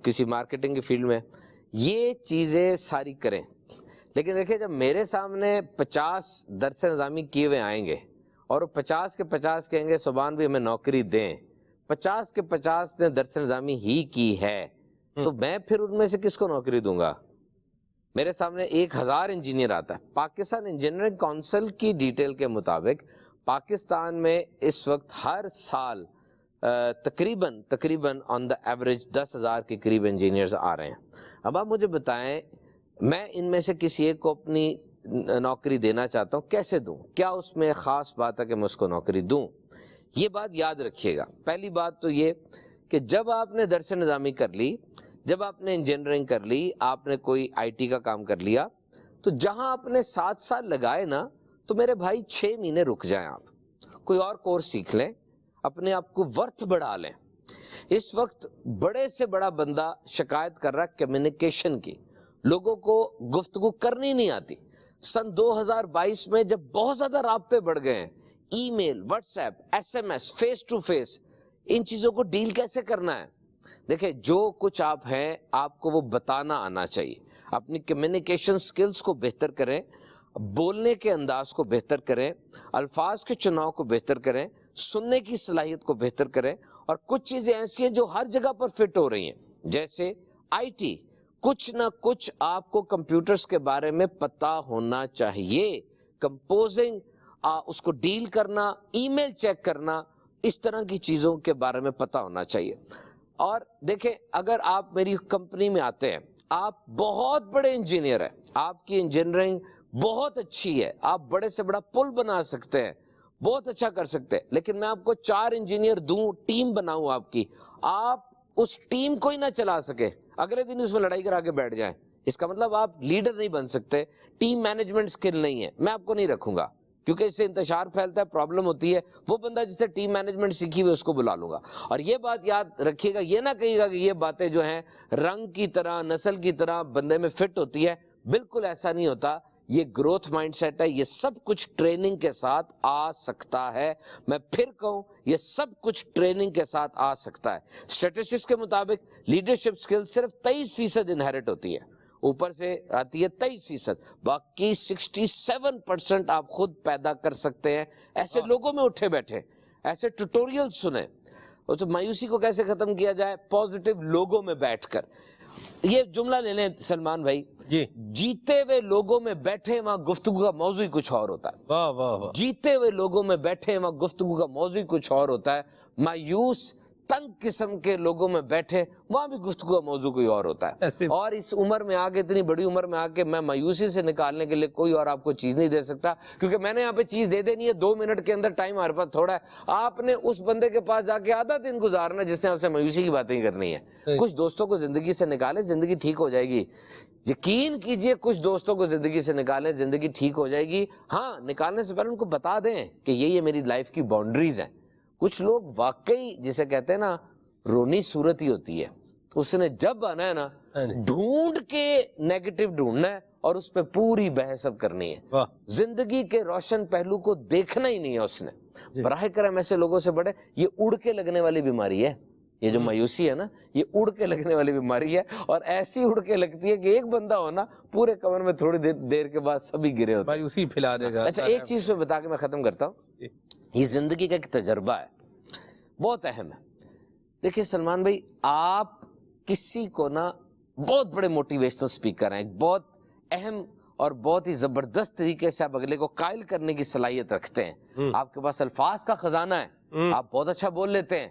کسی مارکیٹنگ کی فیلڈ میں, یہ چیزیں ساری کریں. لیکن دیکھیں جب میرے سامنے 50 درس نظامی کیے ہوئے آئیں گے اور وہ 50 کے 50 کہیں گے سبحان بھی ہمیں نوکری دیں, 50 کے 50 نے درس نظامی ہی کی ہے, تو میں پھر ان میں سے کس کو نوکری دوں گا. میرے سامنے 1000 انجینئر آتا ہے. پاکستان انجینئرنگ کونسل کی ڈیٹیل کے مطابق پاکستان میں اس وقت ہر سال تقریباً آن دا ایوریج 10,000 کے قریب انجینئرز آ رہے ہیں. اب آپ مجھے بتائیں, میں ان میں سے کسی ایک کو اپنی نوکری دینا چاہتا ہوں, کیسے دوں, کیا اس میں خاص بات ہے کہ میں اس کو نوکری دوں. یہ بات یاد رکھیے گا. پہلی بات تو یہ کہ جب آپ نے درس نظامی کر لی, جب آپ نے انجینئرنگ کر لی, آپ نے کوئی آئی ٹی کا کام کر لیا, تو جہاں آپ نے 7 سال لگائے نا, تو میرے بھائی 6 مہینے رک جائیں, آپ کوئی اور کورس سیکھ لیں, اپنے آپ کو ورتھ بڑھا لیں. اس وقت بڑے سے بڑا بندہ شکایت کر رہا ہے کمیونیکیشن کی, لوگوں کو گفتگو کرنی نہیں آتی. سن 2022 میں جب بہت زیادہ رابطے بڑھ گئے ہیں, email, WhatsApp, S M S, face to face, ان چیزوں کو ڈیل کیسے کرنا ہے. دیکھیں جو کچھ آپ ہیں آپ کو وہ بتانا آنا چاہیے. اپنی کمیونیکیشن سکلز کو بہتر کریں, بولنے کے انداز کو بہتر کریں, الفاظ کے چناؤ کو بہتر کریں, سننے کی صلاحیت کو بہتر کریں. اور کچھ چیزیں ایسی ہیں جو ہر جگہ پر فٹ ہو رہی ہیں, جیسے آئی ٹی. کچھ نہ کچھ آپ کو کمپیوٹرز کے بارے میں پتا ہونا چاہیے. کمپوزنگ، اس کو ڈیل کرنا، ای میل چیک کرنا، اس طرح کی چیزوں کے بارے میں پتا ہونا چاہیے. اور دیکھیں اگر آپ میری کمپنی میں آتے ہیں، آپ بہت بڑے انجینئر ہیں، آپ کی انجینئرنگ بہت اچھی ہے، آپ بڑے سے بڑا پل بنا سکتے ہیں، بہت اچھا کر سکتے ہیں، لیکن میں آپ کو 4 انجینئر دوں، ٹیم بناؤں آپ کی، آپ اس ٹیم کو ہی نہ چلا سکے، اگلے دن اس میں لڑائی کرا کے بیٹھ جائیں، اس کا مطلب آپ لیڈر نہیں بن سکتے. ٹیم مینجمنٹ سکل نہیں ہے، میں آپ کو نہیں رکھوں گا، کیونکہ اس سے انتشار پھیلتا ہے، پرابلم ہوتی ہے. وہ بندہ جس سے ٹیم مینجمنٹ سیکھی ہوئی اس کو بلا لوں گا. اور یہ بات یاد رکھیے گا، یہ نہ کہیے گا کہ یہ باتیں جو ہیں رنگ کی طرح، نسل کی طرح بندے میں فٹ ہوتی ہے. بالکل ایسا نہیں ہوتا. یہ گروتھ مائنڈ سیٹ ہے. یہ سب کچھ ٹریننگ کے ساتھ آ سکتا ہے. میں پھر کہوں، یہ سب کچھ ٹریننگ کے ساتھ آ سکتا ہے. اسٹیٹسٹکس کے مطابق لیڈرشپ سکل صرف 23% انہیرٹ ہوتی ہے، اوپر سے آتی ہے 23%، باقی 67% آپ خود پیدا کر سکتے ہیں. ایسے لوگوں میں اٹھے بیٹھے، ایسے ٹیوٹوریل سنیں. اور تو مایوسی کو کیسے ختم کیا جائے؟ پازیٹیو لوگوں میں بیٹھ کر. یہ جملہ لے لیں سلمان بھائی، جی، جیتے ہوئے لوگوں میں بیٹھے وہاں گفتگو کا موضوع ہی کچھ اور ہوتا ہے. واہ واہ واہ. جیتے ہوئے لوگوں میں بیٹھے وہاں گفتگو کا موضوع ہی کچھ اور ہوتا ہے. مایوس تنگ قسم کے لوگوں میں بیٹھے وہاں بھی گفتگو کا موضوع کوئی اور ہوتا ہے. اور اس عمر میں آ کے، اتنی بڑی عمر میں آ کے، میں مایوسی سے نکالنے کے لیے کوئی اور آپ کو چیز نہیں دے سکتا، کیونکہ میں نے یہاں پہ چیز دے دینی ہے. 2 منٹ کے اندر ٹائم ہمارے پاس تھوڑا ہے. آپ نے اس بندے کے پاس جا کے آدھا دن گزارنا جس نے آپ سے مایوسی کی باتیں کرنی ہے. کچھ دوستوں کو زندگی سے نکالیں، زندگی ٹھیک ہو جائے گی. یقین کیجئے، کچھ دوستوں کو زندگی سے نکالیں، زندگی ٹھیک ہو جائے گی. ہاں، نکالنے سے پہلے ان کو بتا دیں کہ یہ میری لائف کی باؤنڈریز ہیں. کچھ لوگ واقعی جسے کہتے ہیں نا رونی صورت ہی ہوتی ہے، اس نے جب آنا ہے نا ڈھونڈ کے نیگیٹو ڈھونڈنا ہے اور اس پہ پوری بحث اب کرنی ہے. زندگی کے روشن پہلو کو دیکھنا ہی نہیں ہے اس نے. براہ کرم ایسے لوگوں سے بڑے. یہ اڑ کے لگنے والی بیماری ہے. یہ جو مایوسی ہے نا، یہ اڑ کے لگنے والی بیماری ہے، اور ایسی اڑ کے لگتی ہے کہ ایک بندہ ہونا پورے کمر میں تھوڑی دیر کے بعد سبھی گرے ہوتے ہیں. مایوسی پھیلا دے گا. اچھا، ایک چیز میں بتا کے میں ختم کرتا ہوں. یہ زندگی کا ایک تجربہ ہے، بہت اہم ہے. دیکھیے سلمان بھائی، آپ کسی کو نا بہت بڑے موٹیویشنل اسپیکر ہیں، ایک بہت اہم اور بہت ہی زبردست طریقے سے آپ اگلے کو قائل کرنے کی صلاحیت رکھتے ہیں. آپ کے پاس الفاظ کا خزانہ ہے، آپ بہت اچھا بول لیتے ہیں،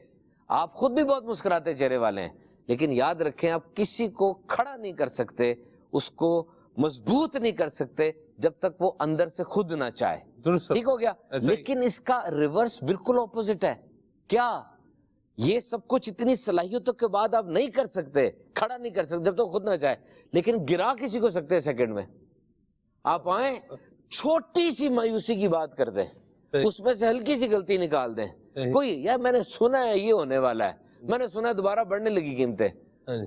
آپ خود بھی بہت مسکراتے چہرے والے ہیں. لیکن یاد رکھیں، آپ کسی کو کھڑا نہیں کر سکتے، اس کو مضبوط نہیں کر سکتے جب تک وہ اندر سے خود نہ چاہے. ٹھیک ہو گیا؟ لیکن اس کا ریورس بالکل اپوزٹ ہے. کیا؟ یہ سب کچھ اتنی صلاحیتوں کے بعد آپ نہیں کر سکتے، کھڑا نہیں کر سکتے جب تک خود نہ چاہے، لیکن گرا کسی کو سکتے ہیں سیکنڈ میں. آپ آئیں، چھوٹی سی مایوسی کی بات کر دیں، اس میں سے ہلکی سی غلطی نکال دیں. کوئی یار میں نے سنا ہے یہ ہونے والا ہے، میں نے سنا ہے دوبارہ بڑھنے لگی قیمتیں،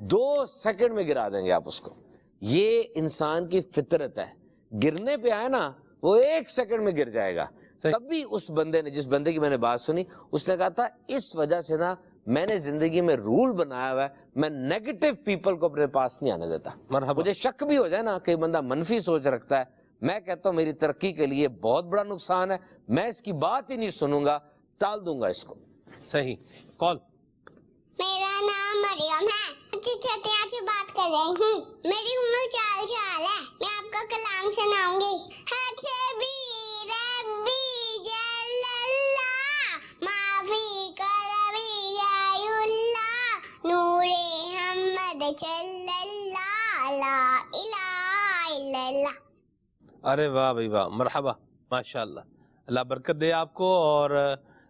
2 سیکنڈ میں گرا دیں گے آپ اس کو. یہ انسان کی فطرت ہے. گرنے پہ آئے نا، وہ 1 سیکنڈ میں گر جائے گا. تبھی اس بندے نے، جس بندے کی میں نے بات سنی، اس نے کہا تھا اس وجہ سے نا میں نے زندگی میں رول بنایا ہوا ہے، میں نیگیٹو پیپل کو اپنے پاس نہیں آنے دیتا. مجھے شک بھی ہو جائے نا کہ بندہ منفی سوچ رکھتا ہے، میں کہتا ہوں میری ترقی کے لیے بہت بڑا نقصان ہے، میں اس کی بات ہی نہیں سنوں گا، ٹال دوں گا اس کو. صحیح. کال. میرا نام مریم ہے، چھتیا سے بات کر رہی ہوں. میری عمر 4 سال ہے. میں آپ کو کلام سناؤں گی. ارے واہ بھائی واہ، مرحبا، ماشاء اللہ. اللہ برکت دے آپ کو، اور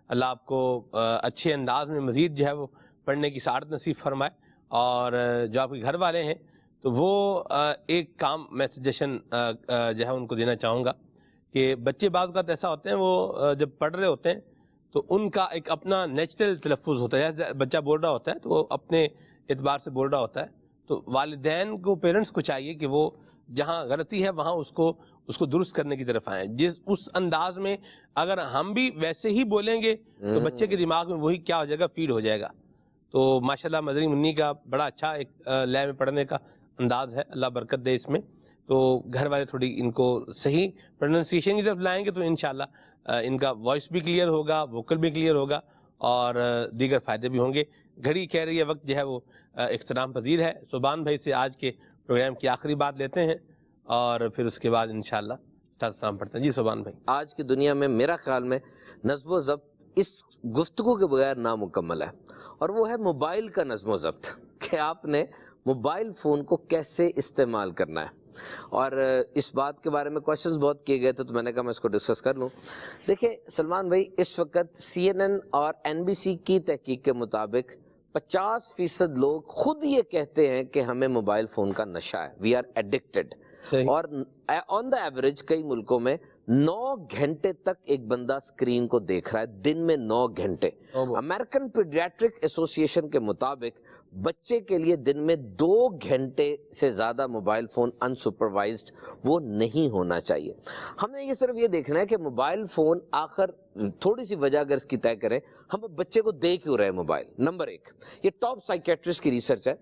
اللہ آپ کو اچھے انداز میں مزید جو ہے وہ پڑھنے کی سعادت نصیب فرمائے. اور جو آپ کے گھر والے ہیں تو وہ ایک کام میں سجیشن جو ہے ان کو دینا چاہوں گا کہ بچے بعض اوقات ایسا ہوتے ہیں، وہ جب پڑھ رہے ہوتے ہیں تو ان کا ایک اپنا نیچرل تلفظ ہوتا ہے. جیسے بچہ بول رہا ہوتا ہے تو وہ اپنے اعتبار سے بول رہا ہوتا ہے. تو والدین کو، پیرنٹس کو چاہیے کہ وہ جہاں غلطی ہے وہاں اس کو درست کرنے کی طرف آئیں. اس انداز میں اگر ہم بھی ویسے ہی بولیں گے تو بچے کے دماغ میں وہی کیا ہو جائے گا، فیڈ ہو جائے گا. تو ماشاءاللہ مدنی منی کا بڑا اچھا ایک لے میں پڑھنے کا انداز ہے، اللہ برکت دے اس میں. تو گھر والے تھوڑی ان کو صحیح پروننسیشن کی طرف لائیں گے تو انشاءاللہ ان کا وائس بھی کلیئر ہوگا، ووکل بھی کلیئر ہوگا، اور دیگر فائدے بھی ہوں گے. گھڑی کہہ رہی ہے وقت جو ہے وہ اختتام پذیر ہے. سبحان بھائی سے آج کے پروگرام کی آخری بات لیتے ہیں اور پھر اس کے بعد انشاءاللہ استاد السلام پڑھتے ہیں. جی سبحان بھائی. آج کی دنیا میں میرا خیال میں نظم و ضبط اس گفتگو کے بغیر نامکمل ہے، اور وہ ہے موبائل کا نظم و ضبط، کہ آپ نے موبائل فون کو کیسے استعمال کرنا ہے. اور اس بات کے بارے میں کوشچنز بہت کیے گئے تھے، تو میں نے کہا میں اس کو ڈسکس کر لوں. دیکھیں سلمان بھائی، اس وقت CNN اور NBC کی تحقیق کے مطابق 50% لوگ خود یہ کہتے ہیں کہ ہمیں موبائل فون کا نشہ ہے، وی آر ایڈکٹڈ. اور آن دا ایوریج کئی ملکوں میں 9 گھنٹے تک ایک بندہ اسکرین کو دیکھ رہا ہے، دن میں 9 گھنٹے. امریکن پیڈیاٹرک ایسوسی ایشن کے مطابق بچے کے لیے دن میں 2 گھنٹے سے زیادہ موبائل فون انسپروائزڈ وہ نہیں ہونا چاہیے. ہم نے یہ صرف یہ دیکھنا ہے کہ موبائل فون آخر تھوڑی سی وجہ اگر اس کی طے کریں، ہم بچے کو دے کیوں رہے موبائل. نمبر 1، یہ ٹاپ سائیکیٹرسٹ کی ریسرچ ہے.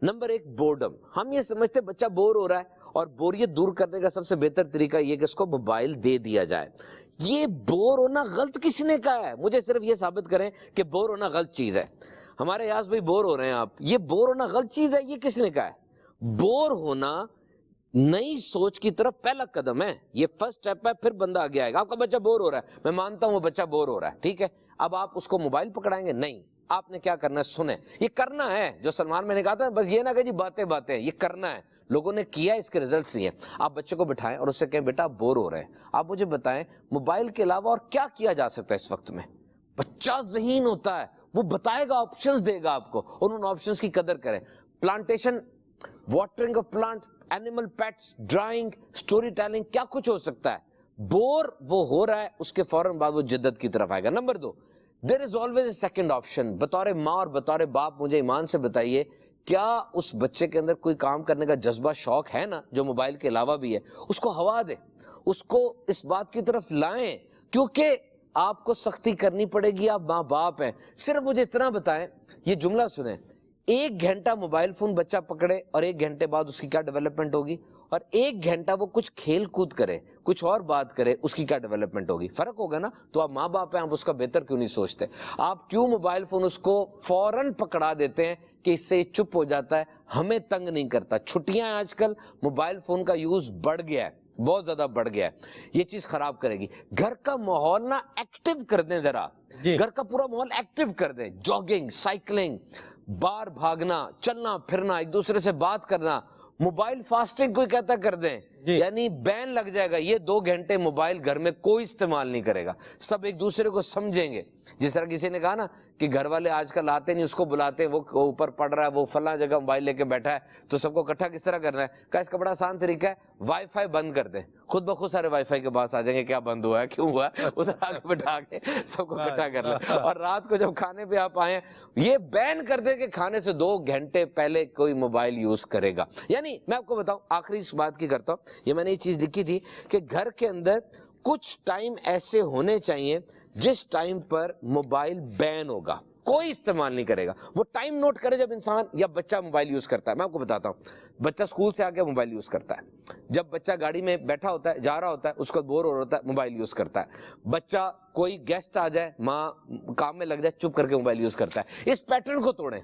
Number 1، boredom. ہم یہ سمجھتے بچہ بور ہو رہا ہے، اور بوریت دور کرنے کا سب سے بہتر طریقہ یہ کہ اس کو موبائل دے دیا جائے. یہ بور ہونا غلط کسی نے کہا ہے؟ مجھے صرف یہ ثابت کریں کہ بور ہونا غلط چیز ہے. ہمارے یاس بھائی بور ہو رہے ہیں آپ، یہ بور ہونا غلط چیز ہے، یہ کس نے کہا ہے؟ بور ہونا نئی سوچ کی طرف پہلا قدم ہے، یہ فرسٹ سٹیپ ہے، پھر بندہ آگے آئے گا. آپ کا بچہ بور ہو رہا ہے، میں مانتا ہوں وہ بچہ بور ہو رہا ہے، ٹھیک ہے. اب آپ اس کو موبائل پکڑائیں گے؟ نہیں. آپ نے کیا کرنا ہے؟ سنیں. یہ کرنا ہے جو سلمان میں نے کہا تھا، بس یہ نہ کہ جی باتیں باتیں، یہ کرنا ہے. لوگوں نے کیا، اس کے ریزلٹس نہیں ہیں. آپ بچے کو بٹھائیں اور اس سے کہیں بیٹا آپ بور ہو رہے ہیں، آپ مجھے بتائیں موبائل کے علاوہ اور کیا کیا جا سکتا ہے اس وقت میں. بچہ ذہین ہوتا ہے، وہ بتائے گا، آپشنز دے گا آپ کو، اور ان آپشنز کی قدر کریں. Plantation, watering of plant, animal pets, drawing, storytelling, کیا کچھ ہو سکتا ہے. بور وہ ہو رہا ہے، اس کے فوراً بعد وہ جدت کی طرف آئے گا. Number 2، there is always a second option. بطور ماں اور بطور باپ مجھے ایمان سے بتائیے، کیا اس بچے کے اندر کوئی کام کرنے کا جذبہ، شوق ہے نا، جو موبائل کے علاوہ بھی ہے؟ اس کو ہوا دیں، اس کو اس بات کی طرف لائیں، کیونکہ آپ کو سختی کرنی پڑے گی، آپ ماں باپ ہیں. صرف مجھے اتنا بتائیں، یہ جملہ سنیں، 1 گھنٹہ موبائل فون بچہ پکڑے اور 1 گھنٹے بعد اس کی کیا ڈیولپمنٹ ہوگی، اور 1 گھنٹہ وہ کچھ کھیل کود کرے، کچھ اور بات کرے، اس کی کیا ڈیولپمنٹ ہوگی. فرق ہوگا نا. تو آپ ماں باپ ہیں، آپ اس کا بہتر کیوں نہیں سوچتے؟ آپ کیوں موبائل فون اس کو فوراً پکڑا دیتے ہیں کہ اس سے یہ چپ ہو جاتا ہے، ہمیں تنگ نہیں کرتا. چھٹیاں ہیں آج کل، موبائل فون کا یوز بڑھ گیا ہے، بہت زیادہ بڑھ گیا ہے. یہ چیز خراب کرے گی. گھر کا ماحول نا ایکٹیو کر دیں ذرا، گھر کا پورا ماحول ایکٹیو کر دیں. جاگنگ، سائیکلنگ، باہر بھاگنا، چلنا پھرنا، ایک دوسرے سے بات کرنا. موبائل فاسٹنگ کوئی کہتا کر دیں، یعنی بین لگ جائے گا. یہ 2 گھنٹے موبائل گھر میں کوئی استعمال نہیں کرے گا، سب ایک دوسرے کو سمجھیں گے. جس طرح کسی نے کہا نا کہ گھر والے آج کل آتے نہیں، اس کو بلاتے، وہ اوپر پڑھ رہا ہے، وہ فلاں جگہ موبائل لے کے بیٹھا ہے، تو سب کو اکٹھا کس طرح کرنا ہے؟ کہا اس کا بڑا آسان طریقہ ہے، وائی فائی بند کر دیں. خود بخود سارے وائی فائی کے پاس آ جائیں گے، کیا بند ہوا ہے، کیوں ہوا ہے، ادھر آگے بٹھا کے سب کو اکٹھا کرنا. اور رات کو جب کھانے پہ آپ آئیں، یہ بین کر دیں کہ کھانے سے 2 گھنٹے پہلے کوئی موبائل یوز کرے گا. یعنی میں آپ کو بتاؤں، آخری اس بات کی کرتا ہوں، یہ میں نے یہ چیز لکھی تھی کہ گھر کے اندر کچھ ٹائم ایسے ہونے چاہیے جس ٹائم پر موبائل بین ہوگا، کوئی استعمال نہیں کرے گا. وہ ٹائم نوٹ کرے جب انسان یا بچہ موبائل یوز کرتا ہے. میں آپ کو بتاتا ہوں، بچہ اسکول سے آ کے موبائل یوز کرتا ہے. جب بچہ گاڑی میں بیٹھا ہوتا ہے، جا رہا ہوتا ہے، اس کو بور ہو رہا ہوتا ہے، موبائل یوز کرتا ہے. بچہ کوئی گیسٹ آ جائے، ماں کام میں لگ جائے، چپ کر کے موبائل یوز کرتا ہے. اس پیٹرن کو توڑیں،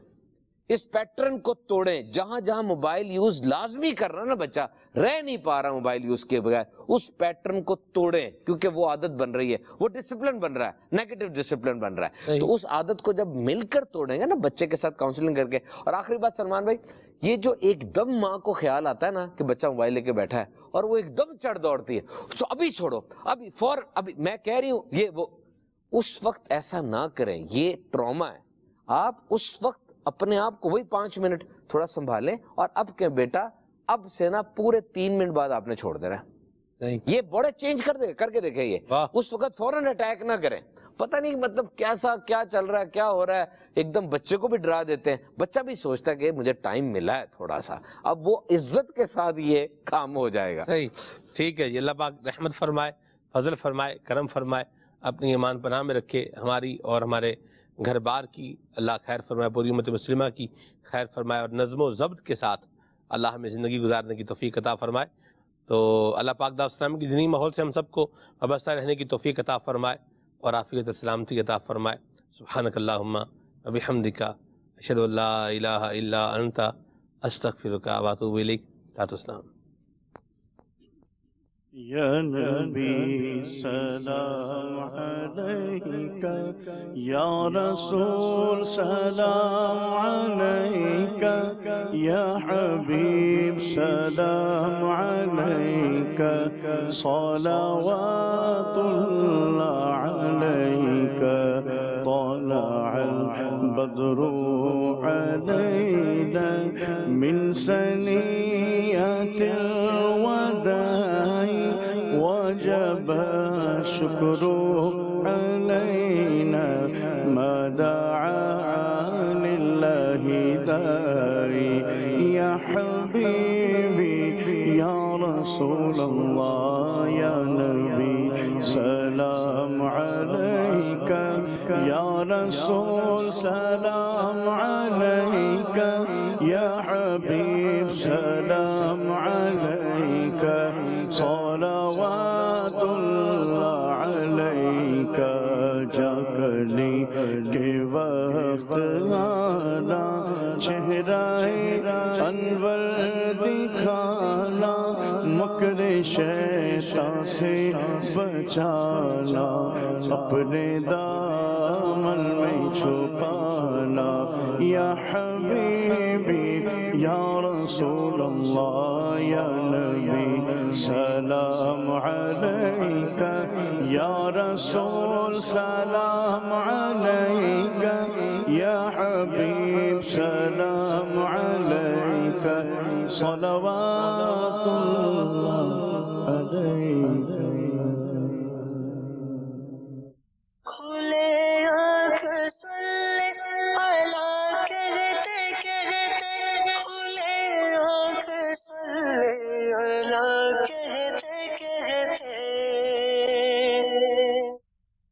اس پیٹرن کو توڑیں. جہاں جہاں موبائل یوز لازمی کر رہا نا بچہ، رہ نہیں پا رہا موبائل یوز کے بغیر، اس پیٹرن کو توڑیں، کیونکہ وہ عادت بن رہی ہے، وہ ڈسپلن بن رہا ہے، نیگیٹو ڈسپلن بن رہا ہے. تو اس عادت کو جب مل کر توڑیں گے نا بچے کے ساتھ کاؤنسلنگ کر کے. اور آخری بات سلمان بھائی، یہ جو ایک دم ماں کو خیال آتا ہے نا کہ بچہ موبائل لے کے بیٹھا ہے، اور وہ ایک دم چڑھ دوڑتی ہے، ابھی چھوڑو، ابھی ابھی میں کہہ رہی ہوں یہ وہ، اس وقت ایسا نہ کریں، یہ ٹراما ہے. آپ اس وقت اپنے آپ کو وہی 5 منٹ تھوڑا سنبھالیں، اور اب کہ بیٹا اب سے نا پورے 3 منٹ بعد آپ نے چھوڑ دینا ہے. یہ بڑے چینج کر کے دیکھیں. یہ اس وقت فوراً اٹیک نہ کریں. پتہ نہیں مطلب کیسا کیا چل رہا ہے، کیا ہو رہا ہے، ایک دم بچے کو بھی ڈرا دیتے ہیں. بچہ بھی سوچتا ہے کہ مجھے ٹائم ملا ہے تھوڑا سا، اب وہ عزت کے ساتھ یہ کام ہو جائے گا. صحیح، ٹھیک ہے جی. اللہ پاک رحمت فرمائے، فضل فرمائے، کرم فرمائے، اپنی ایمان پناہ میں رکھے، ہماری اور ہمارے گھر بار کی اللہ خیر فرمائے، پوری امت مسلمہ کی خیر فرمائے، اور نظم و ضبط کے ساتھ اللہ ہمیں زندگی گزارنے کی توفیق عطا فرمائے. تو اللہ پاک دعوت اسلامی کی دینی ماحول سے ہم سب کو وابستہ رہنے کی توفیق عطا فرمائے اور عافیت و سلامتی عطا فرمائے. سبحانک اللہم و بحمدک، اشہد ان لا الہ الا انت، استغفرک و اتوب الیک. السلام. یا نبی سلام علیکہ، یا رسول سلام علیکہ، یا حبیب سلام علیکہ، صلوات اللہ علیکہ، طلع البدر علینا من ثنیۃ الوداع، وجب الشكر علينا ما دعا لله داعي. يا حبيبي يا رسول الله يا نبي سلام عليك، يا رسول سلام عليك، يا حبيب سلام عليك، صلوات اللہ علیک. جاکلی کے وقت آنا، چہرہ انور دکھانا، مکر شیطان سے بچانا، اپنے دامن میں چھپانا. یا حبیبی یا رسول اللہ یا نبی سلام علیکہ، یا رسول سلام علیکہ، یا حبیب سلام علیکہ، صلوات اللہ علیکہ.